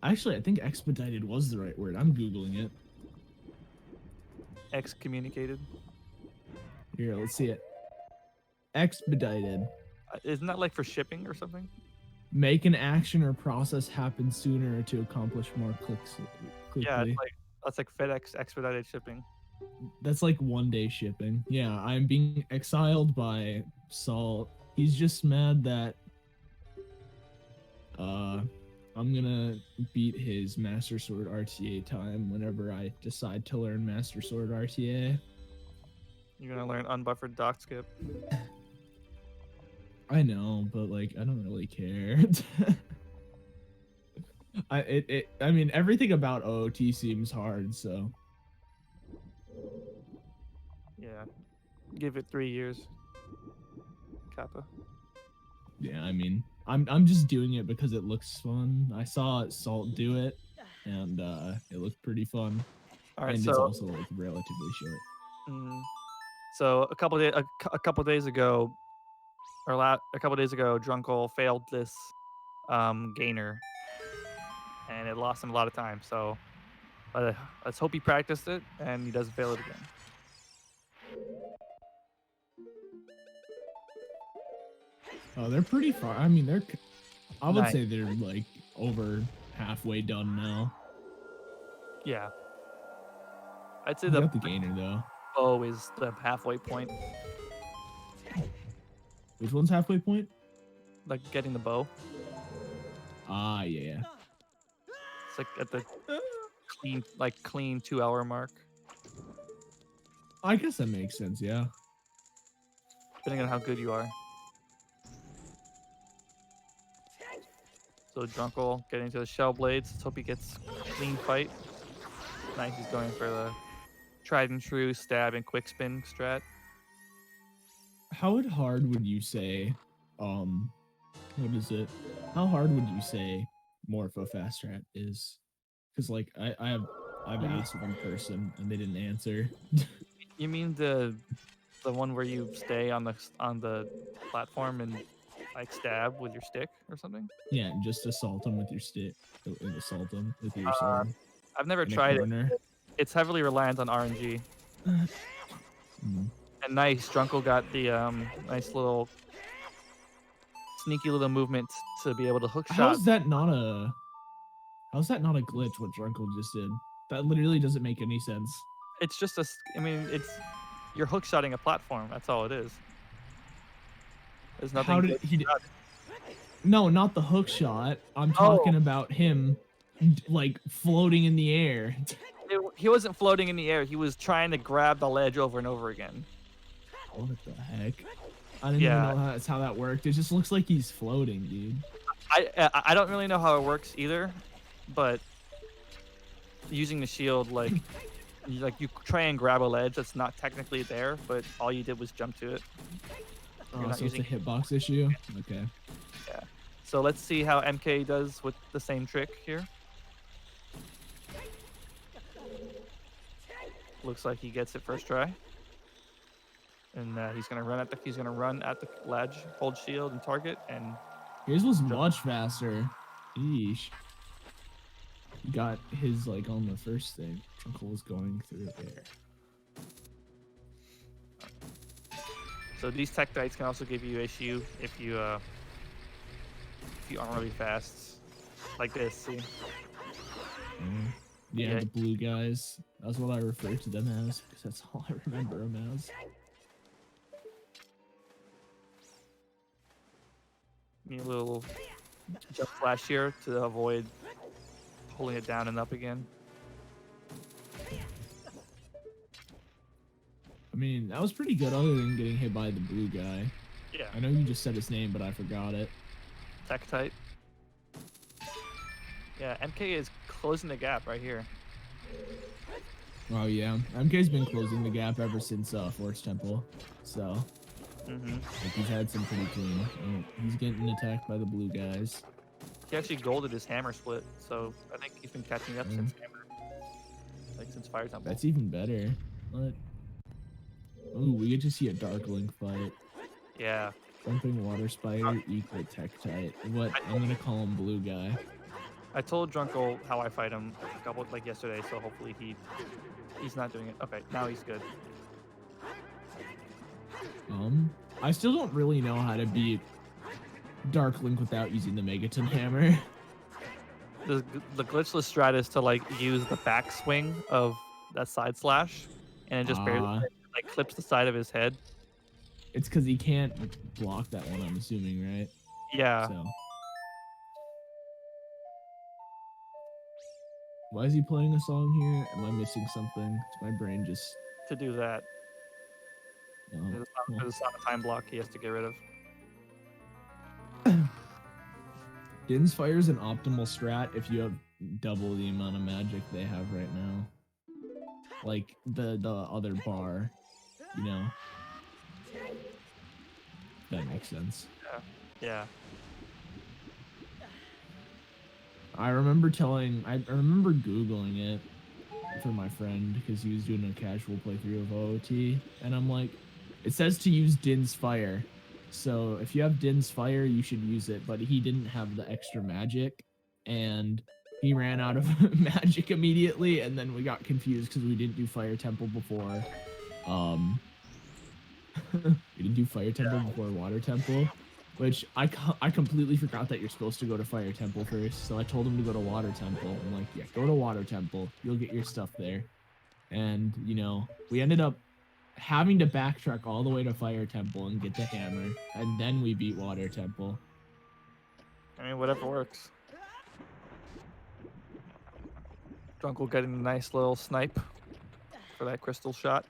Actually, I think expedited was the right word. I'm Googling it. Excommunicated. Here, let's see it. Expedited. Isn't that like for shipping or something? Make an action or process happen sooner to accomplish more quickly. Yeah, it's like that's like FedEx expedited shipping. That's like 1 day shipping. Yeah, I'm being exiled by Salt. He's just mad that I'm gonna beat his Master Sword RTA time whenever I decide to learn Master Sword RTA. You're gonna learn unbuffered dock skip. I know, but like I don't really care. I mean everything about OOT seems hard, so Yeah. Give it 3 years. Kappa. yeah, I mean I'm just doing it because it looks fun. I saw Salt do it and it looked pretty fun. All right, And so it's also like relatively short. mm, so a couple days ago, a couple days ago, Drunkle failed this gainer, and it lost him a lot of time. So let's hope he practiced it and he doesn't fail it again. Oh, they're pretty far. I mean, I would Nice. say they're like over halfway done now. Yeah. I'd say I the got the gainer though. bow is the halfway point, Which one's halfway point? like getting the bow. Ah, yeah. It's like at the clean 2 hour mark, I guess that makes sense. Yeah. depending on how good you are. So Drunkle getting to the shell blades. Let's hope he gets a clean fight. Nice, he's going for the tried and true stab and quick spin strat. How hard would you say? What is it? How hard would you say Morpho Fast Strat is? Because like I've asked one person and they didn't answer. You mean the one where you stay on the platform and like stab with your stick or something? Yeah, just assault them with your stick. Assault them with your sword. I've never in a tried it. corner. It's heavily reliant on RNG. Mm. And nice, Drunkle got the nice little sneaky little movement to be able to hook shot. How's that not a glitch? What Drunkle just did? That literally doesn't make any sense. It's just I mean, you're hook shotting a platform. That's all it is. There's nothing. How did he? No, not the hook shot. I'm talking about him, like floating in the air. He wasn't floating in the air. He was trying to grab the ledge over and over again. What the heck? I didn't even know that's how that worked. It just looks like he's floating, dude. I don't really know how it works either, but using the shield, like you try and grab a ledge that's not technically there, but all you did was jump to it. Oh, so it's a hitbox issue? Okay. Yeah. So let's see how MK does with the same trick here. Looks like he gets it first try. And he's gonna run at the ledge, hold shield and target, and his was much faster. Eesh. He got his like on the first thing. Drunkle was going through there. So these Tektites can also give you issue if you arm really fast, like this. See? Yeah, the blue guys. That's what I refer to them as because that's all I remember them as. Need a little jump flash here to avoid pulling it down and up again. I mean, that was pretty good other than getting hit by the blue guy. Yeah. I know you just said his name, but I forgot it. Tektite. Yeah, MK is closing the gap right here. Oh yeah, MK's been closing the gap ever since Force Temple, so like he's had some pretty clean. Oh, he's getting attacked by the blue guys. He actually golded his hammer split, so I think he's been catching up since hammer, like since Fire Temple. That's even better. What? Ooh, we get to see a Dark Link fight. Yeah. Jumping Water Spider equal Tektite. What? I'm gonna call him Blue Guy. I told Drunkle how I fight him a couple like yesterday, so hopefully he's not doing it. Okay, now he's good. I still don't really know how to beat Dark Link without using the Megaton Hammer. The glitchless strat is to like use the backswing of that side slash, and it just barely like clips the side of his head. It's because he can't block that one, I'm assuming, right? Yeah. So. Why is he playing a song here? Am I missing something? Is my brain just... To do that. Oh, There's a time block he has to get rid of. Din's Fire is an optimal strat if you have double the amount of magic they have right now. Like the other bar, you know? That makes sense. Yeah. I remember Googling it for my friend because he was doing a casual playthrough of OOT, and I'm like, it says to use Din's Fire. So if you have Din's Fire, you should use it, but he didn't have the extra magic, and he ran out of magic immediately, and then we got confused because we didn't do Fire Temple before. We didn't do Fire Temple before Water Temple, which I completely forgot that you're supposed to go to Fire Temple first, so I told him to go to Water Temple. I'm like, yeah, go to Water Temple. You'll get your stuff there. And, you know, we ended up having to backtrack all the way to Fire Temple and get the hammer, and then we beat Water Temple. I mean, whatever works. Drunkle getting a nice little snipe for that crystal shot.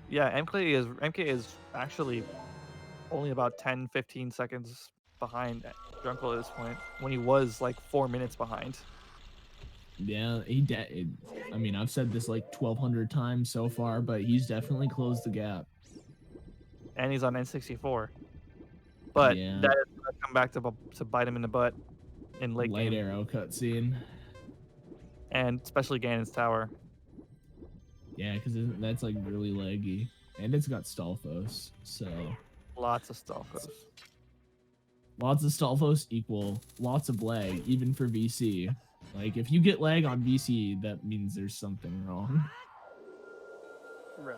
Yeah, MK is actually only about 10-15 seconds behind Drunkle at this point, when he was like 4 minutes behind. Yeah, I mean, I've said this like 1,200 times so far, but he's definitely closed the gap. And he's on N64. But yeah, that is going to come back to bite him in the butt in late Light game. Arrow cutscene. And especially Ganon's Tower. Yeah, because that's like really laggy. And it's got Stalfos, so... Lots of Stalfos. Lots of Stalfos equal lots of lag, even for VC. Like, if you get lag on VC, that means there's something wrong. Right.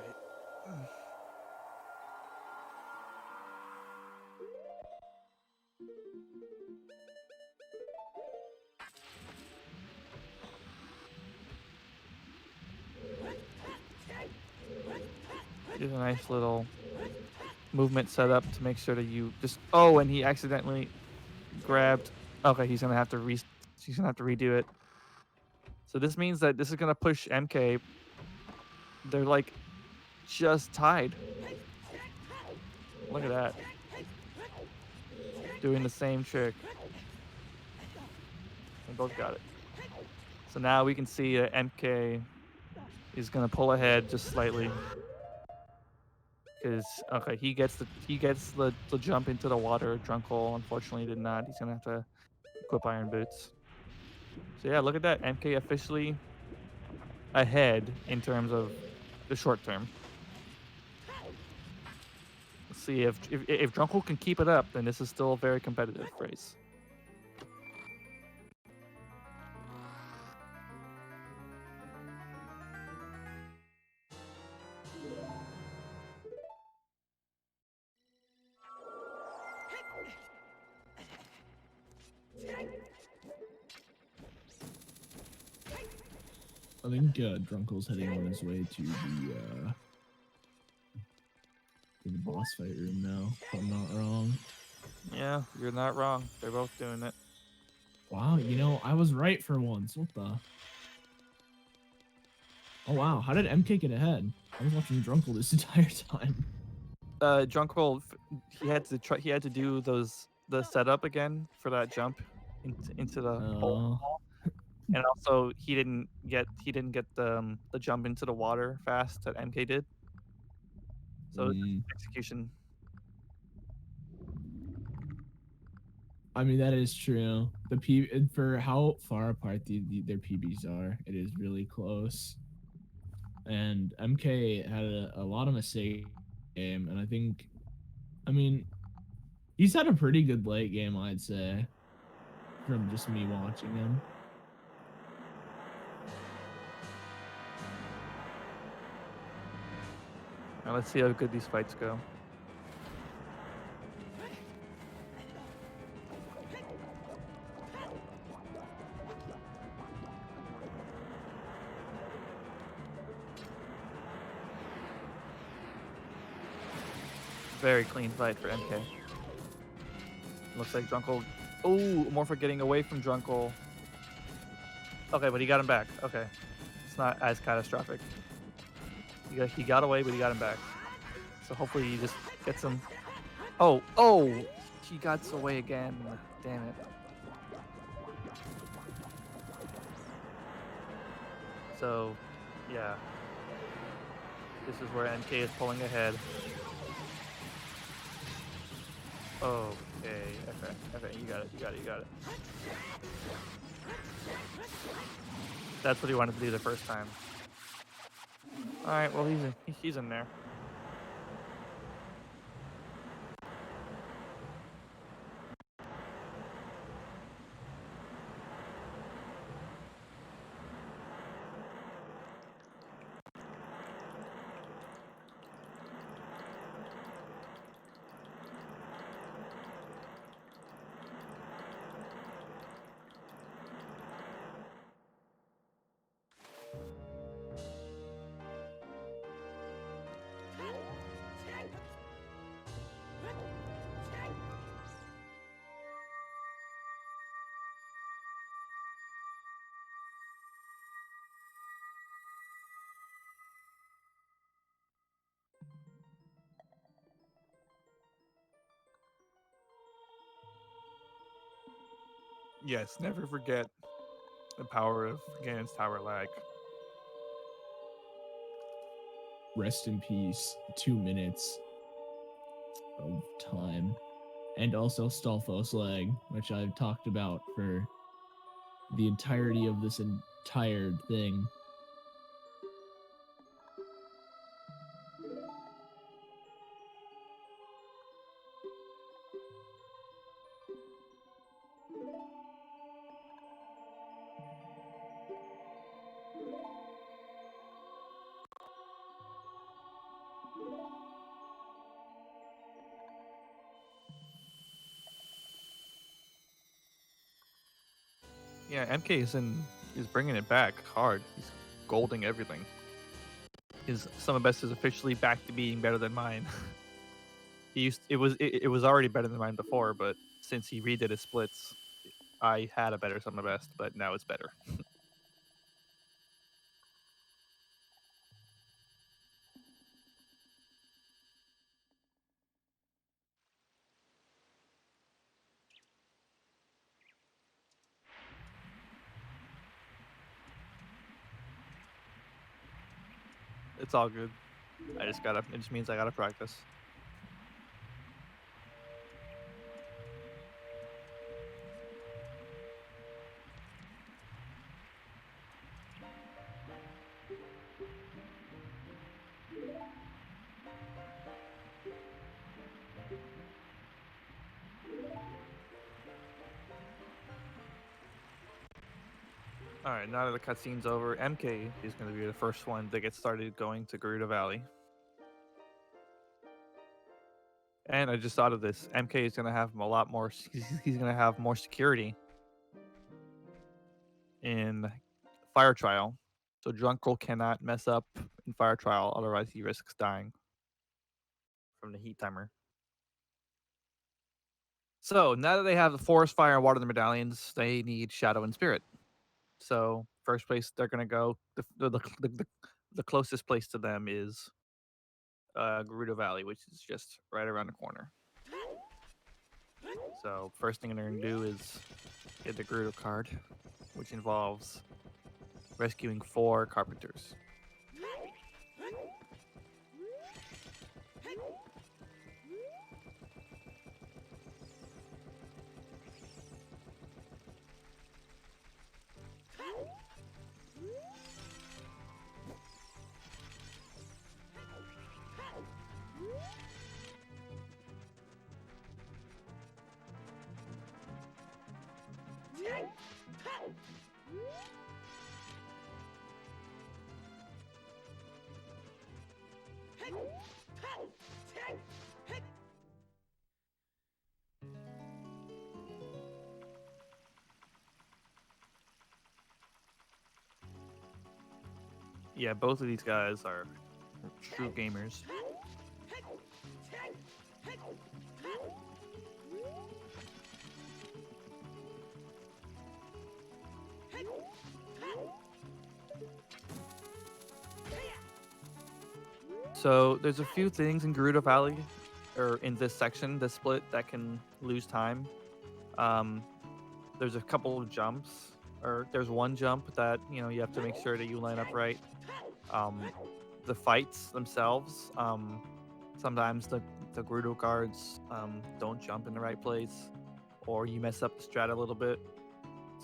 There's a nice little movement set up to make sure that you just... Oh, and he accidentally grabbed... Okay, he's gonna have to redo it. So this means that this is gonna push MK. They're like just tied. Look at that. Doing the same trick. They both got it. So now we can see MK is gonna pull ahead just slightly. Because okay, he gets the jump into the water. Drunkle unfortunately did not. He's gonna have to equip Iron Boots. So yeah, look at that. MK officially ahead in terms of the short term. Let's see if Drunkle can keep it up, then this is still a very competitive race. I think Drunkle's heading on his way to the boss fight room now, if I'm not wrong. Yeah, you're not wrong. They're both doing it. Wow, you know, I was right for once. What the? Oh wow, how did MK get ahead? I was watching Drunkle this entire time. Drunkle, he had to do those the setup again for that jump into the hole. Oh. And also he didn't get the jump into the water fast that MK did. So Mm. execution. I mean, that is true. For how far apart their PBs are, it is really close. And MK had a lot of mistakes in the game, and I mean, he's had a pretty good late game, I'd say, from just me watching him. Now let's see how good these fights go. Very clean fight for MK. Looks like Drunkle. Oh, Morpha getting away from Drunkle. Okay, but he got him back. Okay. It's not as catastrophic. He got away, but he got him back. So hopefully he just gets him. Oh, he got away again. Damn it. So, yeah. This is where MK is pulling ahead. Okay, you got it. That's what he wanted to do the first time. All right, well he's in there. Yes, never forget the power of Ganon's tower lag. Rest in peace. 2 minutes of time. And also Stalfos lag, which I've talked about for the entirety of this entire thing. Yeah, MK is bringing it back hard. He's golding everything. His Summer Best is officially back to being better than mine. It was already better than mine before, but since he redid his splits, I had a better Summer Best, but now it's better. It's all good. It just means I gotta practice. Alright, now that the cutscene's over, MK is going to be the first one to get started going to Gerudo Valley. And I just thought of this. MK is going to have a lot more. He's going to have more security in Fire Trial. So Drunkle cannot mess up in Fire Trial, otherwise he risks dying from the heat timer. So now that they have the Forest, Fire, and Water, the medallions, they need Shadow and Spirit. So first place they're going to go, the closest place to them is Gerudo Valley, which is just right around the corner. So first thing I'm going to do is get the Gerudo card, which involves rescuing 4 carpenters. Yeah, both of these guys are true gamers. So there's a few things in Gerudo Valley, or in this section, this split, that can lose time. There's a couple of jumps, or there's one jump that you have to make sure that you line up right. The fights themselves, sometimes the Gerudo guards don't jump in the right place, or you mess up the strat a little bit.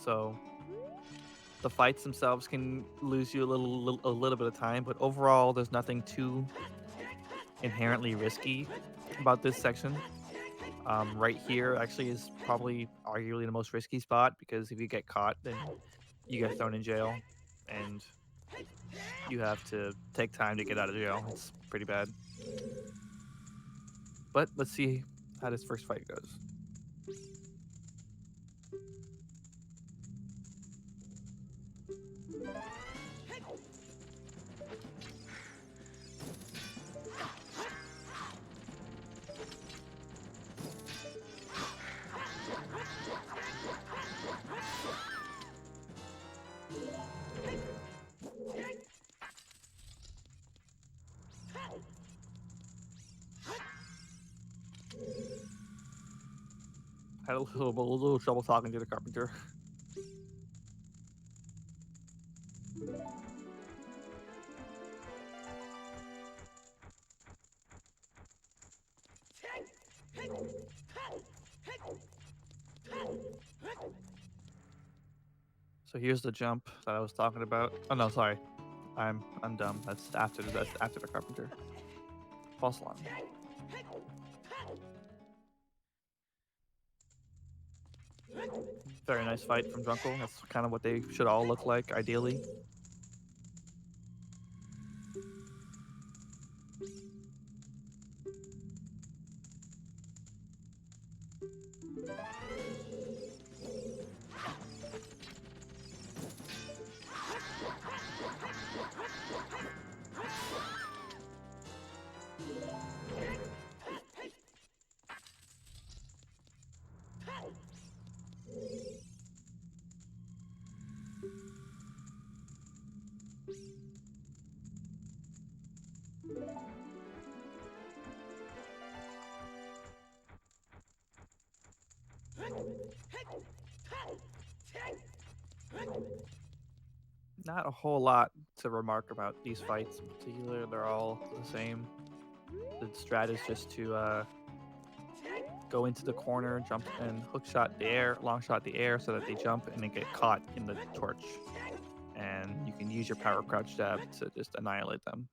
So the fights themselves can lose you a little bit of time, but overall, there's nothing too inherently risky about this section. Right here actually is probably arguably the most risky spot, because if you get caught, then you get thrown in jail, and you have to take time to get out of jail. It's pretty bad. But let's see how this first fight goes. Had a little trouble talking to the carpenter. So here's the jump that I was talking about. Oh no, sorry, I'm dumb. That's after the carpenter. False alarm. Very nice fight from Drunkle. That's kind of what they should all look like, ideally. Not a whole lot to remark about these fights in particular. They're all the same. The strat is just to go into the corner, jump and hook shot the air, long shot the air, so that they jump and they get caught in the torch. And you can use your power crouch jab to just annihilate them.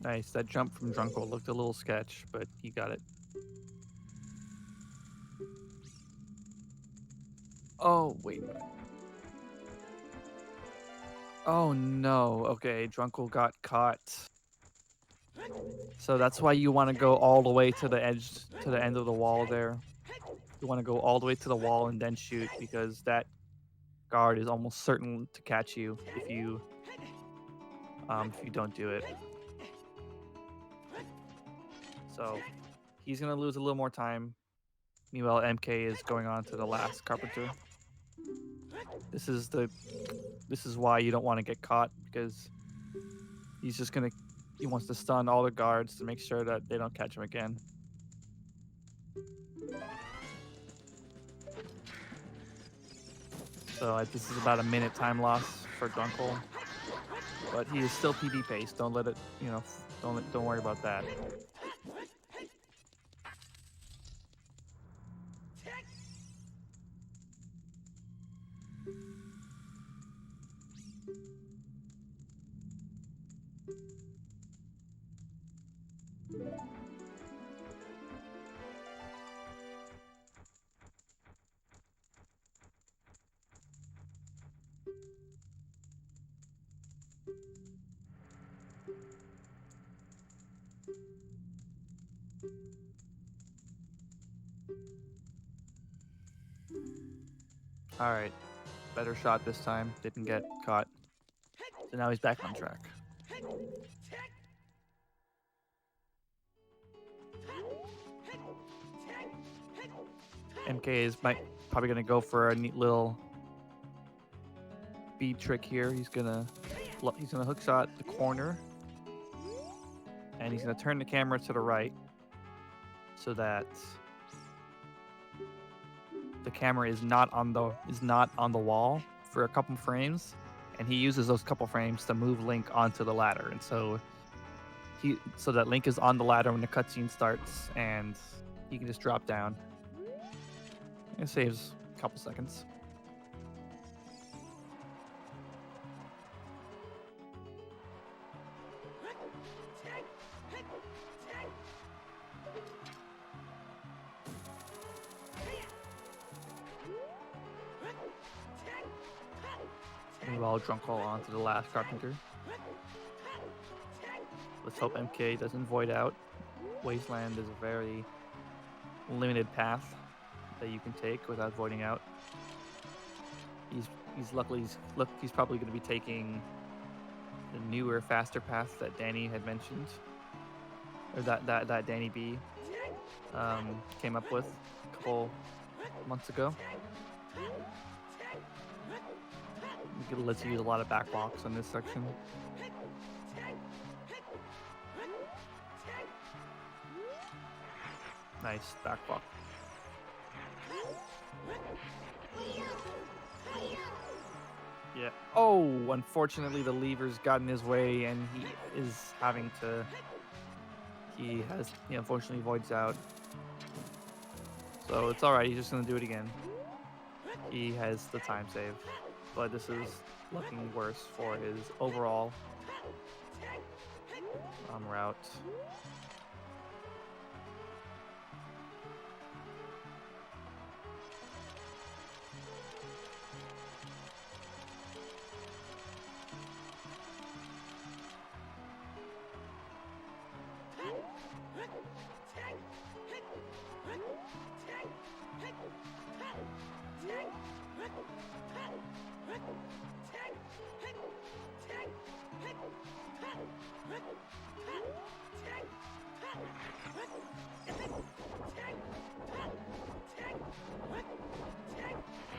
Nice. That jump from Drunkle looked a little sketch, but he got it. Oh, wait. Oh no. Okay, Drunkle got caught. So that's why you want to go all the way to the edge, to the end of the wall there. You want to go all the way to the wall and then shoot, because that guard is almost certain to catch you if you don't do it. So he's gonna lose a little more time. Meanwhile, MK is going on to the last carpenter. This is why you don't want to get caught, because he wants to stun all the guards to make sure that they don't catch him again. So this is about a minute time loss for Drunkle, but he is still PB pace. Don't let it, don't worry about that. All right, better shot this time. Didn't get caught. So now he's back on track. MK is probably gonna go for a neat little bead trick here. He's gonna hook shot the corner, and he's gonna turn the camera to the right so that the camera is not on the wall for a couple frames, and he uses those couple frames to move Link onto the ladder, and so that Link is on the ladder when the cutscene starts, and he can just drop down. It saves a couple seconds. Meanwhile, Drunkle onto the last carpenter. Let's hope MK doesn't void out. Wasteland is a very limited path that you can take without voiding out. He's probably going to be taking the newer, faster path that Danny had mentioned, or that Danny B came up with a couple months ago. It lets you use a lot of backblocks on this section. Nice backblock. Yeah. Oh, unfortunately, the lever's got in his way, and he unfortunately voids out. So it's all right. He's just gonna do it again. He has the time save, but this is looking worse for his overall route.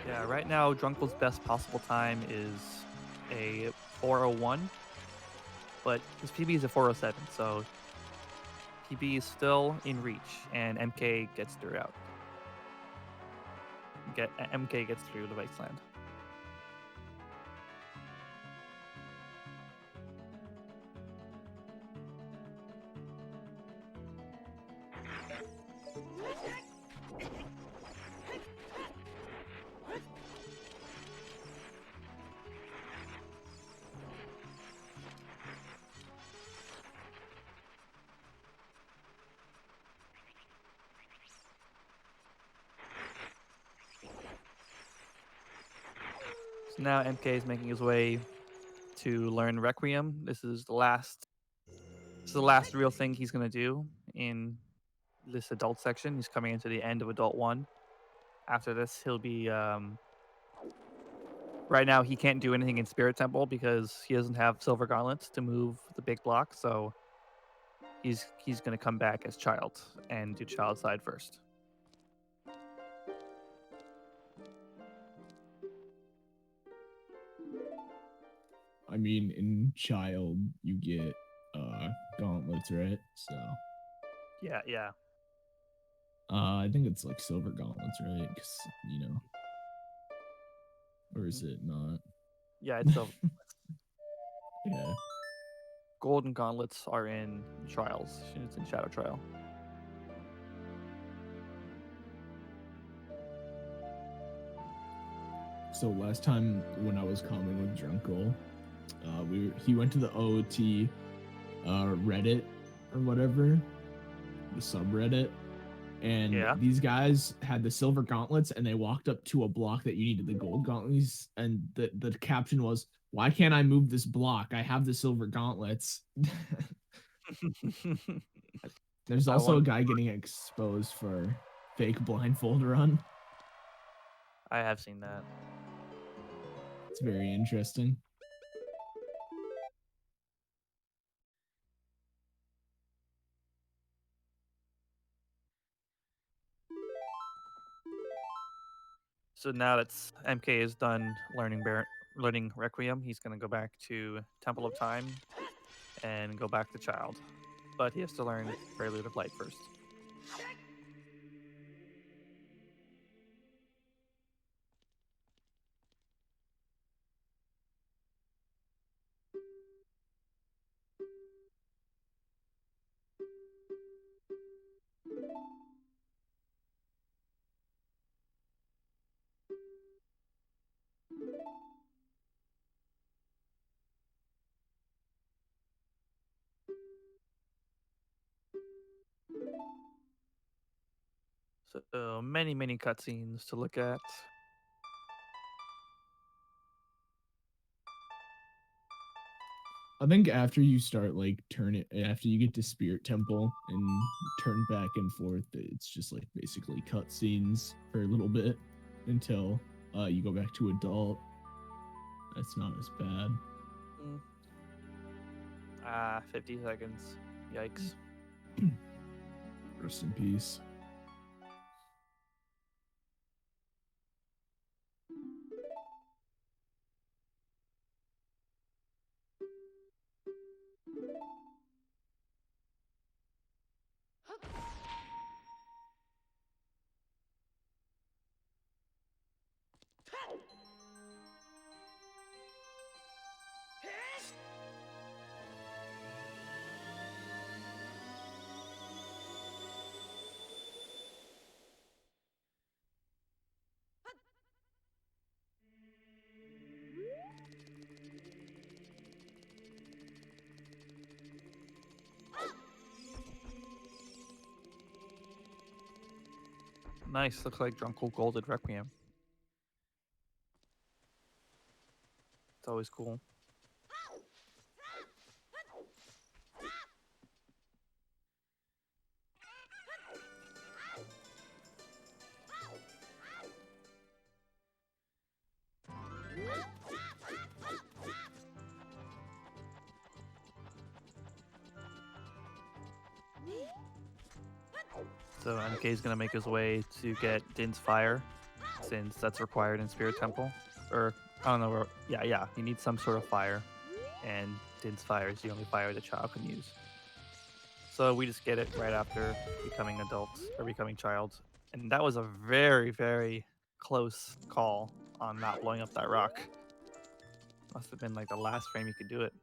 Yeah, right now Drunkle's best possible time is a 4:01, but his PB is a 4:07, so PB is still in reach, and MK gets through out. MK gets through the wasteland. So now MK is making his way to learn Requiem. This is the last real thing he's gonna do in this adult section. He's coming into the end of Adult 1. After this, he'll be right now he can't do anything in Spirit Temple because he doesn't have silver gauntlets to move the big block, so he's gonna come back as Child and do Child side first. I mean, in Child, you get gauntlets, right? So Yeah. I think it's like silver gauntlets, right? Because or is it not? Yeah, it's silver. Yeah. Golden gauntlets are in Trials. It's in Shadow Trial. So last time when I was calming with Drunkle, he went to the OOT Reddit or whatever, the subreddit, and these guys had the silver gauntlets, and they walked up to a block that you needed the gold gauntlets, and the caption was, "Why can't I move this block? I have the silver gauntlets." There's also a guy getting exposed for fake blindfold run. I have seen that. It's very interesting. So now that MK is done learning Requiem, he's going to go back to Temple of Time and go back to Child. But he has to learn Prelude of Light first. So many cutscenes to look at. I think after you start after you get to Spirit Temple and turn back and forth, it's just like basically cutscenes for a little bit until you go back to adult. That's not as bad. 50 seconds. Yikes. Rest in peace. Nice. Looks like Drunkle Golded Requiem. It's always cool. So MK is going to make his way to get Din's Fire, since that's required in Spirit Temple. Or, I don't know where. Yeah. He needs some sort of fire. And Din's Fire is the only fire the child can use. So we just get it right after becoming adults, or becoming Child. And that was a very, very close call on not blowing up that rock. Must have been like the last frame you could do it.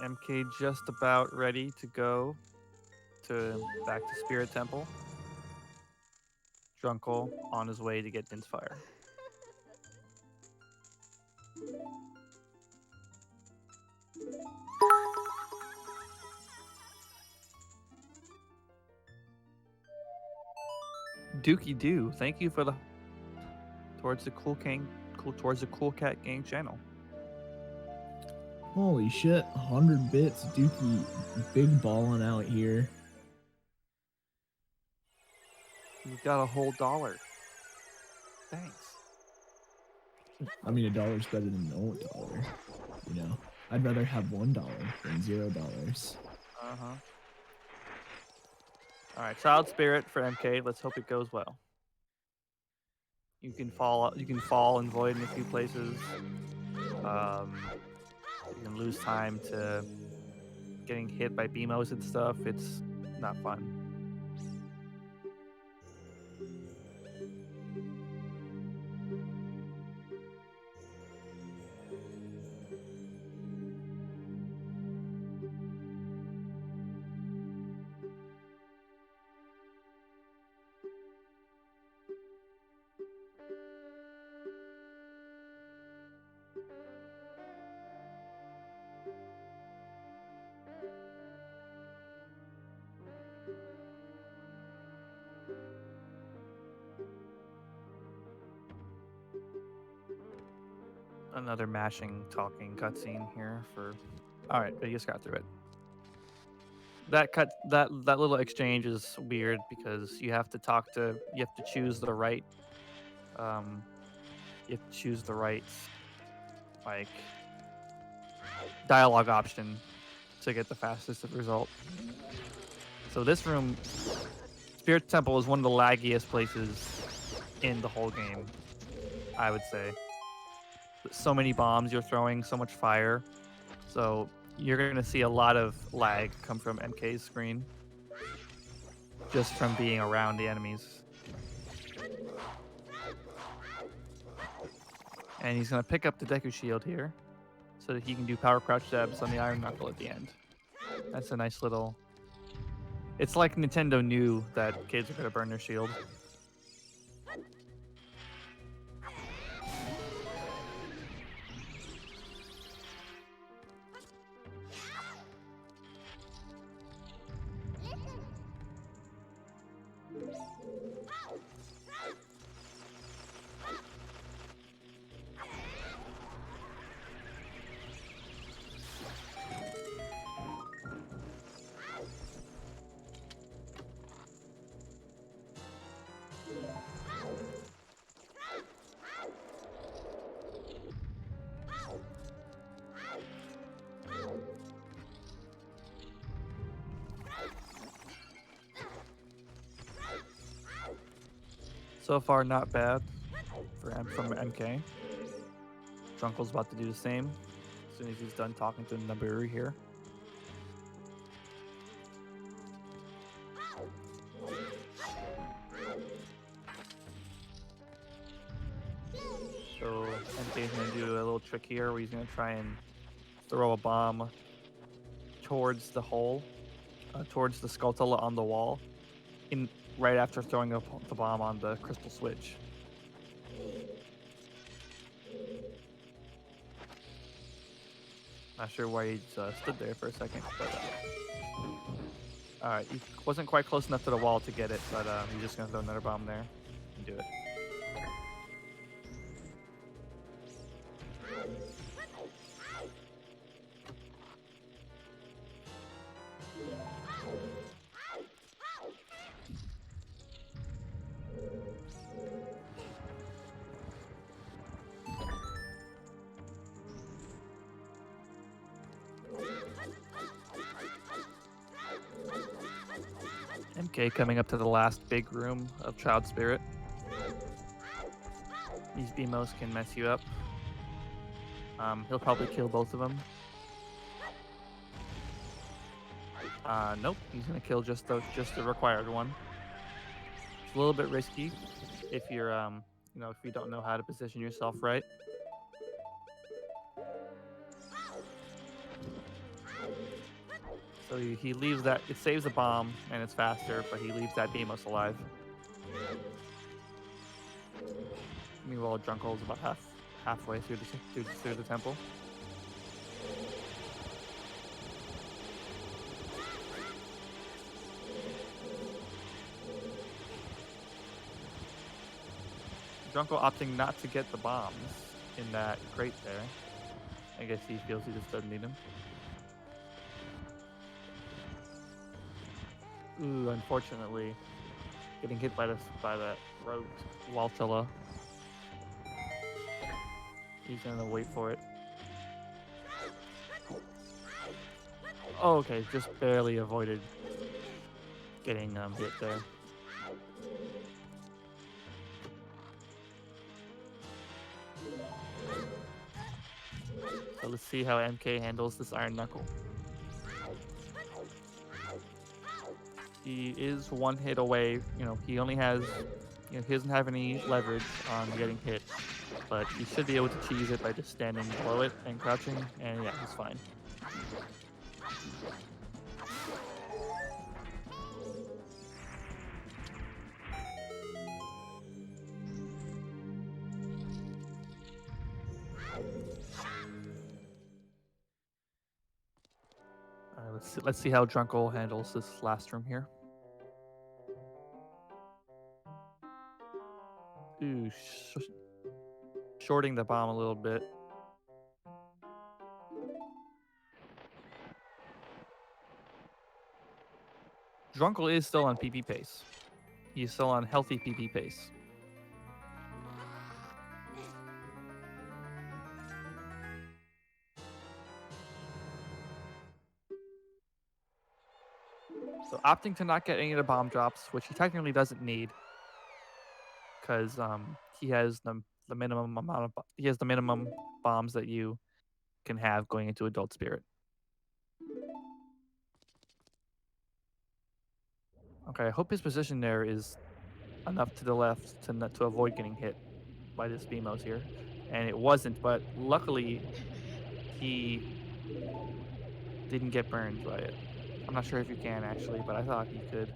Alright, MK just about ready to go back to Spirit Temple. Drunkle on his way to get Din's Fire. Dookie Doo, thank you for the towards the Cool Cat Gang channel. Holy shit, 100 bits, Dookie, big ballin' out here. You got a whole $1. Thanks. I mean, $1's better than no $1. You know, I'd rather have $1 than $0. Uh-huh. Alright, Child Spirit for MK. Let's hope it goes well. You can fall and void in a few places. You can lose time to getting hit by BMOs and stuff. It's not fun. Another mashing, talking cutscene here for. All right, but you just got through it. That little exchange is weird because you have to choose the right, like dialogue option to get the fastest result. So this room, Spirit Temple, is one of the laggiest places in the whole game, I would say. So many bombs you're throwing, so much fire. So you're going to see a lot of lag come from MK's screen just from being around the enemies. And he's going to pick up the Deku Shield here so that he can do power crouch jabs on the Iron Knuckle at the end. That's a nice little... It's like Nintendo knew that kids are going to burn their shield. So far, not bad from MK. Drunkle's about to do the same as soon as he's done talking to Naburu here. So MK's going to do a little trick here where he's going to try and throw a bomb towards the hole, towards the Skulltula on the wall, right after throwing the bomb on the crystal switch. Not sure why he stood there for a second, but all right, he wasn't quite close enough to the wall to get it, but he's just gonna throw another bomb there and do it. MK coming up to the last big room of Child Spirit. These BMOs can mess you up. He'll probably kill both of them. Nope, he's gonna kill just the required one. It's a little bit risky if you're if you don't know how to position yourself right. So he leaves that. It saves the bomb and it's faster, but he leaves that Beamos alive. Meanwhile, Drunkle's about halfway through the temple. Drunkle opting not to get the bombs in that crate there. I guess he feels he just doesn't need them. Ooh, unfortunately, getting hit by that rogue Waltula. He's gonna wait for it. Oh, okay, just barely avoided getting hit there. So let's see how MK handles this Iron Knuckle. He is one hit away. You know, he only has, he doesn't have any leverage on getting hit, but he should be able to cheese it by just standing below it and crouching, and yeah, he's fine. Let's see how Drunkle handles this last room here. Ooh, shorting the bomb a little bit. Drunkle is still on PP pace. He's still on healthy PP pace. So opting to not get any of the bomb drops, which he technically doesn't need, because he has the minimum amount of the minimum bombs that you can have going into Adult Spirit. Okay, I hope his position there is enough to the left to avoid getting hit by this Beamos here, and it wasn't. But luckily, he didn't get burned by it. I'm not sure if you can actually, but I thought he could.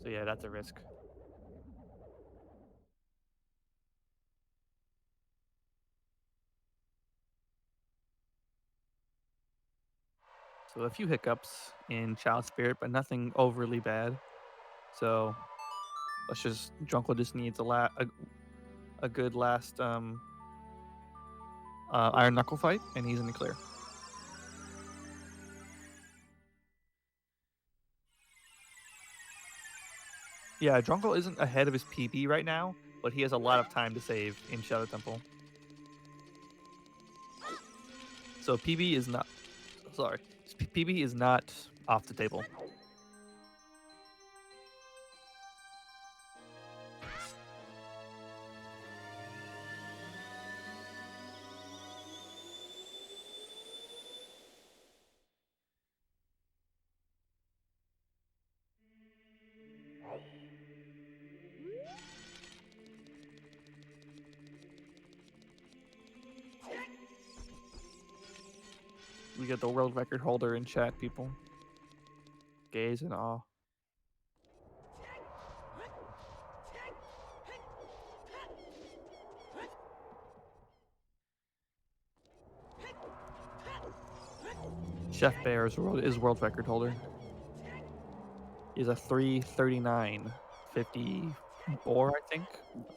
So yeah, that's a risk. So a few hiccups in Child Spirit, but nothing overly bad. So let's just Drunkle just needs a good last Iron Knuckle fight, and he's in the clear. Yeah, Drunkle isn't ahead of his PB right now, but he has a lot of time to save in Shadow Temple. So PB is not. Sorry, PB is not off the table. We got the world record holder in chat, people. Gaze in awe. Chef Bear is world record holder. He's a 3:39:54, I think.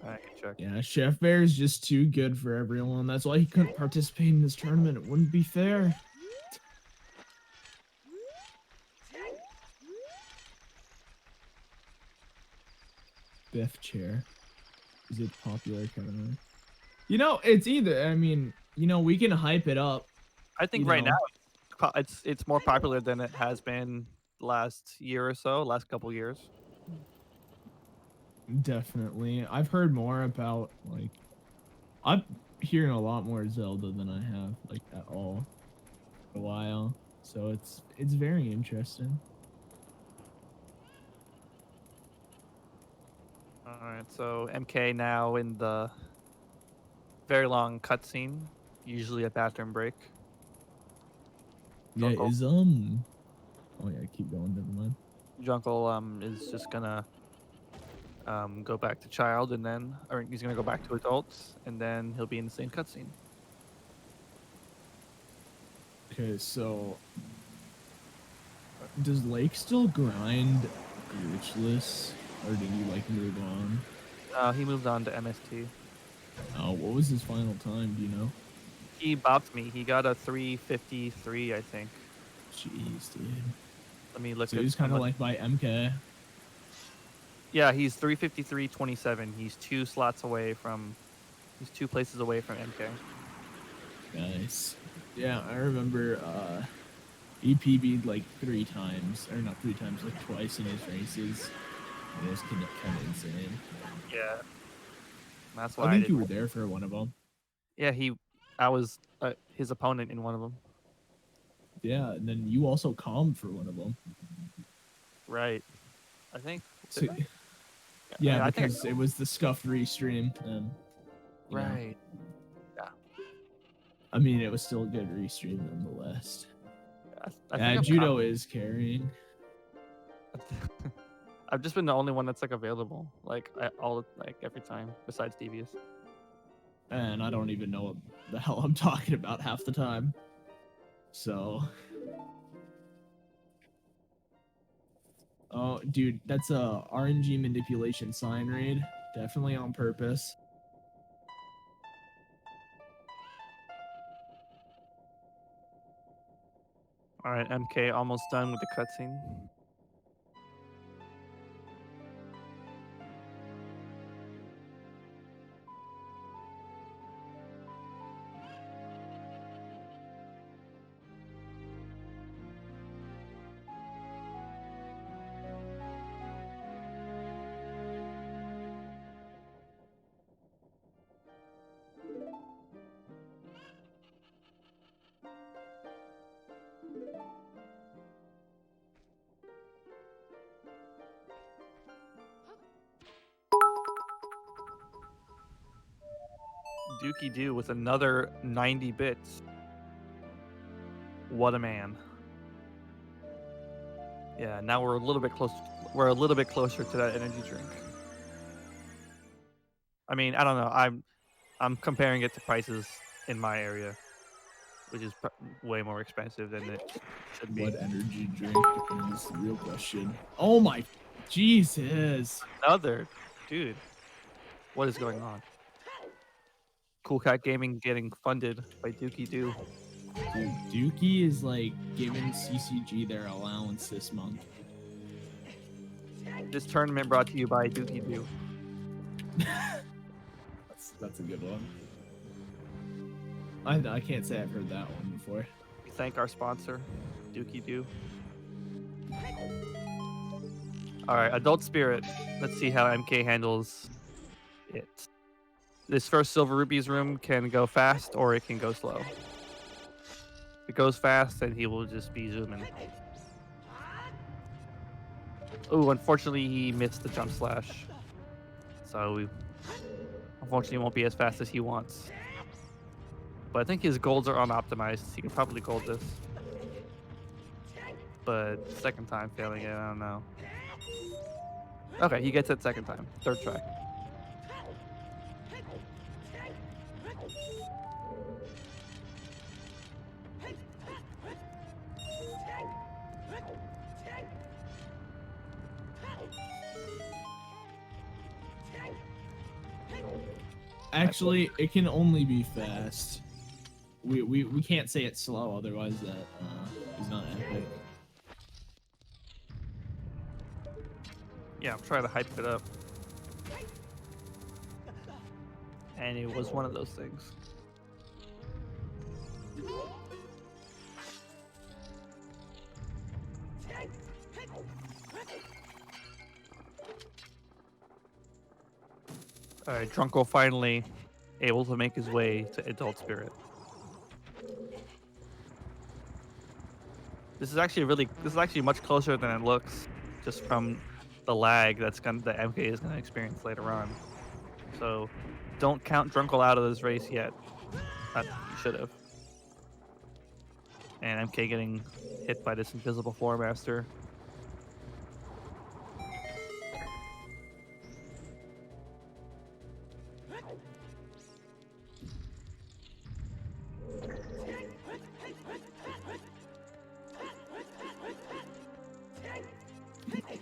I can check. Yeah, Chef Bear is just too good for everyone. That's why he couldn't participate in this tournament. It wouldn't be fair. Biff chair. Is it popular, Kevin? You know, it's either. I mean, you know, we can hype it up. I think right now it's more popular than it has been last year or so, last couple years. Definitely. I've heard more about, like, I'm hearing a lot more Zelda than I have, like, at all for a while. So it's very interesting. All right, so MK now in the very long cutscene, usually a bathroom break. Yeah, Drunkle. is Oh yeah, keep going. Never mind. Drunkle is just gonna go back to child, and then, or he's gonna go back to adults, and then he'll be in the same cutscene. Okay, so does Lake still grind Glitchless, or did he like move on? He moved on to MST. Oh, what was his final time? Do you know? He bopped me. He got a 353, I think. Jeez, dude. Let me look So at. he's kind of like by MK. Yeah, he's 353.27. He's 2 slots away from. He's 2 places away from MK. Nice. Yeah, I remember he PB'd like 3 times, or not 3 times, like twice in his races. It was kind of insane. Yeah. That's why I think did. you were there for one of them. Yeah, I was his opponent in one of them. Yeah, and then you also calmed for one of them. Right. I think. So, Did I? yeah, I think because it was the scuffed restream, and you know, right. I mean, it was still a good restream nonetheless. I Yeah, think Judo is carrying. I've just been the only one that's like available, like every time, besides Devious. And I don't even know what the hell I'm talking about half the time. So, oh, dude, that's a RNG manipulation sign raid. Definitely on purpose. All right, MK almost done with the cutscene. Dookie Doo with another 90 bits. What a man. Yeah, now we're a little bit close. We're a little bit closer to that energy drink. I mean, I don't know. I'm comparing it to prices in my area, which is way more expensive than it should be. What energy drink is the real question. Oh my Jesus. Another dude. What is going on? Cool Cat Gaming getting funded by Dookie Doo. Dude, Dookie is like giving CCG their allowance this month. This tournament brought to you by Dookie Doo. That's a good one. I can't say I've heard that one before. We thank our sponsor, Dookie Doo. All right, Adult Spirit. Let's see how MK handles it. This first Silver Rubies room can go fast or it can go slow. If it goes fast, then he will just be zooming. Oh, unfortunately, he missed the jump slash. So, unfortunately, won't be as fast as he wants. But I think his golds are unoptimized. He can probably gold this. But second time failing it, I don't know. Okay, he gets it second time. Third try. Actually, it can only be fast. We can't say it's slow, otherwise that is not epic. Yeah, I'm trying to hype it up. And it was one of those things. Alright, Drunkle finally able to make his way to Adult Spirit. This is actually much closer than it looks, just from the lag that MK is gonna experience later on. So don't count Drunkle out of this race yet. You should have. And MK getting hit by this invisible floor master. Okay.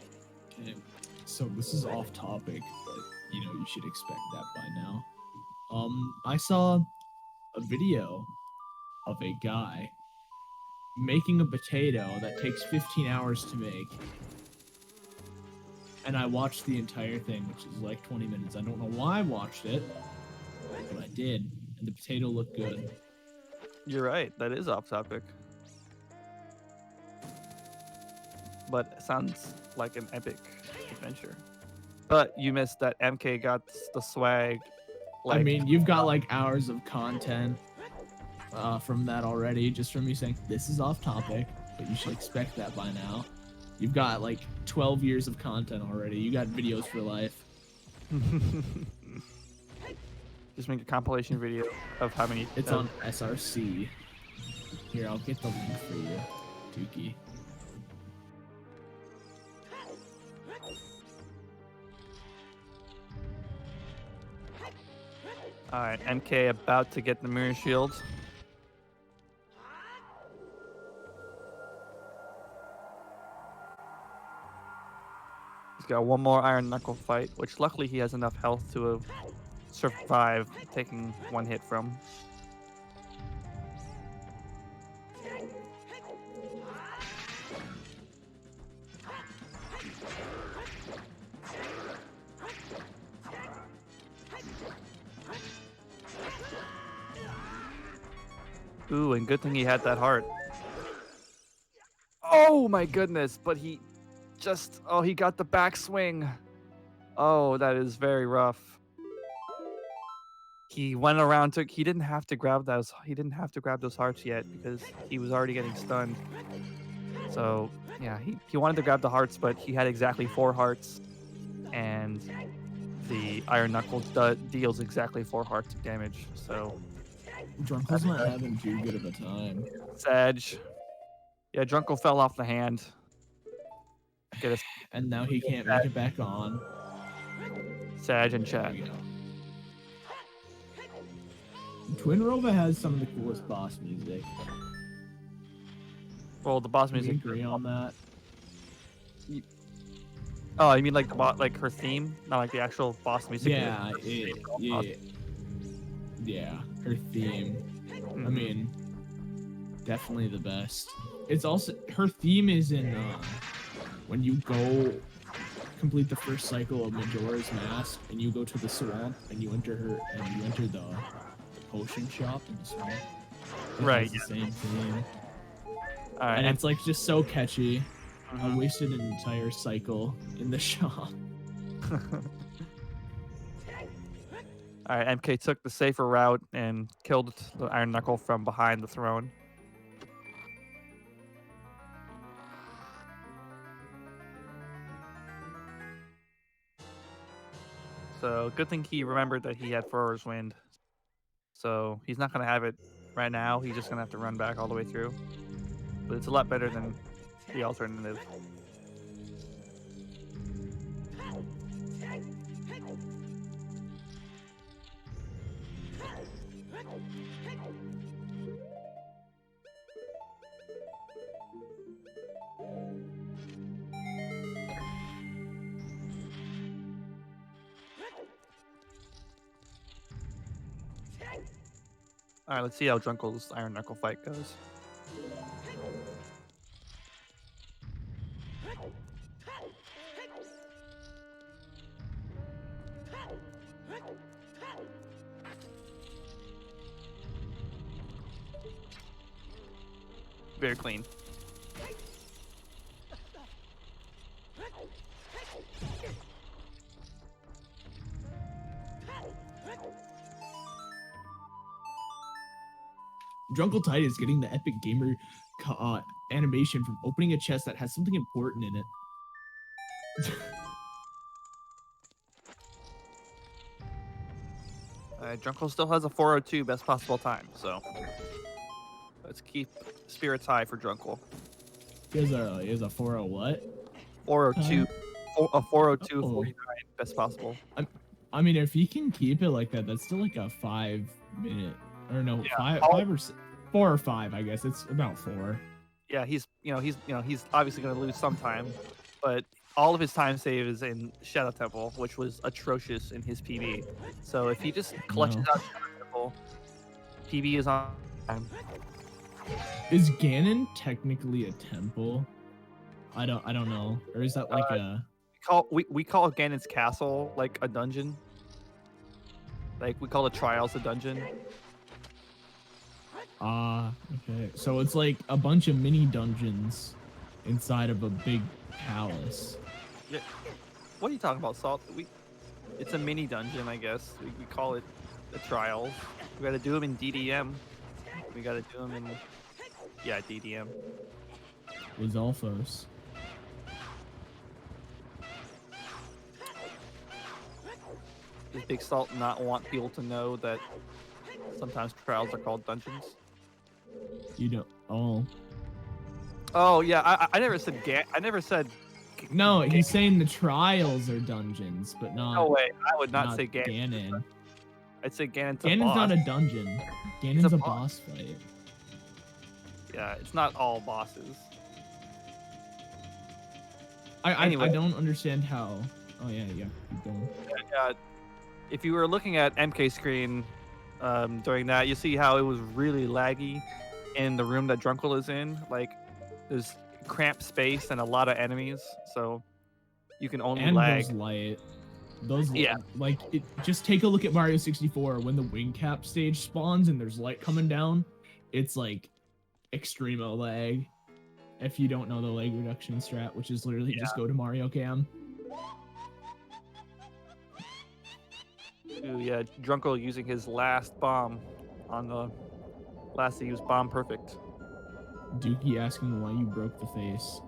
So this is off topic, but you know you should expect that by now. I saw a video of a guy making a potato that takes 15 hours to make. And I watched the entire thing, which is like 20 minutes. I don't know why I watched it, but I did. And the potato looked good. You're right. That is off topic. But it sounds like an epic adventure. But you missed that MK got the swag. I mean, you've got like hours of content from that already, just from me saying this is off topic, but you should expect that by now. You've got like 12 years of content already. You got videos for life. Just make a compilation video of how many. It's on SRC. Here, I'll get the link for you, Tuki. Alright, MK about to get the mirror shield. He's got one more Iron Knuckle fight, which luckily he has enough health to survive taking one hit from. Ooh, and good thing he had that heart. Oh my goodness, but he just, oh, he got the backswing. Oh, that is very rough. He went around to, he didn't have to grab those hearts yet because he was already getting stunned. So, yeah, he wanted to grab the hearts, but he had exactly 4 hearts. And the Iron Knuckle deals exactly 4 hearts of damage. So, Drunkle's not having too good of a time. Sag. Yeah, Drunkle fell off the hand. And now he can't make it back on. Sag and chat. Twin Rova has some of the coolest boss music. Well, the boss music. Do you agree on that? Oh, you mean like like her theme, not like the actual boss music? Yeah, yeah, her theme. I mean, definitely the best. It's also her theme is in when you go complete the first cycle of Majora's Mask and you go to the swamp and you enter the potion shop in the swamp. Right. The same theme. All right, and it's like just so catchy. I wasted an entire cycle in the shop. All right, MK took the safer route and killed the Iron Knuckle from behind the throne. So good thing he remembered that he had Thrower's Wind. So he's not going to have it right now. He's just going to have to run back all the way through. But it's a lot better than the alternative. All right, let's see how Drunkle's Iron Knuckle fight goes. Very clean. Drunkle Tide is getting the epic gamer animation from opening a chest that has something important in it. Drunkle still has a 402 best possible time, so Let's keep spirits high for Drunkle. He has a 4-0 what? 402, a 402 Uh-oh. 49, best possible. I mean, if he can keep it like that, that's still like a 5-minute, or no, Yeah, 4 or 5, I guess. It's about 4. Yeah, he's obviously going to lose sometime, but all of his time save is in Shadow Temple, which was atrocious in his PB. So if he just clutches out Shadow Temple, PB is on time. Is Ganon technically a temple? I don't know. Or is that like We call Ganon's castle like a dungeon. Like we call the trials a dungeon. Okay. So it's like a bunch of mini dungeons inside of a big palace. Yeah. What are you talking about, Salt? It's a mini dungeon, I guess. We call it the trials. We gotta do them in DDM. We gotta do them in, yeah, DDM. Was Alphos. Does Big Salt not want people to know that sometimes trials are called dungeons? You don't. Oh. Oh yeah, I never said I never said. No, he's saying the trials are dungeons, but not. No way, I would not say Ganon. I'd say Ganon's a Ganon's boss. not a dungeon. Ganon's a boss fight. Yeah, it's not all bosses. Anyway. I don't understand how. Oh yeah, keep going. If you were looking at MK screen during that, you see how it was really laggy in the room that Drunkle is in. Like, there's cramped space and a lot of enemies, so you can only lag. Just take a look at Mario 64 when the wing cap stage spawns and there's light coming down. It's like extremo lag. If you don't know the lag reduction strat, which is literally just go to Mario Cam. Ooh, yeah, Drunkle using his last bomb on the last to use bomb perfect. Dookie asking why you broke the face.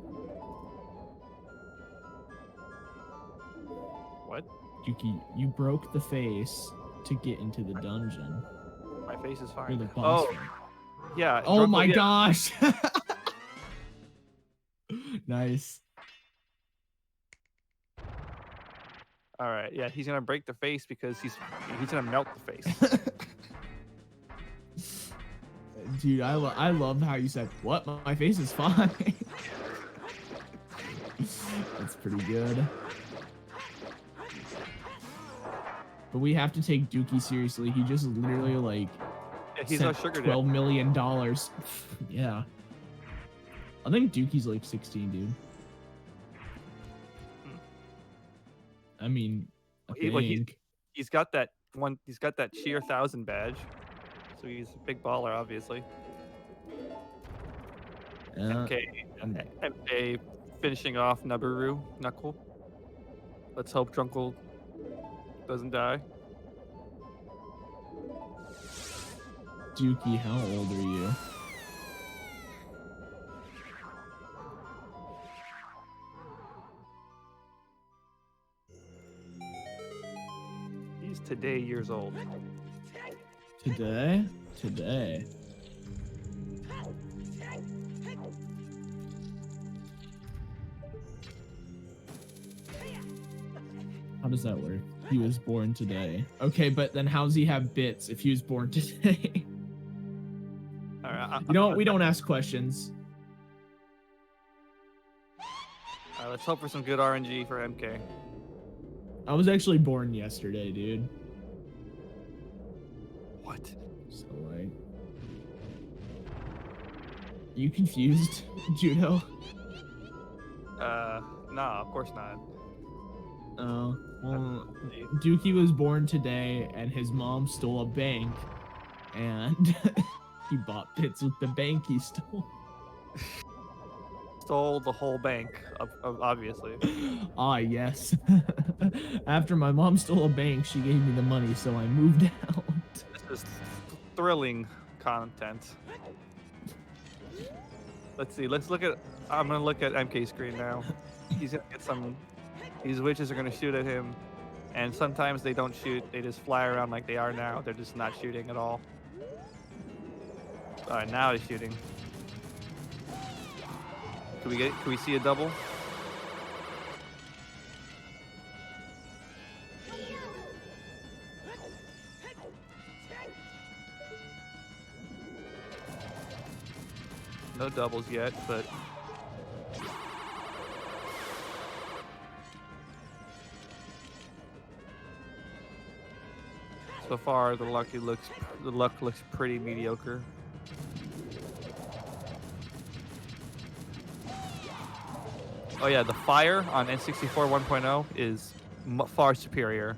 What? Dookie, you broke the face to get into the dungeon. My face is Or fine. the boss fight. Yeah. Oh Drunkle, my gosh. Nice. All right. Yeah, he's gonna break the face because he's gonna melt the face. Dude, I love how you said, "What? My face is fine." That's pretty good. But we have to take Dookie seriously. He just literally like he's sent no sugar $12 million. Yeah. I think Dookie's like 16, dude. I mean, he's got that one. He's got that Cheer 1000 badge, so he's a big baller, obviously. MK finishing off Naburu, Knuckle. Let's hope Drunkle doesn't die. Dookie, how old are you? He's today years old. Today? How does that work? He was born today. Okay, but then how does he have bits if he was born today? All right, you know what? We don't ask questions. All right, let's hope for some good RNG for MK. I was actually born yesterday, dude. What? So, like... You confused, Judo? No, of course not. Oh, well, Dookie was born today, and his mom stole a bank, and he bought bits with the bank he stole. Stole the whole bank, obviously. Ah, yes. After my mom stole a bank, she gave me the money, so I moved out. This is thrilling content. Let's see. Let's look at. I'm gonna look at MK screen now. He's gonna get some. These witches are gonna shoot at him, and sometimes they don't shoot. They just fly around like they are now. They're just not shooting at all. All right, now he's shooting. Can we see a double? No doubles yet, but so far the luck looks pretty mediocre. Oh yeah, the fire on N64 1.0 is far superior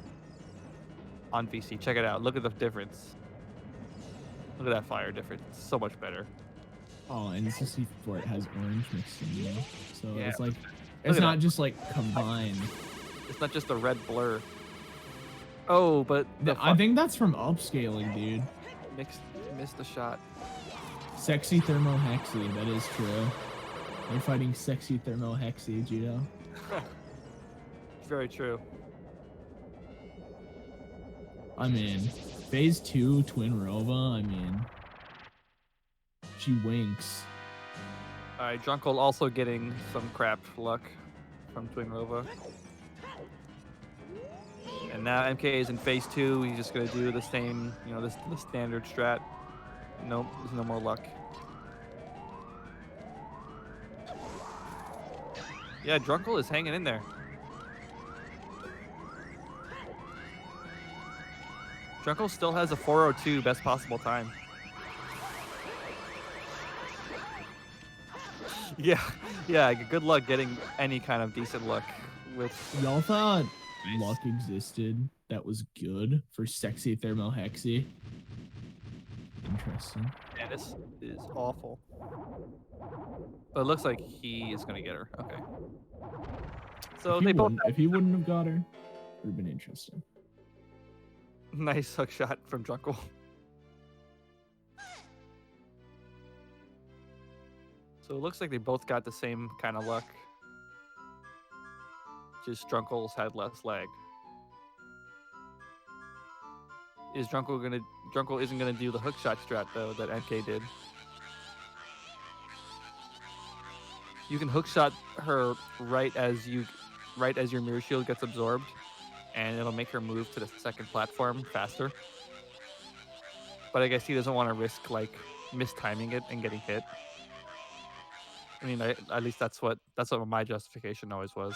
on VC. Check it out. Look at the difference. Look at that fire difference. It's so much better. Oh, and N64 it has orange mixed in there, so Yeah. it's like it's not just like combined. It's not just a red blur. Oh, but I think that's from upscaling, dude. Missed the shot. Sexy Thermo Hexy, that is true. They're fighting Sexy Thermo Hexy, Judo. Very true. I mean, phase 2 Twin Rova, I mean, she winks. Alright, Drunkle also getting some crap luck from Twin Rova. And now MK is in phase 2. He's just gonna do the same, the standard strat. Nope, there's no more luck. Yeah, Drunkle is hanging in there. Drunkle still has a 402 best possible time. Yeah, good luck getting any kind of decent luck with. Y'all thought luck existed that was good for Sexy Thermo Hexy? Interesting. Yeah, this is awful. But it looks like he is gonna get her. Okay. So they both. If he wouldn't have got her, it would have been interesting. Nice hook shot from Drunkle. So it looks like they both got the same kind of luck. Just Drunkle's had less lag. Drunkle isn't gonna do the hook shot strat though that MK did. You can hook shot her right as your mirror shield gets absorbed, and it'll make her move to the second platform faster. But I guess he doesn't want to risk like mistiming it and getting hit. I mean, at least that's what my justification always was.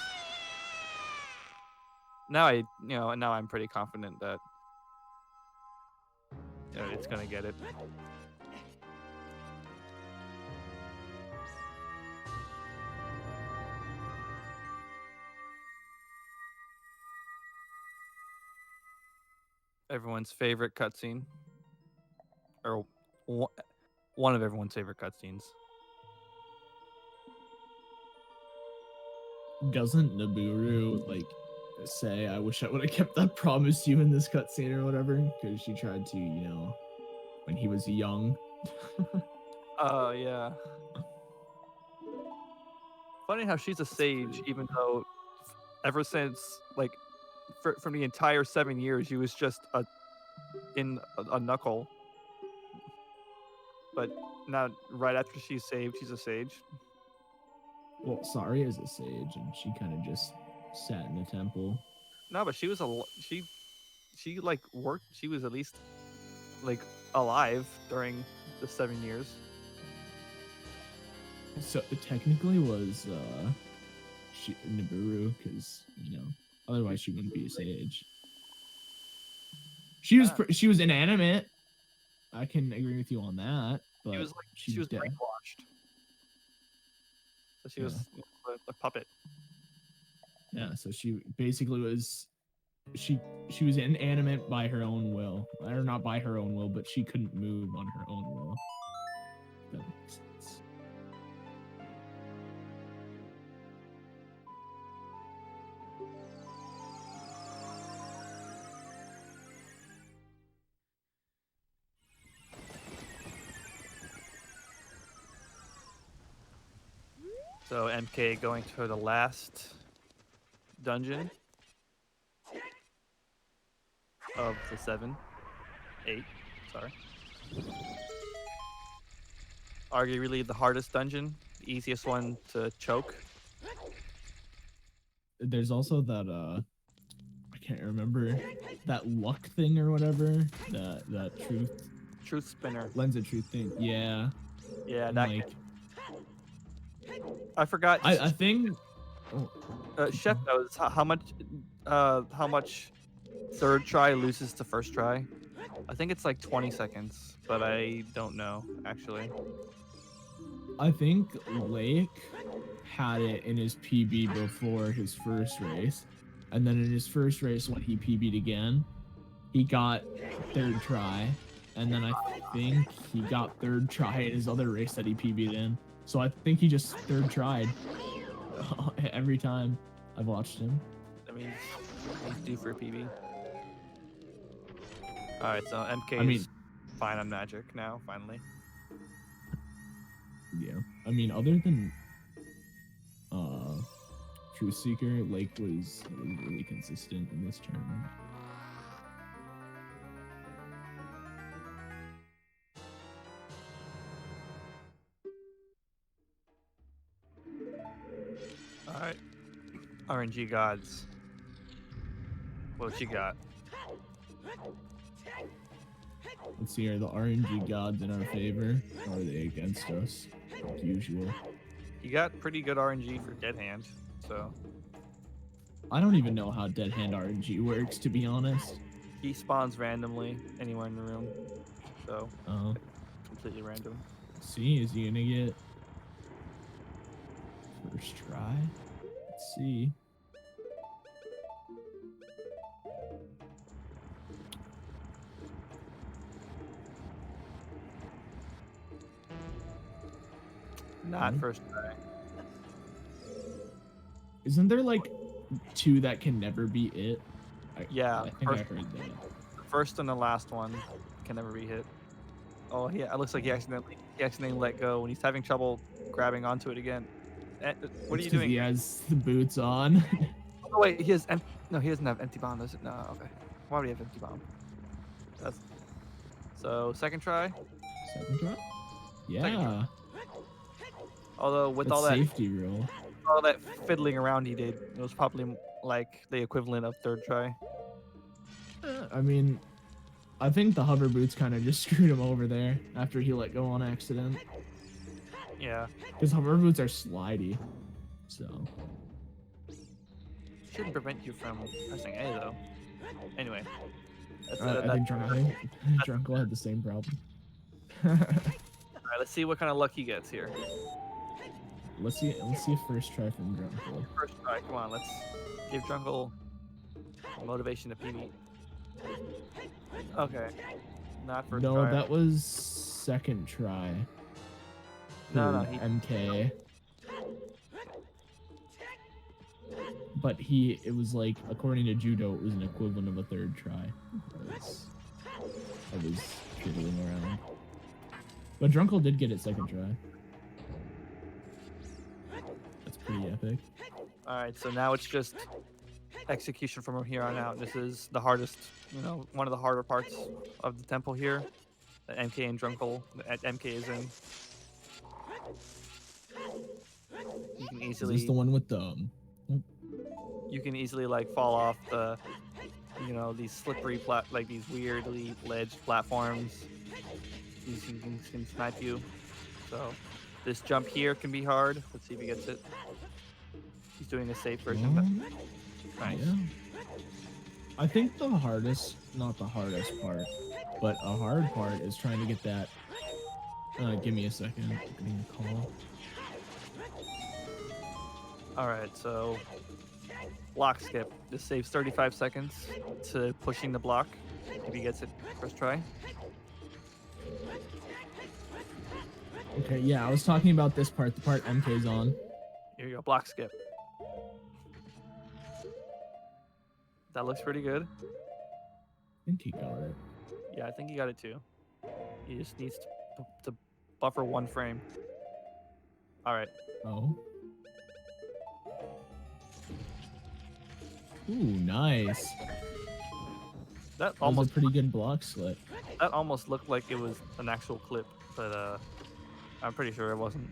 Now I'm pretty confident that it's gonna get it. Everyone's favorite cutscene, or one of everyone's favorite cutscenes. Doesn't Nibiru like say, "I wish I would have kept that promise to you in this cutscene" or whatever? Because she tried to, when he was young. Oh yeah. Funny how she's a sage, even though ever since from the entire 7 years, she was just a knuckle. But now, right after she's saved, she's a sage. Well, Sari is a sage, and she kind of just sat in the temple. No, but she was she worked. She was at least alive during the 7 years. So it technically was Nibiru, because otherwise she wouldn't be a sage. She was inanimate. I can agree with you on that. But she was brainwashed. So she was a puppet. Yeah, so she basically was. She was inanimate by her own will, or not by her own will, but she couldn't move on her own will. That makes sense. So MK going to the last dungeon of the 8. Sorry. arguably the hardest dungeon, the easiest one to choke. There's also that I can't remember that luck thing or whatever. That Truth spinner. lens of truth thing. Yeah. Yeah, And that. like I forgot. I think Chef knows how much third try loses to first try. I think it's like 20 seconds, but I don't know actually. I think Lake had it in his PB before his first race, and then in his first race when he PB'd again, he got third try, and then I think he got third try in his other race that he PB'd in. So I think he just third tried every time I've watched him. I mean, he's due for a PB. All right, so MK I mean, is fine on Magic now, finally. yeah. I mean, other than Truth Seeker, Lake was really consistent in this tournament. All right, RNG gods. What you got? Let's see, are the RNG gods in our favor, or are they against us, like usual? You got pretty good RNG for Dead Hand, so. I don't even know how Dead Hand RNG works, to be honest. He spawns randomly anywhere in the room, so Oh. completely random. See, is he gonna get first try? Let's see. Not first try. Isn't there like 2 that can never be it? Yeah, I think I heard that. The first and the last one can never be hit. Oh, yeah, it looks like he accidentally let go, and he's having trouble grabbing onto it again. What are you doing? He has the boots on. Oh wait, he has no, he doesn't have empty bomb, does it? No, okay. Why would he have empty bomb? That's so second try. Second try? Yeah. Second try. Although with It's all that safety rule. all that fiddling around he did, it was probably like the equivalent of third try. I mean, I think the hover boots kind of just screwed him over there after he let go on accident. Yeah. Because hover boots are slidey, so. Shouldn't prevent you from pressing A though. Anyway. I think Drunkle had the same problem. Alright, let's see what kind of luck he gets here. Let's see a first try from Drunkle. First try, come on, let's give Drunkle motivation to PB. Okay. Not first try. No, that was second try. No, MK. But it was like, according to Judo, it was an equivalent of a third try. I was fiddling around. But Drunkle did get it second try. That's pretty epic. Alright, so now it's just execution from here on out. This is the hardest, one of the harder parts of the temple here. That MK and Drunkle, MK is in. You can easily. Is this the one with the? You can easily like fall off the, these slippery these weirdly ledged platforms. These can snipe you. So this jump here can be hard. Let's see if he gets it. He's doing a safe version. Nice. Yeah. I think the hardest, not the hardest part, but a hard part is trying to get that. Give me a second. I'm getting a call. Alright, so block skip. This saves 35 seconds to pushing the block if he gets it first try. Okay, yeah, I was talking about this part, the part MK's on. Here you go, block skip. That looks pretty good. I think he got it. Yeah, I think he got it too. He just needs to buffer one frame. Alright. Oh. Ooh, nice. That was almost a pretty good block slip. That almost looked like it was an actual clip, but I'm pretty sure it wasn't.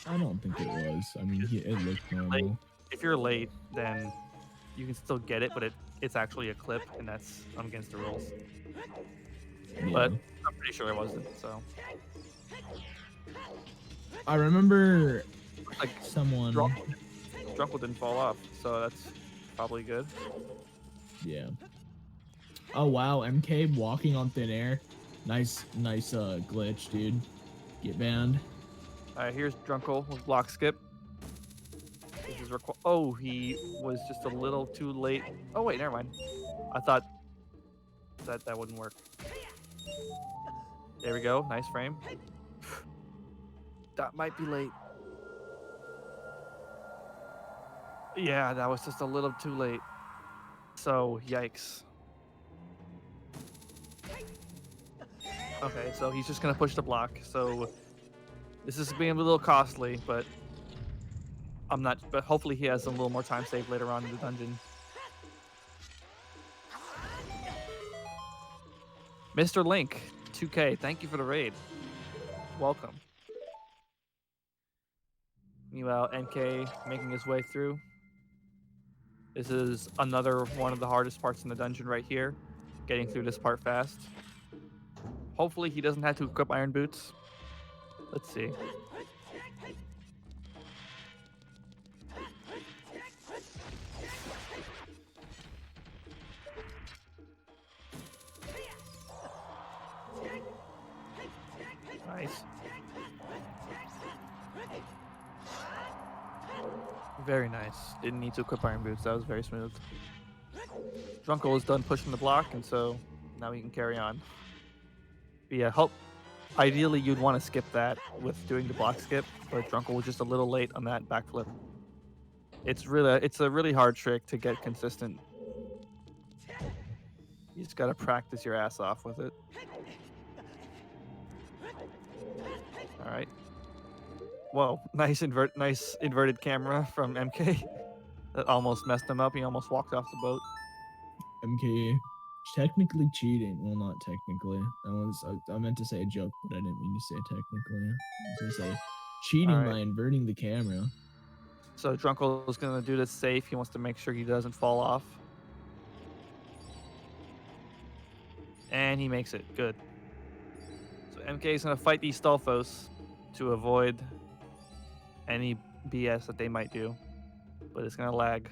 I don't think it was. I mean, it looked normal. If you're late, then you can still get it, but it's actually a clip, and that's against the rules. Yeah. But I'm pretty sure it wasn't. So I remember like someone. Drunkle didn't fall off, so that's probably good. Yeah. Oh wow, MK walking on thin air. Nice glitch, dude. Get banned. Alright, here's Drunkle with block skip. This is oh, he was just a little too late. Oh wait, never mind. I thought that wouldn't work. There we go. Nice frame. That might be late. Yeah, that was just a little too late. So, yikes. Okay, so he's just gonna push the block. So this is being a little costly, but but hopefully he has a little more time saved later on in the dungeon. Mr. Link, 2K, thank you for the raid. Welcome. Meanwhile, NK making his way through. This is another one of the hardest parts in the dungeon right here. Getting through this part fast. Hopefully he doesn't have to equip iron boots. Let's see. Nice. Very nice. Didn't need to equip iron boots. That was very smooth. Drunkle is done pushing the block, and so now he can carry on. But yeah, ideally you'd want to skip that with doing the block skip, but Drunkle was just a little late on that backflip. It's a really hard trick to get consistent. You just gotta practice your ass off with it. All right. Whoa, nice inverted camera from MK. That almost messed him up. He almost walked off the boat. MK technically cheating. Well, not technically. I meant to say a joke, but I didn't mean to say technically. I was gonna say cheating by inverting the camera. So Drunkle is gonna do this safe. He wants to make sure he doesn't fall off. And he makes it. Good. So MK is gonna fight these Stalfos to avoid any BS that they might do. But it's gonna lag.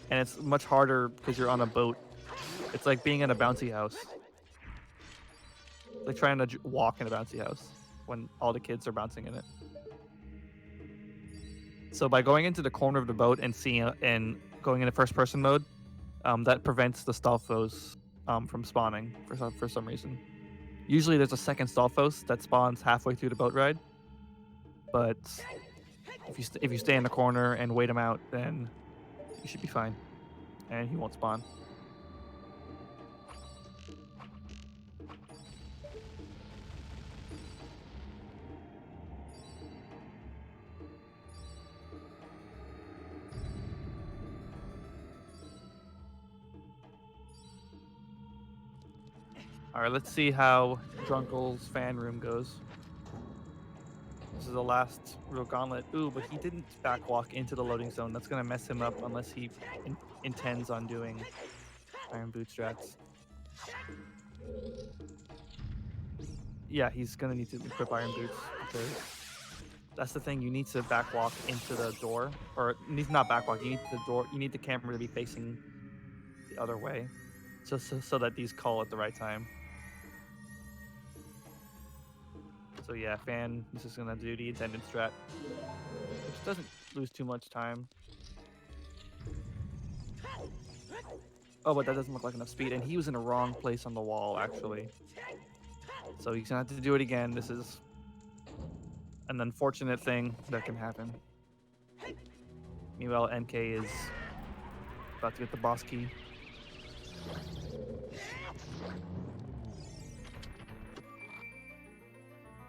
And it's much harder because you're on a boat. It's like being in a bouncy house. It's like trying to walk in a bouncy house when all the kids are bouncing in it. So by going into the corner of the boat and going into first-person mode, that prevents the Stalfos from spawning for some reason. Usually there's a second Stalfos that spawns halfway through the boat ride, but if you stay in the corner and wait him out, then you should be fine, and he won't spawn. All right, let's see how Drunkle's fan room goes. This is the last real gauntlet. Ooh, but he didn't backwalk into the loading zone. That's going to mess him up unless he intends on doing iron boot strats. Yeah, he's going to need to equip iron boots because that's the thing. You need to backwalk into the door. Or not backwalk. You need the camera to be facing the other way so that these call at the right time. So yeah, Fan is just gonna do the intended strat, which doesn't lose too much time. Oh, but that doesn't look like enough speed, and he was in the wrong place on the wall, actually. So he's gonna have to do it again. This is an unfortunate thing that can happen. Meanwhile, MK is about to get the boss key.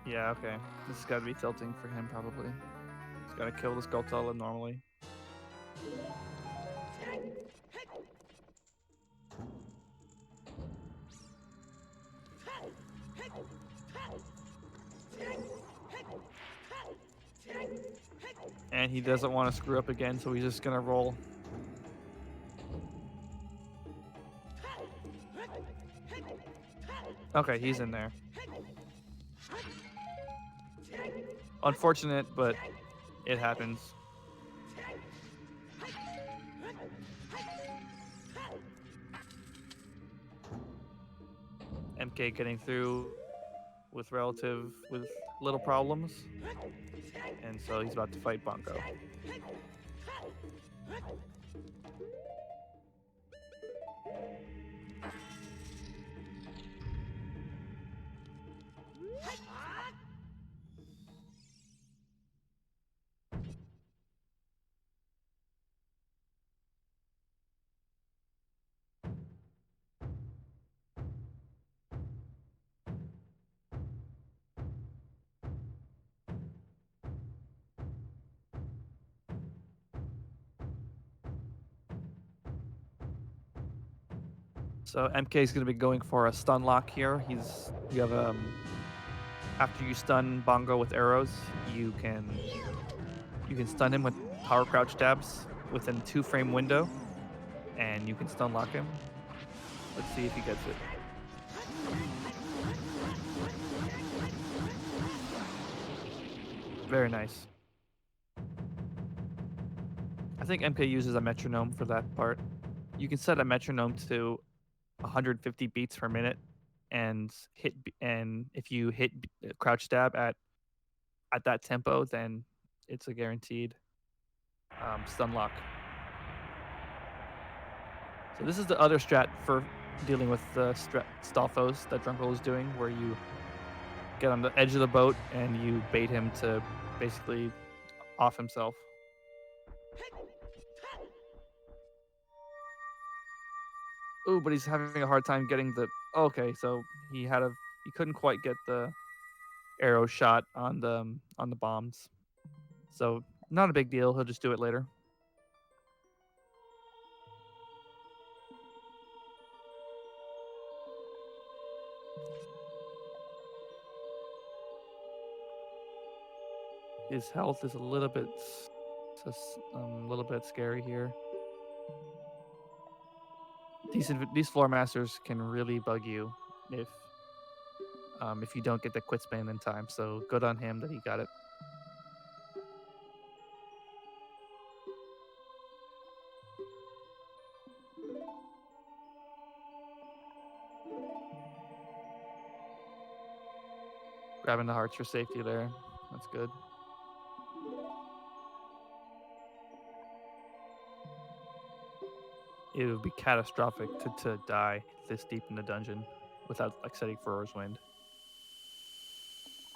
Yeah, okay. This has got to be tilting for him, probably. He's got to kill this Goltala normally. And he doesn't want to screw up again, so he's just gonna roll. Okay, he's in there. Unfortunate, but it happens. MK getting through with little problems. And so he's about to fight Bongo. So MK is going to be going for a stun lock here. You have after you stun Bongo with arrows, you can stun him with power crouch dabs within a 2-frame window, and you can stun lock him. Let's see if he gets it. Very nice. I think MK uses a metronome for that part. You can set a metronome to 150 beats per minute, and if you hit crouch stab at that tempo, then it's a guaranteed stun lock. So this is the other strat for dealing with the Stalfos that Drunkle is doing, where you get on the edge of the boat and you bait him to basically off himself. Ooh, but he's having a hard time getting the... Okay, so he couldn't quite get the arrow shot on the bombs. So not a big deal. He'll just do it later. His health is a little bit scary here. These floor masters can really bug you if you don't get the quit span in time. So good on him that he got it. Grabbing the hearts for safety there. That's good. It would be catastrophic to die this deep in the dungeon without setting Furor's Wind,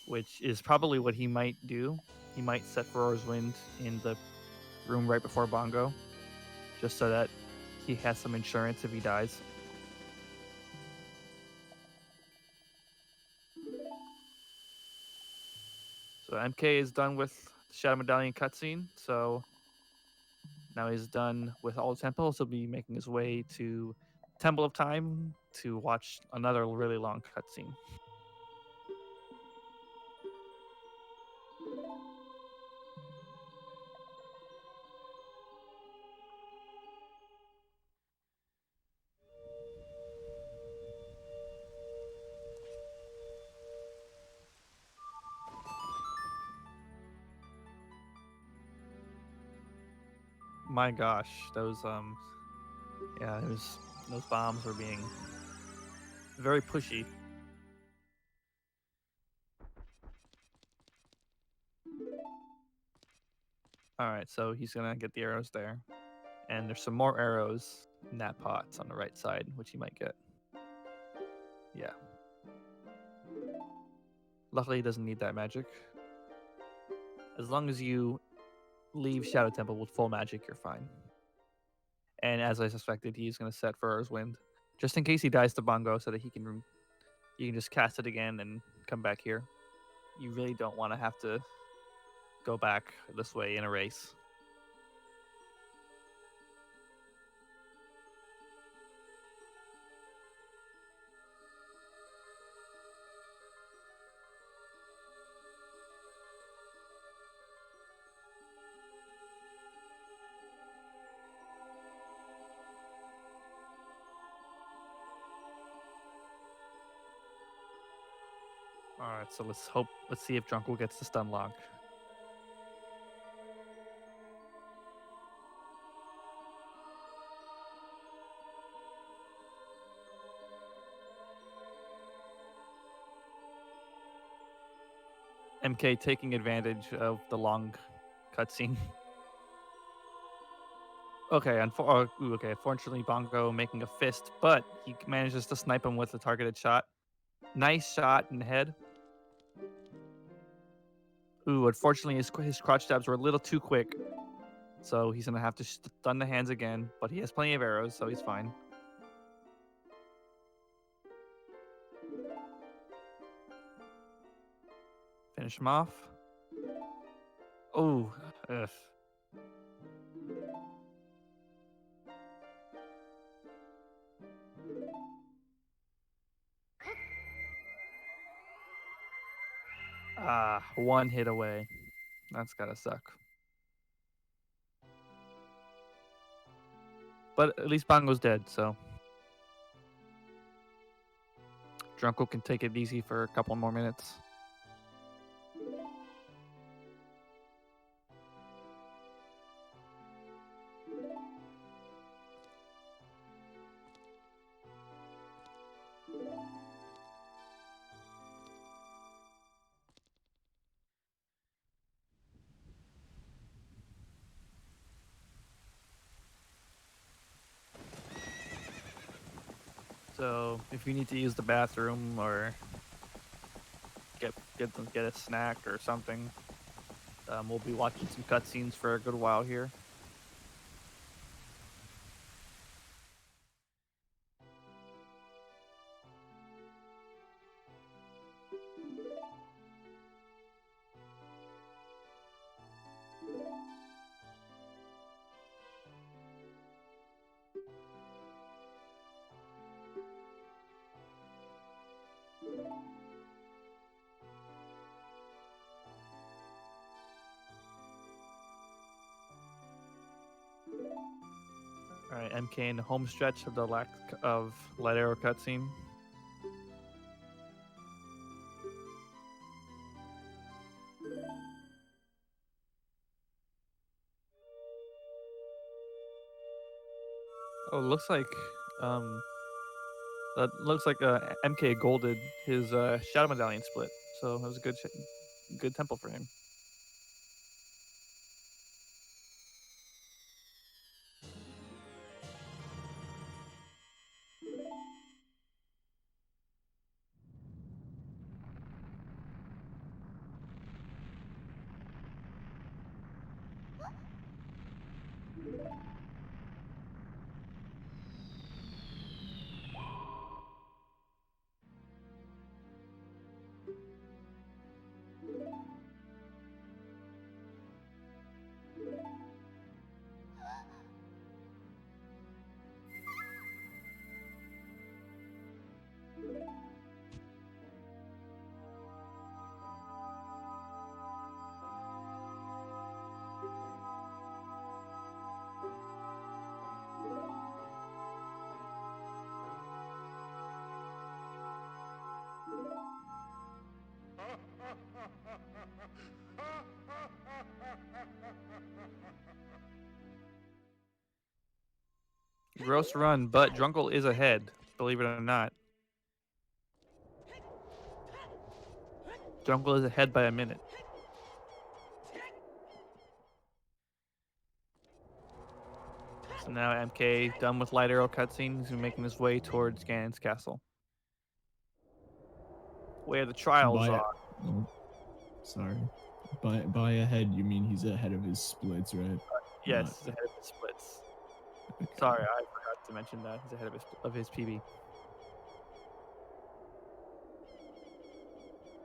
which is probably what he might do. He might set Furor's Wind in the room right before Bongo, just so that he has some insurance if he dies. So MK is done with the Shadow Medallion cutscene, so now he's done with all the temples. He'll be making his way to Temple of Time to watch another really long cutscene. My gosh, those bombs were being very pushy. All right, so he's gonna get the arrows there, and there's some more arrows in that pot on the right side, which he might get. Yeah. Luckily, he doesn't need that magic. As long as you leave Shadow Temple with full magic, you're fine. And as I suspected, he's gonna set Furor's Wind, just in case he dies to Bongo, so that you can just cast it again and come back here. You really don't want to have to go back this way in a race. All right, so let's see if Drunkle gets the stun lock. MK taking advantage of the long cutscene. Okay, okay. Fortunately, Bongo making a fist, but he manages to snipe him with a targeted shot. Nice shot in the head. Ooh, unfortunately, his crotch stabs were a little too quick, so he's gonna have to stun the hands again. But he has plenty of arrows, so he's fine. Finish him off. Oh, ugh. One hit away. That's gotta suck. But at least Bongo's dead, so Drunkle can take it easy for a couple more minutes. So if you need to use the bathroom or get a snack or something, we'll be watching some cutscenes for a good while here. All right, MK in the home stretch of the lack of light arrow cutscene. Oh, looks like MK golded his shadow medallion split, so that was a good temple for him. Gross run, but Drunkle is ahead, believe it or not. Drunkle is ahead by a minute. So now MK done with light arrow cutscene. He's making his way towards Ganon's castle, where the trials are. Oh, sorry. By ahead, you mean he's ahead of his splits, right? Yes, he's ahead of his splits. Okay. Sorry, I forgot to mention that he's ahead of his PB.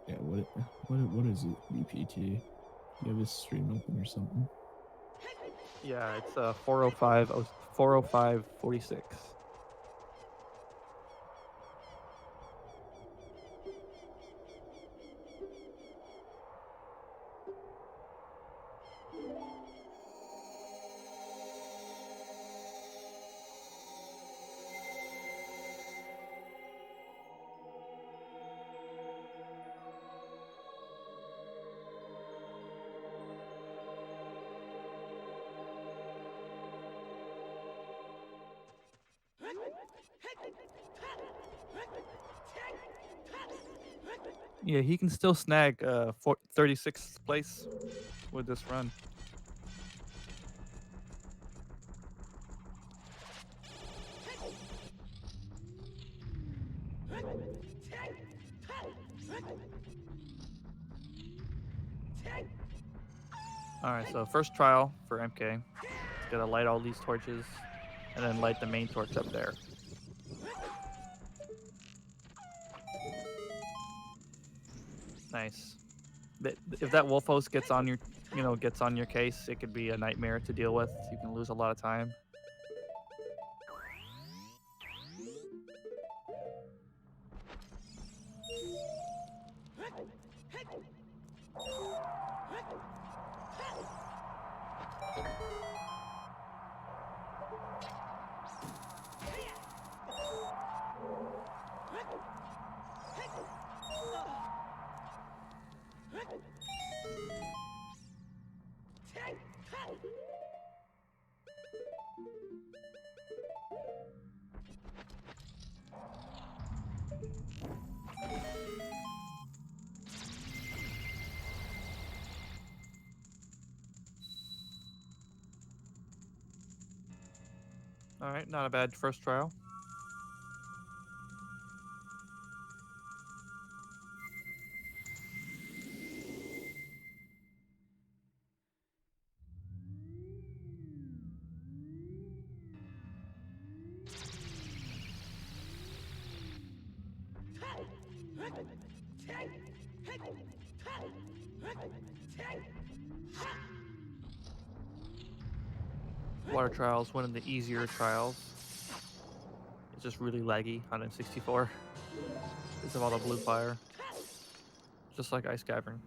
Yeah. What is it? VPT? Do you have his stream open or something? Yeah, it's 405:46. Yeah, he can still snag 36th place with this run. All right, so first trial for MK. He's gotta light all these torches, and then light the main torch up there. Nice. If that wolf host gets on your case, it could be a nightmare to deal with. You can lose a lot of time. All right, not a bad first trial. Water trials, one of the easier trials. It's just really laggy on N64 because of all the blue fire, just like Ice Cavern.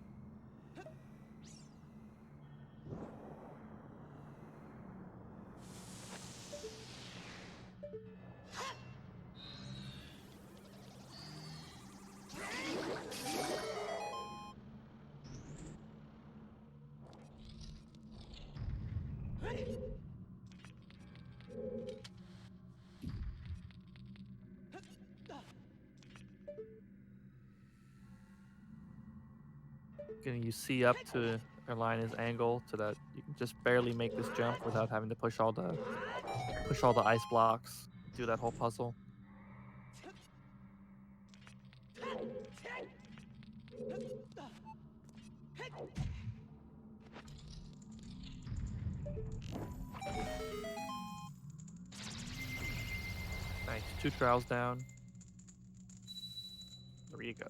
Gonna use C up to align his angle so that you can just barely make this jump without having to push all the ice blocks, do that whole puzzle. Nice, 2 trials down. There you go.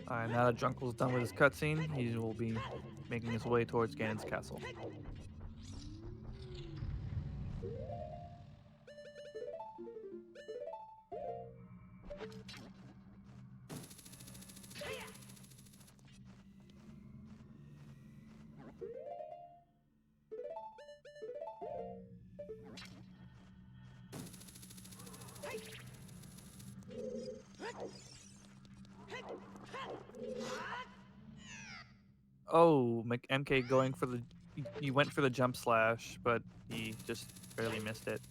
Alright, now that Drunkle's done with his cutscene, he will be making his way towards Ganon's castle. Oh, MK going for the... He went for the jump slash, but he just barely missed it.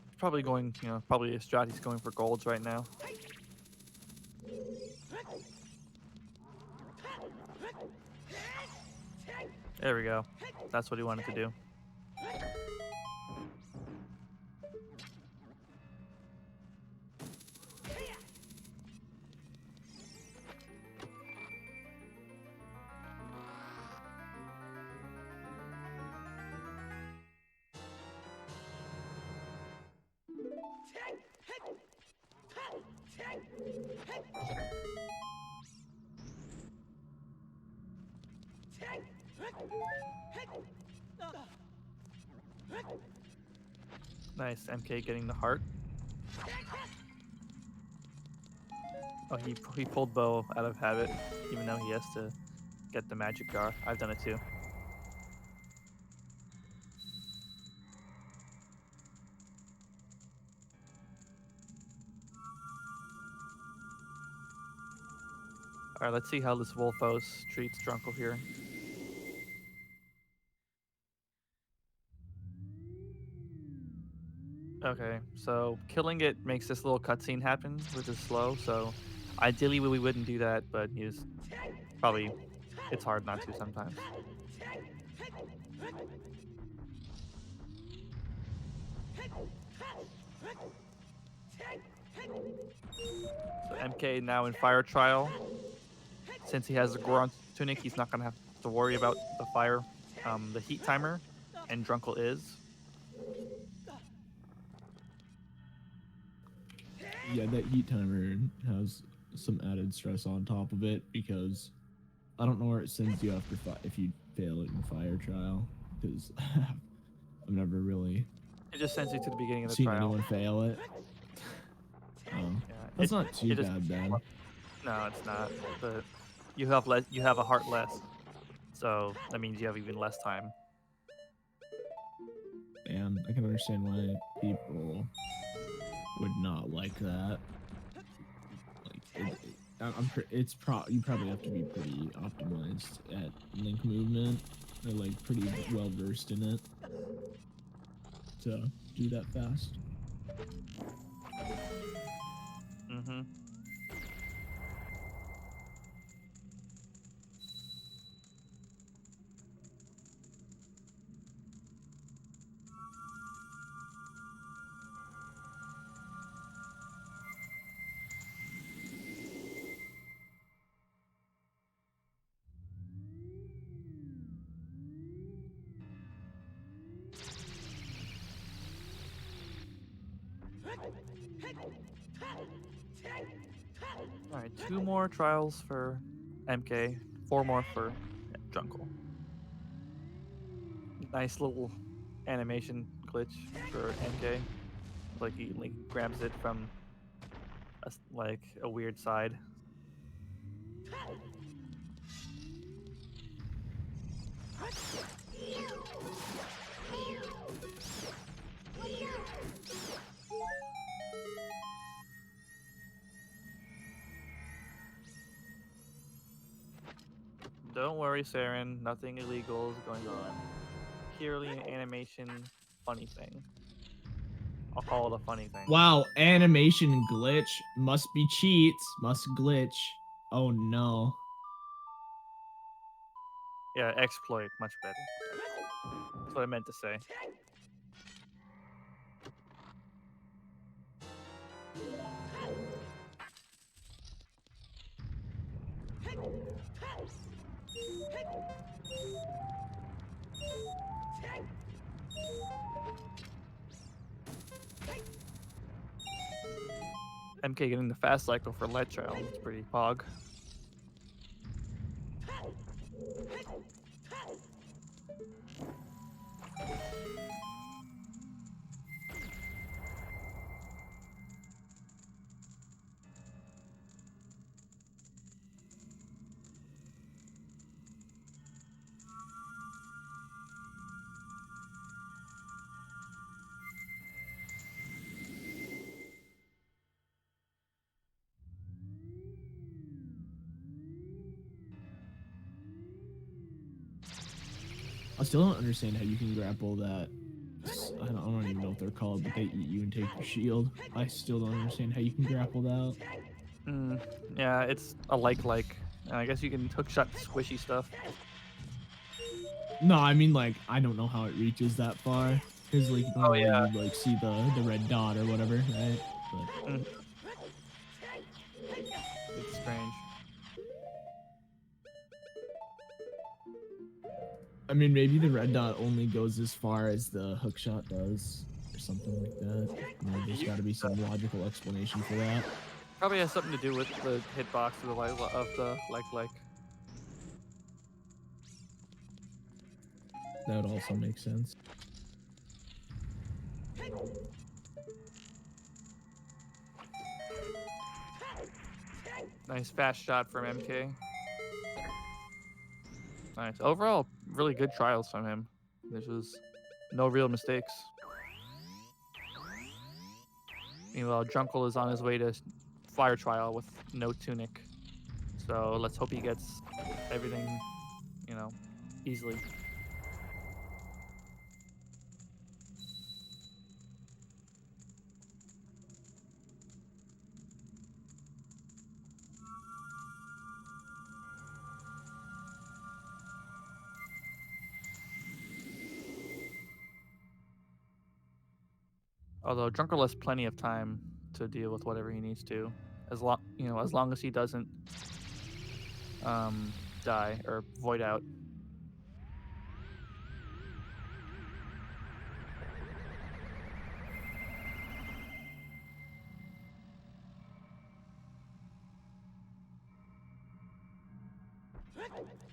He's probably going, probably his strat, he's going for golds right now. There we go. That's what he wanted to do. Nice, MK getting the heart. Oh, he pulled bow out of habit, even though he has to get the magic jar. I've done it too. All right, let's see how this Wolfos treats Drunkle here. Okay, so killing it makes this little cutscene happen, which is slow. So ideally we wouldn't do that, but he's probably it's hard not to sometimes. So MK now in fire trial. Since he has the Goron tunic, he's not gonna have to worry about the fire, the heat timer, and Drunkle is. Yeah, that heat timer has some added stress on top of it because I don't know where it sends you after if you fail it in fire trial, because I've never really It just sends you to the beginning of the seen trial. anyone fail it. Yeah, That's not too just, bad then. No, it's not. But you have less. You have a heart less, so that means you have even less time. And I can understand why people would not like that. Like, you probably have to be pretty optimized at link movement, or like pretty well versed in it to do that fast. Mm-hmm. All right, 2 more trials for MK, 4 more for Drunkle. Nice little animation glitch for MK. Like he grabs it from like a weird side. Don't worry, Saren. Nothing illegal is going on. Purely an animation funny thing. I'll call it a funny thing. Wow, animation glitch. Must be cheats. Must glitch. Oh no. Yeah, exploit. Much better. That's what I meant to say. MK getting the fast cycle for Light Child. It's pretty pog. I still don't understand how you can grapple that. I don't even know what they're called, but they eat you and take your shield. I still don't understand how you can grapple that. Yeah, it's a like. I guess you can hookshot squishy stuff. No, I mean like I don't know how it reaches that far. Because like normally yeah. you like see the red dot or whatever, right? But It's strange. I mean, maybe the red dot only goes as far as the hook shot does, or something like that. You know, there's got to be some logical explanation for that. Probably has something to do with the hitbox of the like. That would also make sense. Nice fast shot from MK. Nice. Overall, really good trials from him. This was no real mistakes. Meanwhile, Drunkle is on his way to fire trial with no tunic. So let's hope he gets everything, easily. Although Drunker has plenty of time to deal with whatever he needs to, as long as he doesn't die or void out.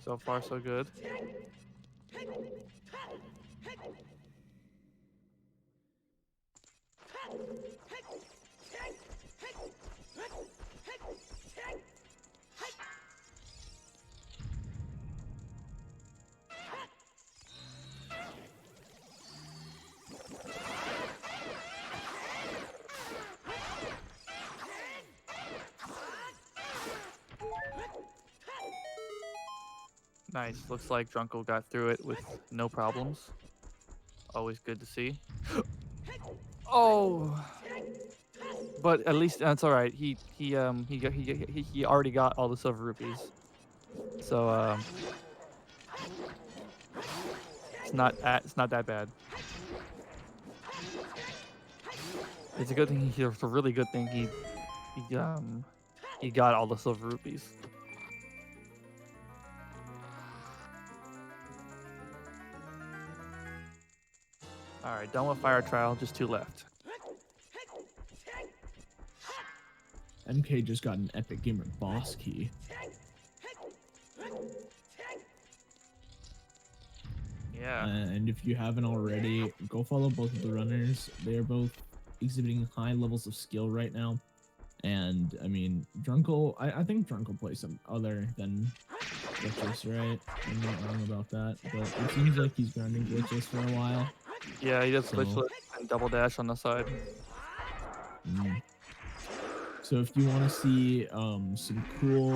So far, so good. Nice. Looks like Drunkle got through it with no problems. Always good to see. Oh, but at least that's all right. He already got all the silver rupees, so it's not that bad. It's a good thing. It's a really good thing he got all the silver rupees. All right, done with fire trial. Just 2 left. MK just got an Epic Gamer boss key. Yeah. And if you haven't already, go follow both of the runners. They are both exhibiting high levels of skill right now. And I mean, Drunkle, I think Drunkle plays some other than Glitchless, right? I'm not wrong about that, but it seems like he's grinding Glitchless for a while. Yeah, he does Glitchless and double dash on the side. So if you want to see some cool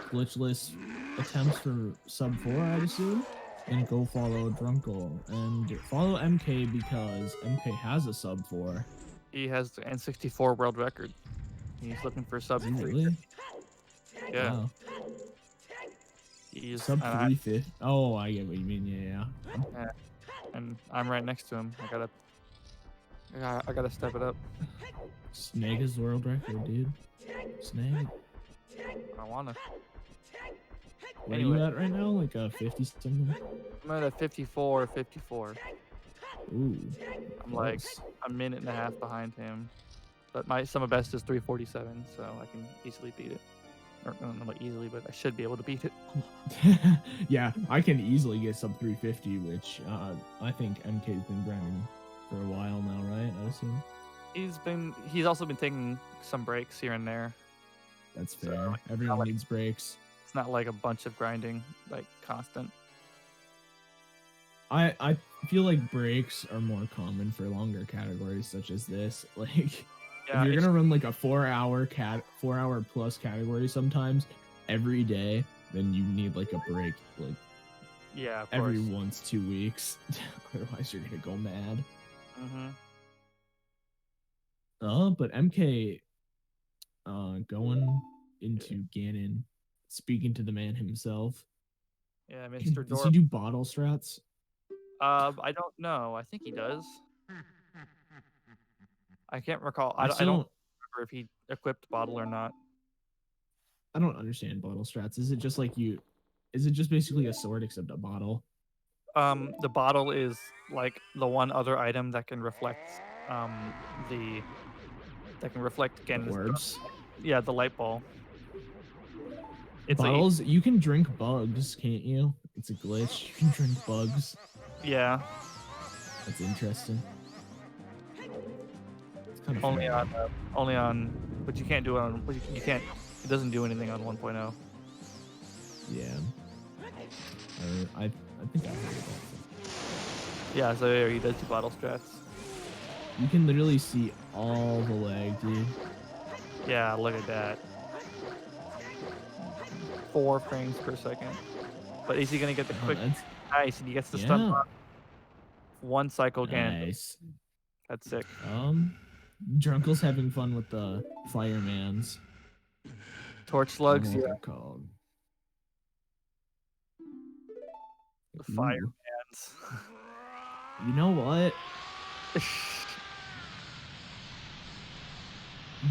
Glitchless attempts for sub 4, I'd assume, then go follow Drunkle and follow MK because MK has a sub 4. He has the N64 world record. He's looking for sub 3. Really? Yeah. Wow. He's sub 350. Oh, I get what you mean. Yeah. And I'm right next to him. I gotta step it up. Snag his world record, dude. Snag. I wanna. Where are you at right now? Like a 50 something? I'm at a 54. Ooh. I'm like a minute and a half behind him. But my summer best is 347, so I can easily beat it. Or I don't know about easily, but I should be able to beat it. Yeah, I can easily get sub 350, which I think MK's been grinding for a while now, right? I assume. He's also been taking some breaks here and there. That's fair. So, everyone needs breaks. It's not like a bunch of grinding, like constant. I feel like breaks are more common for longer categories such as this. Like, if you're gonna run like a 4-hour plus category sometimes every day, then you need like a break, like every 1-2 weeks. Otherwise, you're gonna go mad. But MK, going into Ganon, speaking to the man himself. Yeah, Mr. Does he do bottle strats? I don't know. I think he does. I can't recall. I don't remember if he equipped bottle or not. I don't understand bottle strats. Is it just like is it just basically a sword except a bottle? The bottle is like the one other item that can reflect Ganon's orbs. Yeah, the light ball. Bottles, you can drink bugs, can't you? It's a glitch. You can drink bugs. Yeah. That's interesting. It's kind of only on, but you can't do it on. You can't. It doesn't do anything on 1.0. Yeah. I think I heard that. Yeah, so there he does do bottle strats. You can literally see all the leg, dude. Yeah, look at that. 4 frames per second. But is he gonna get the quick? That's Nice, and he gets the stun yeah. block. 1 cycle again. Nice. That's sick. Drunkle's having fun with the firemans. Torch I don't slugs, know yeah. what they're called. The Ooh. firemans. You know what?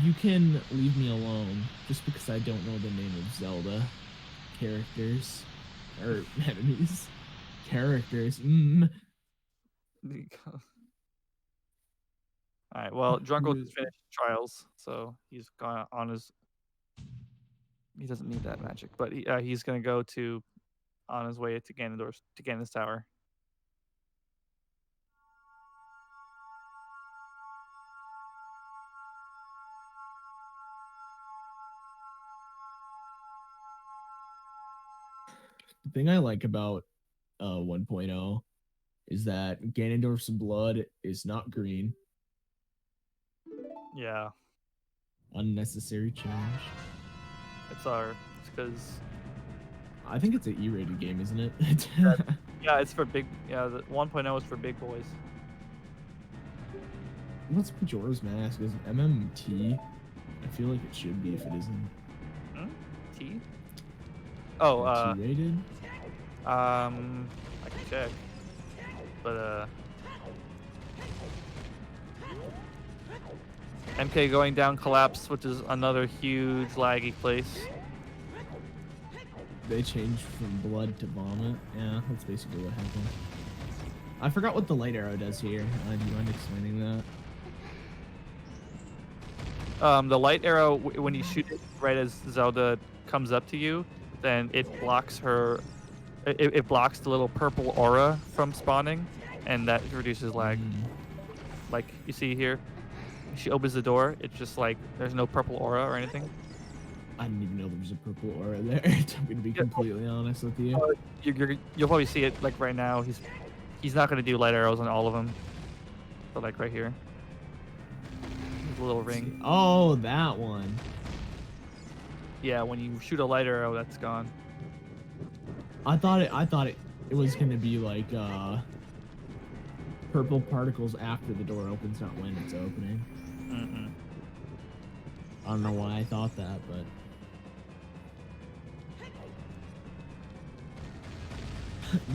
You can leave me alone just because I don't know the name of Zelda characters or enemies. Characters. Alright, well, Drunkle just finished trials, so he's gone on his. He doesn't need that magic, but he's gonna go to on his way to Ganondorf's tower. The thing I like about 1.0 is that Ganondorf's blood is not green. Yeah, Unnecessary change. it's because I think it's an E-rated game, isn't it? yeah, it's for big. Yeah, the 1.0 is for big boys. What's Majora's Mask? Is it MMT? I feel like it should be if it isn't. T? Oh, T-rated? I can check, but MK going down collapse, which is another huge laggy place. They changed from blood to vomit. Yeah, that's basically what happened. I forgot what the light arrow does here. Do you mind explaining that? The light arrow, when you shoot it right as Zelda comes up to you, then it blocks her. It blocks the little purple aura from spawning, and that reduces lag. Like you see here, she opens the door. It's just like there's no purple aura or anything. I didn't even know there was a purple aura there. I'm gonna be completely honest with you. You'll probably see it like right now. He's not gonna do light arrows on all of them, but like right here, there's a little ring. Oh, that one. Yeah, when you shoot a light arrow, that's gone. I thought it was gonna be like purple particles after the door opens, not when it's opening. I don't know why I thought that, but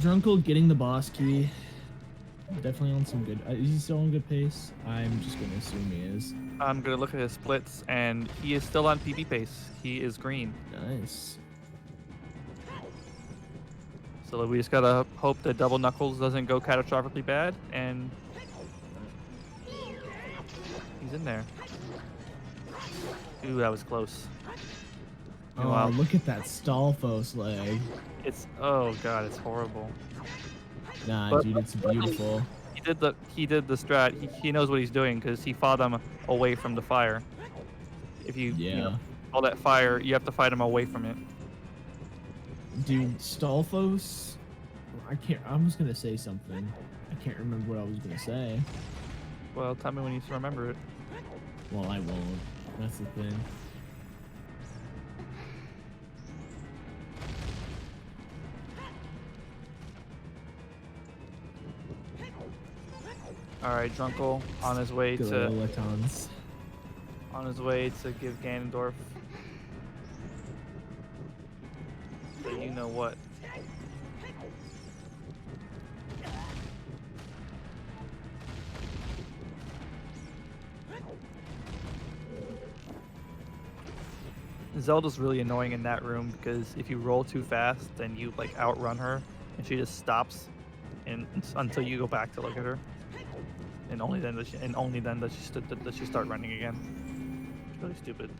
Drunkle getting the boss key. Definitely on some good. Is he still on good pace? I'm just gonna assume he is. I'm gonna look at his splits, and he is still on PB pace. He is green. Nice. So we just gotta hope that Double Knuckles doesn't go catastrophically bad, and he's in there. Ooh, that was close. Oh, Wow. look at that Stalfos leg. Oh god, it's horrible. Nah, But dude, it's beautiful. He did the strat. He knows what he's doing because he fought them away from the fire. If you all that fire, you have to fight him away from it. Dude, Stalfos. I was gonna say something. I can't remember what I was gonna say. Well, tell me when you remember it. Well, I won't. That's the thing. All right, Drunkle on his way to give Ganondorf the you know what. Zelda's really annoying in that room because if you roll too fast, then you like outrun her, and she just stops, and until you go back to look at her, and only then does she start running again. It's really stupid.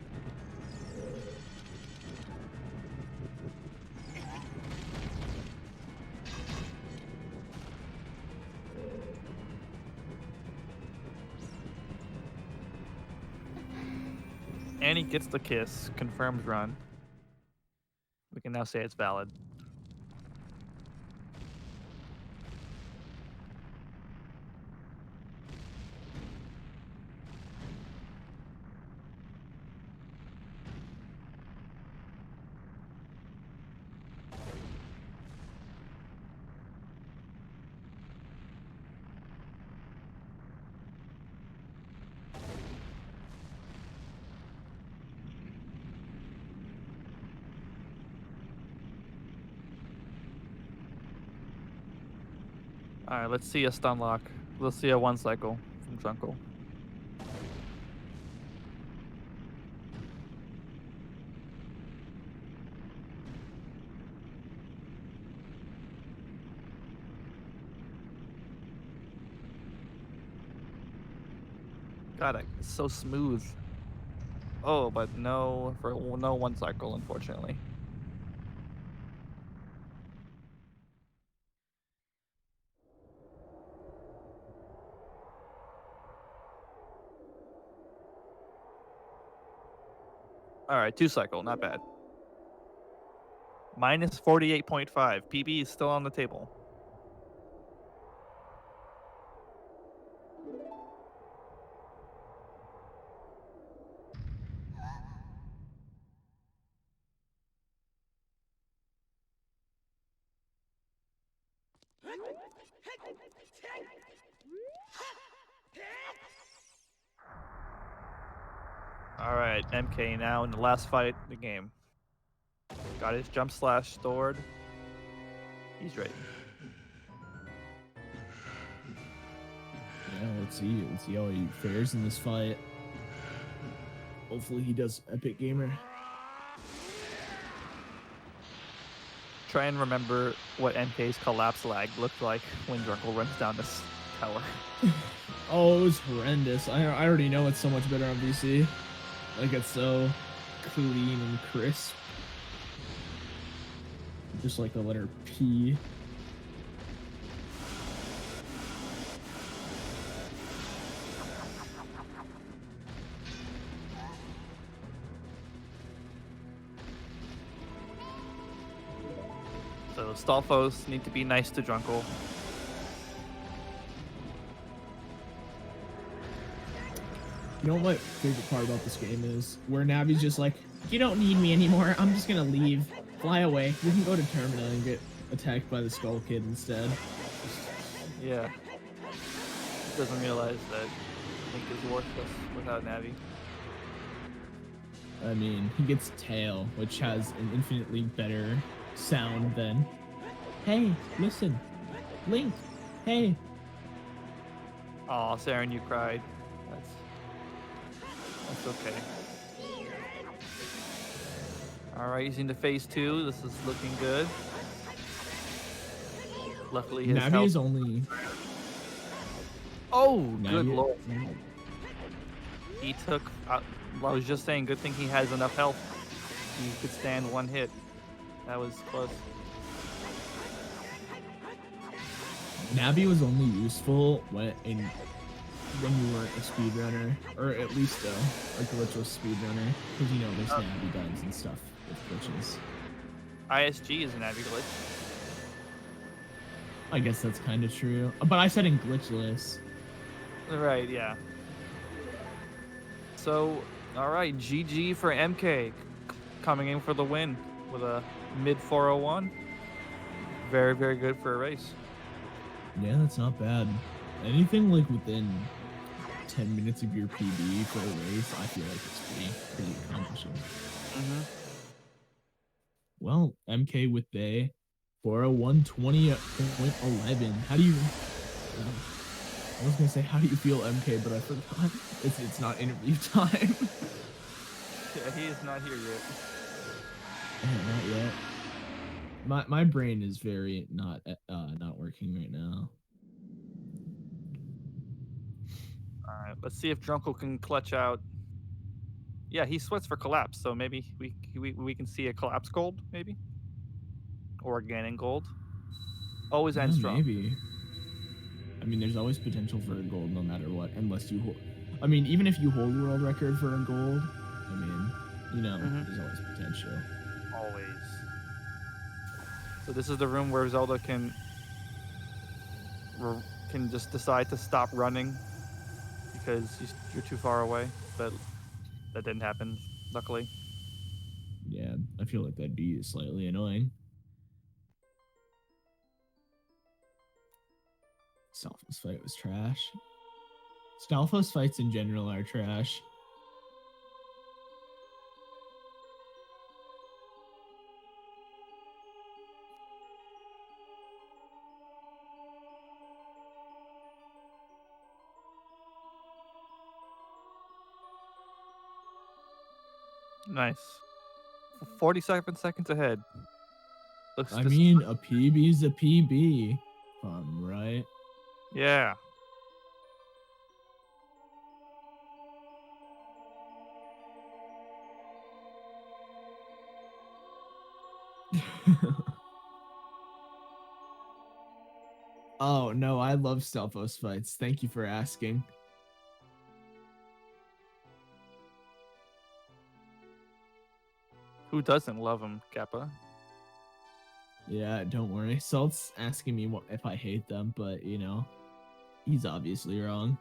And he gets the kiss. Confirmed run. We can now say it's valid. All right, let's see a stun lock. Let's see a 1 cycle from Drunkle. God, it's so smooth. Oh, but no, for no 1 cycle, unfortunately. All right, 2 cycle, not bad. Minus 48.5. PB is still on the table. All right, MK now in the last fight of the game. Got his jump slash stored. He's ready. Yeah, let's see. Let's see how he fares in this fight. Hopefully he does Epic Gamer. Try and remember what MK's collapse lag looked like when Drunkle runs down this tower. Oh, it was horrendous. I already know it's so much better on VC. Like, it's so clean and crisp. Just like the letter P. So Stalfos need to be nice to Drunkle. You know what my favorite part about this game is? Where Navi's just like, you don't need me anymore. I'm just gonna leave. Fly away. We can go to Termina and get attacked by the Skull Kid instead. Yeah. Doesn't realize that Link is worthless without Navi. I mean, he gets Tail, which has an infinitely better sound than, hey, listen, Link, hey. Aw, Saren, you cried. That's okay. Alright, he's into phase 2. This is looking good. Luckily his Navi health... is only... Oh, Navi good lord. He took... I was just saying, good thing he has enough health. He could stand 1 hit. That was close. Navi was only useful when you weren't a speedrunner, or at least a glitchless speedrunner, because you know there's Navi guns and stuff with glitches. ISG is an Navi glitch. I guess that's kind of true, but I said in glitchless. Right, yeah. So, alright, GG for MK. Coming in for the win with a mid 401. Very, very good for a race. Yeah, that's not bad. Anything like within 10 minutes of your PB for a race, I feel like it's pretty accomplishing. Mm-hmm. Well, MK with the 401.20.11. How do you... I was gonna say, how do you feel, MK? But I forgot. It's not interview time. Yeah, he is not here yet. Not yet. My brain is very not working right now. All right, let's see if Drunkle can clutch out. Yeah, he sweats for collapse, so maybe we can see a collapse gold, maybe, or a Ganon gold. Always end strong. Maybe. I mean, there's always potential for a gold no matter what, unless you hold. I mean, even if you hold world record for a gold, I mean, you know, there's always potential. Always. So this is the room where Zelda can just decide to stop running because you're too far away, but that didn't happen, luckily. Yeah, I feel like that'd be slightly annoying. Stalfos fight was trash. Stalfos fights in general are trash. Nice. 47 seconds ahead. Looks I this. mean, a PB's a PB. If I'm right. Yeah. Oh no, I love Stalfos fights. Thank you for asking. Who doesn't love him, Kappa? Yeah, don't worry. Salt's asking me if I hate them, but you know, he's obviously wrong.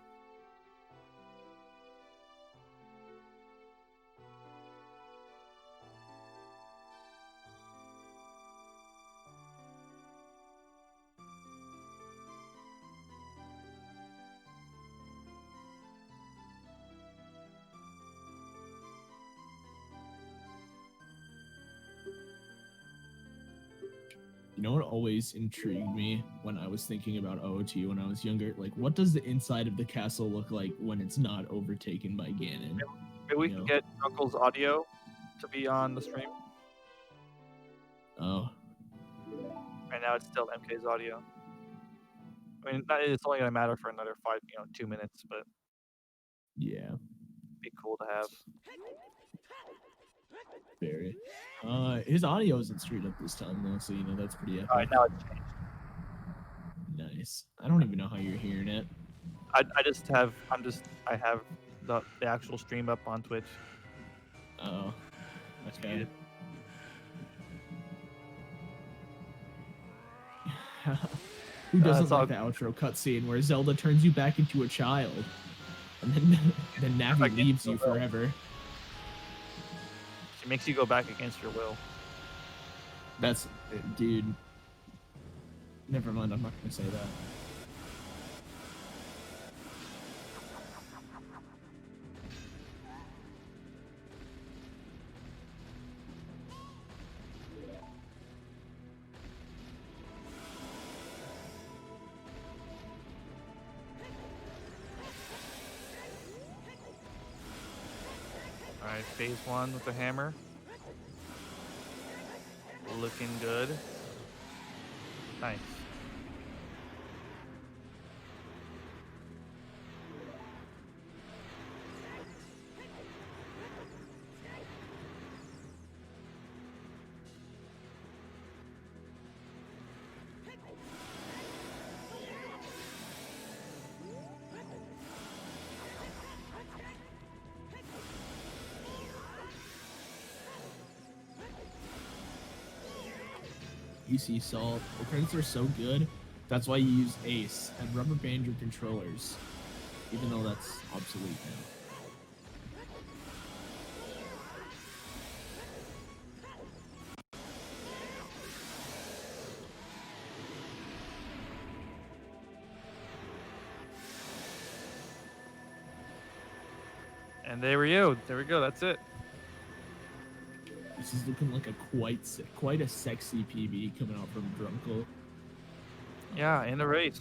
You know what always intrigued me when I was thinking about OOT when I was younger? Like, what does the inside of the castle look like when it's not overtaken by Ganon? Maybe we You can know? get Uncle's audio to be on the stream. Oh, Right now, it's still MK's audio. I mean, it's only gonna matter for another 2 minutes, but yeah, it'd be cool to have. very. His audio isn't straight up this time though, so you know that's pretty All right, epic. now it's changed. Nice. I don't even know how you're hearing it. I have the actual stream up on Twitch. Oh, okay. Who doesn't It's all like the outro cutscene where Zelda turns you back into a child, and then Navi Against leaves your you will. forever? She makes you go back against your will. That's, dude. Never mind. I'm not gonna say that. All right, phase 1 with the hammer. Looking good. Nice. PC Salt. The credits are so good. That's why you use Ace and rubber band your controllers, even though that's obsolete now. And there we go. There we go. That's it. This is looking like a quite a sexy PB coming out from Drunkle. Yeah, in the race.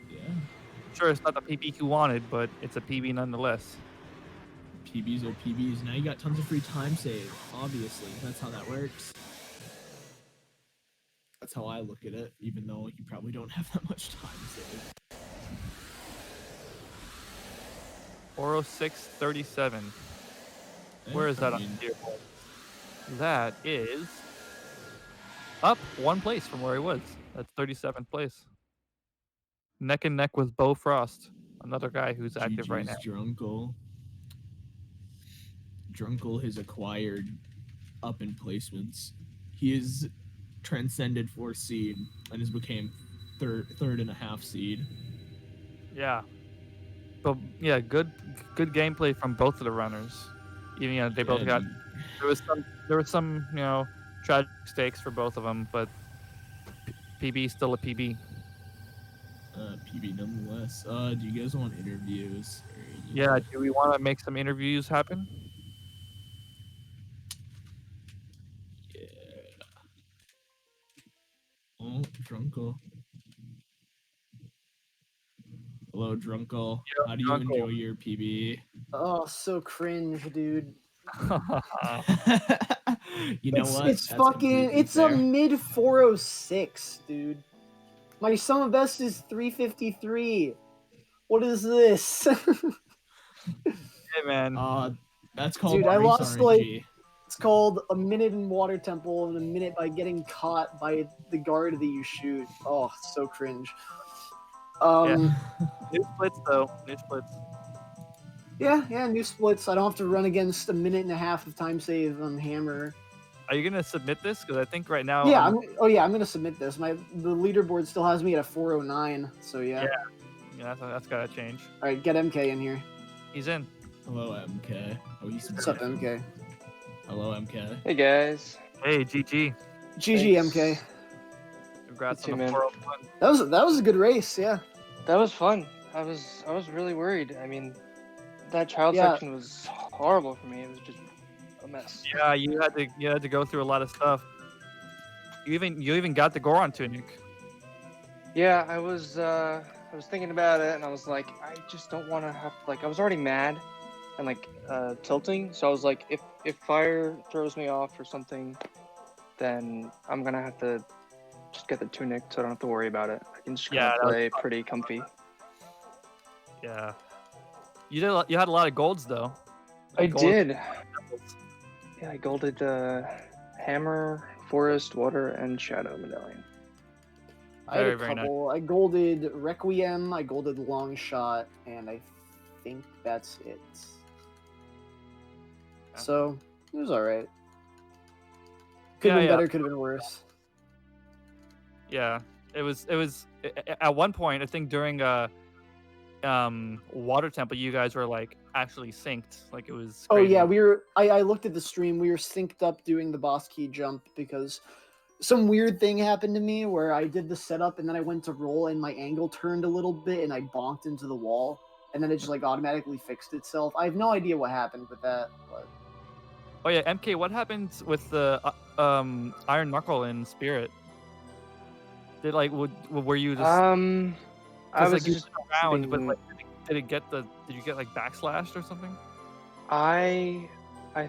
Yeah. Sure, it's not the PB you wanted, but it's a PB nonetheless. PBs are PBs. Now you got tons of free time save. Obviously, that's how that works. That's how I look at it, even though you probably don't have that much time save. 406.37. Where is that on here? That is up 1 place from where he was. That's 37th place. Neck and neck with Bo Frost, another guy who's active right now. Drunkle. Drunkle has acquired up in placements. He is transcended 4th seed and has became third and a half seed. Yeah. But yeah, good gameplay from both of the runners. Even they both got there was some tragic stakes for both of them, but PB still a PB. PB nonetheless. Do you guys want interviews? Yeah, do we want to make some interviews happen? Yeah. Oh, Drunkle. Hello, Drunkle. Yo, How do you Drunkle. enjoy your PB? Oh, so cringe, dude. You know what? It's That's fucking. completely It's a fair. mid 406, dude. My sum of best is 353. What is this? Hey man. That's called Dude, I race lost like. RNG. It's called a minute in Water Temple and a minute by getting caught by the guard that you shoot. Oh, so cringe. New splits though. New splits. Yeah, new splits. I don't have to run against a minute and a half of time save on Hammer. Are you gonna submit this? Because I think right now. Yeah, I'm gonna submit this. The leaderboard still has me at a 409. So yeah. Yeah, that's gotta change. All right, get MK in here. He's in. Hello, MK. Oh, he's What's up, MK? Hello, MK. Hey guys. Hey, GG. GG, Thanks. MK. Congrats You on too, the man. 401. That was a good race. Yeah. That was fun. I was really worried. I mean, that child Yeah. section was horrible for me. It was just a mess. Yeah, you had to go through a lot of stuff. You even got the Goron tunic. Yeah, I was thinking about it, and I was like, I just don't want to have I was already mad and tilting, so I was like, if fire throws me off or something, then I'm gonna have to just get the tunic, so I don't have to worry about it. I can just Yeah, that was play pretty comfy. Yeah. You had a lot of golds though. I Gold- did. Yeah, I golded Hammer, Forest, Water, and Shadow Medallion. I had a Very nice. couple. I golded Requiem, I golded Long Shot, and I think that's it. Yeah. So it was all right. Could have been better. Could have been worse. Yeah, it was at one point I think during Water Temple you guys were like actually synced, like it was Oh crazy. yeah, we were. I looked at the stream. We were synced up doing the boss key jump because some weird thing happened to me where I did the setup and then I went to roll and my angle turned a little bit and I bonked into the wall and then it just automatically fixed itself. I have no idea what happened with that, but Oh yeah, MK, what happened with the Iron Knuckle in Spirit? Did were you just I was you just went around, but being- did you get backslashed or something? I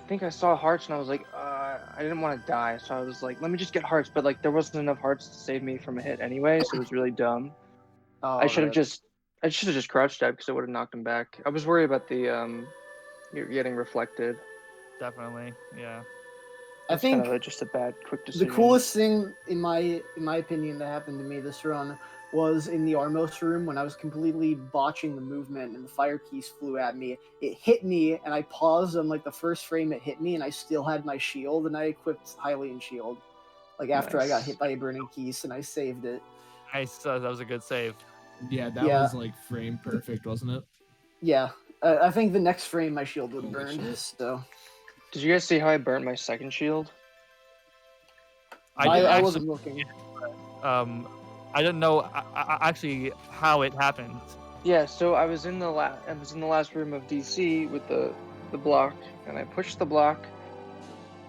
think I saw hearts and I was like, I didn't want to die, so I was like, let me just get hearts, but there wasn't enough hearts to save me from a hit anyway, so it was really dumb. I should have just crouched out because it would have knocked him back. I was worried about the you're getting reflected. Definitely, yeah. I It's think kind of just a bad quick the decision. coolest thing in my opinion that happened to me this run was in the Armos room when I was completely botching the movement and the fire keys flew at me. It hit me and I paused on the first frame it hit me and I still had my shield and I equipped Hylian shield. After I got Nice. hit by a burning keys and I saved it. Nice, that was a good save. Yeah, that Yeah. was frame perfect, wasn't it? Yeah. I think the next frame my shield would have burned. So Did you guys see how I burnt my second shield? I wasn't looking. I didn't know actually how it happened. Yeah, so I was in the last room of DC with the block, and I pushed the block,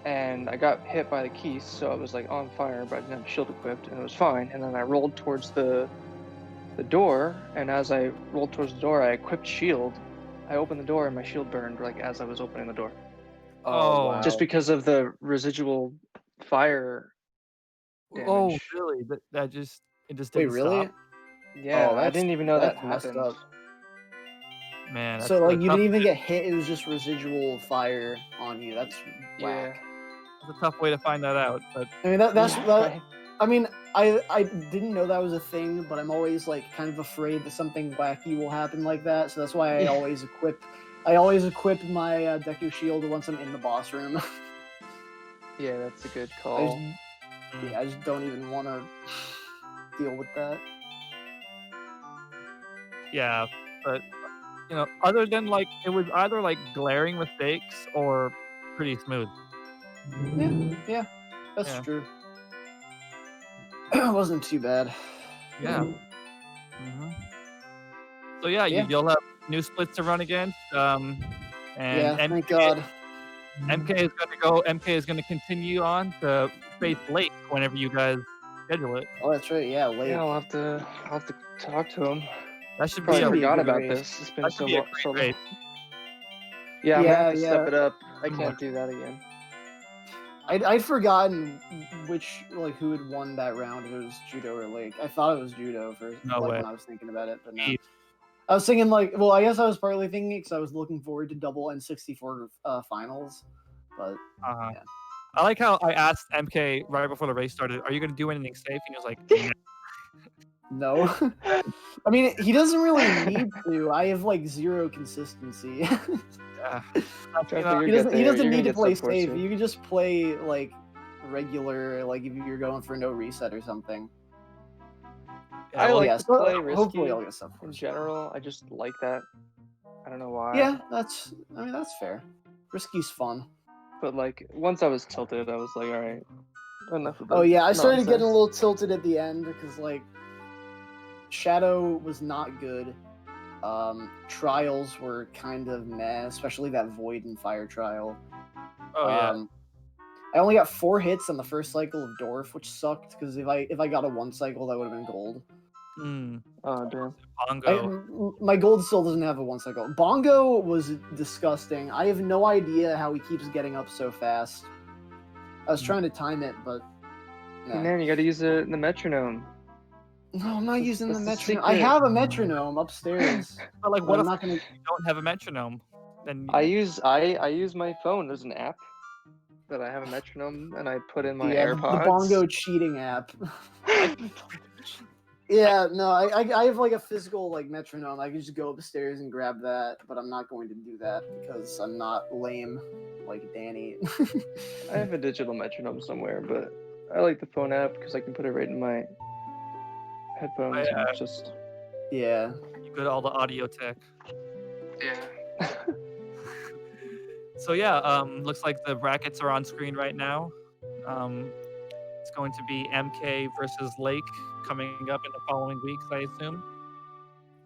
and I got hit by the keys, so I was on fire, but I didn't have shield equipped, and it was fine. And then I rolled towards the door, and as I rolled towards the door, I equipped shield. I opened the door, and my shield burned as I was opening the door, Oh, wow. just because of the residual fire damage. Oh, really? That just Wait, didn't really? stop? Yeah, Oh, I didn't even know that that's messed happened. up. Man, that's So a you tough, didn't even get hit, it was just residual fire on you. That's Yeah. whack. that's a tough way to find that out. But I mean that's Yeah, that, right. I mean, I didn't know that was a thing, but I'm always kind of afraid that something wacky will happen like that. So that's why I Yeah. always equip my Deku shield once I'm in the boss room. Yeah, that's a good I call. just don't even want to deal with that. yeah, but other than it was either glaring mistakes or pretty smooth. Yeah, that's Yeah. true. It wasn't too bad. Yeah. So yeah, Yeah. you'll have new splits to run against. And Yeah, MK, thank God. MK is gonna continue on to face Lake whenever you guys schedule it. Oh, that's right. Yeah, late. Yeah, I'll have to talk to him. That should be Probably a be a forgot good about race. this. It's been that so should be a long. great race. Yeah, I'm gonna have to Yeah, step it up. I Come can't on. do that again. I'd forgotten who had won that round. If it was judo or Lake. I thought it was judo for No way. when I was thinking about it, but no. Me. I was thinking I guess I was partly thinking it because I was looking forward to double N64 finals, but Uh-huh. yeah. I like how I asked MK right before the race started, "Are you gonna do anything safe?" And he was like, "No." No. I mean, he doesn't really need to. I have zero consistency. Yeah. Trust know, me, he you'll doesn't. get He there. doesn't You're need gonna to get play sub 4 safe. soon. You can just play regular, if you're going for no reset or something. Yeah, I well, like yeah, to so play hopefully risky I'll get sub 4. in general. I just like that. I don't know why. Yeah, that's fair. Risky's fun. But once I was tilted, I was like, all right, enough of this. Oh yeah, I started nonsense. getting a little tilted at the end because Shadow was not good. Trials were kind of meh, especially that Void and Fire trial. oh yeah. I only got 4 hits on the first cycle of Dwarf, which sucked because if I got a 1 cycle, that would have been gold. Oh damn. Bongo. My gold still doesn't have a 1 cycle. Bongo was disgusting. I have no idea how he keeps getting up so fast. I was trying to time it, but Hey, nah. man, you gotta use the metronome. No, I'm not using the That's the metronome. I secret. have a metronome upstairs. But but what I'm if not gonna. you don't have a metronome? Then I use my phone. There's an app that I have a metronome, and I put in my Yeah, AirPods. the Bongo cheating app. Yeah, no, I have a physical metronome. I can just go upstairs and grab that, but I'm not going to do that because I'm not lame like Danny. I have a digital metronome somewhere, but I like the phone app because I can put it right in my headphones and just. Yeah. you go to all the audio tech. Yeah. So yeah, looks like the brackets are on screen right now. It's going to be MK versus Lake coming up in the following weeks, I assume.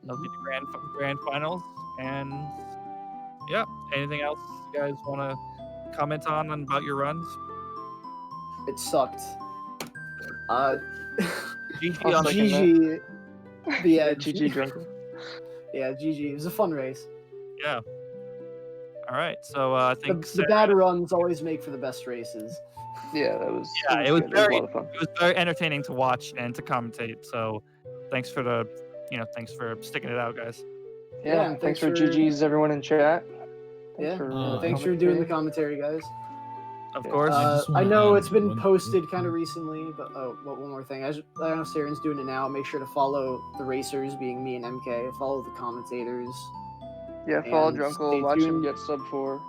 That'll be the grand finals. And yeah, anything else you guys want to comment on about your runs? It sucked. GG I'll on the second GG. But yeah, GG Drunkle. Yeah, GG. It was a fun race. Yeah. All right. So I think The Sarah, bad runs always make for the best races. Yeah, that was. yeah, it was good. very It was a lot of fun. it was very entertaining to watch and to commentate. So thanks for sticking it out, guys. Yeah, and thanks for GG's everyone in chat. Yeah, for thanks for doing the commentary, guys. Of Yeah. course. I know it's been one- posted kind of recently, but one more thing. I know Saren's doing it now. Make sure to follow the racers, being me and MK. Follow the commentators. Yeah, follow and Drunkle. stay Watch him tuned. get sub 4.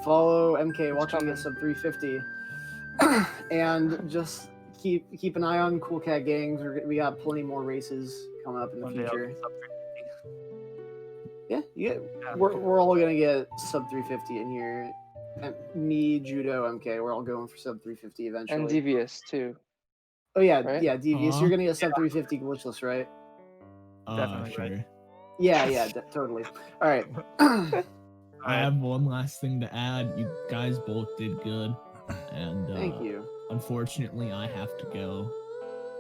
Follow MK. Watch him coming. get sub 350. And just keep an eye on Cool Cat Gangs. We got plenty more races coming up in the One day I'll future. get sub 350. Yeah, we're all gonna get sub 350 in here. And me, Judo, MK, we're all going for sub 350 eventually. And Devious, too. Oh yeah, right? yeah, Devious. You're gonna get sub 350 glitchless, right? Definitely, sure. right? Yeah, totally. All right. I have one last thing to add. You guys both did good, and Thank you. unfortunately, I have to go.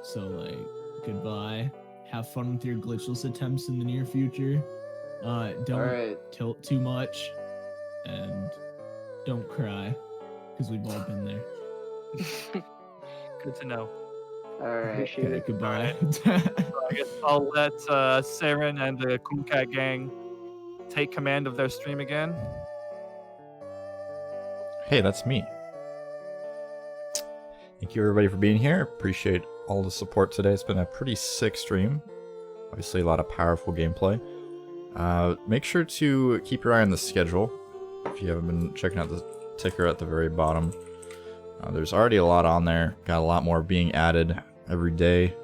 So goodbye. Have fun with your glitchless attempts in the near future. Don't All right. tilt too much, and don't cry, because we've all been there. Good to know. All right. Appreciate Okay, it. goodbye. So I guess I'll let Saren and the Cool Cat Gang take command of their stream again. Hey, that's me. Thank you everybody for being here. Appreciate all the support today. It's been a pretty sick stream. Obviously a lot of powerful gameplay. Make sure to keep your eye on the schedule. If you haven't been checking out the ticker at the very bottom. There's already a lot on there. Got a lot more being added every day.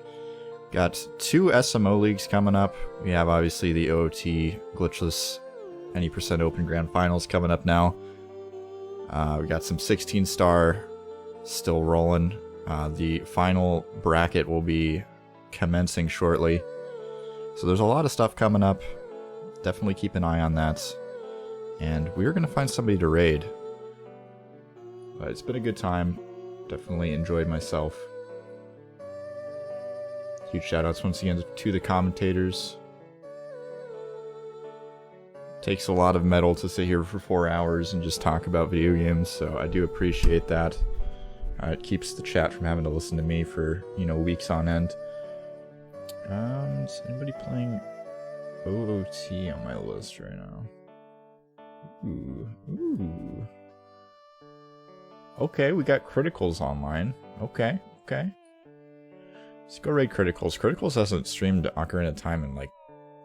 Got 2 SMO leagues coming up. We have obviously the OOT Glitchless any % open grand finals coming up now. We got some 16-star still rolling. The final bracket will be commencing shortly. So there's a lot of stuff coming up. Definitely keep an eye on that. And we're going to find somebody to raid. But it's been a good time. Definitely enjoyed myself. Huge shoutouts once again to the commentators. Takes a lot of metal to sit here for 4 hours and just talk about video games, so I do appreciate that. It keeps the chat from having to listen to me for, you know, weeks on end. Is anybody playing OOT on my list right now? Ooh. Okay, we got Criticals online. Okay. Let's go raid Criticals. Criticals hasn't streamed Ocarina of Time in like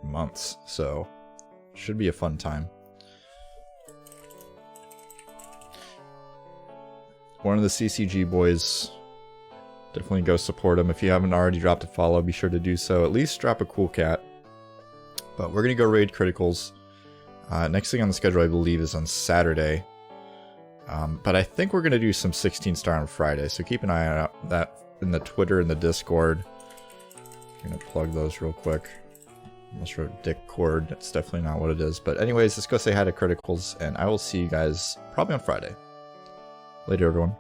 months, so should be a fun time. One of the CCG boys. Definitely go support him. If you haven't already dropped a follow, be sure to do so. At least drop a cool cat. But we're going to go raid Criticals. Next thing on the schedule, I believe, is on Saturday. But I think we're going to do some 16-star on Friday, so keep an eye out that in the Twitter and the Discord. I'm going to plug those real quick. Almost wrote Discord. That's definitely not what it is. But anyways, let's go say hi to Criticals, and I will see you guys probably on Friday. Later, everyone.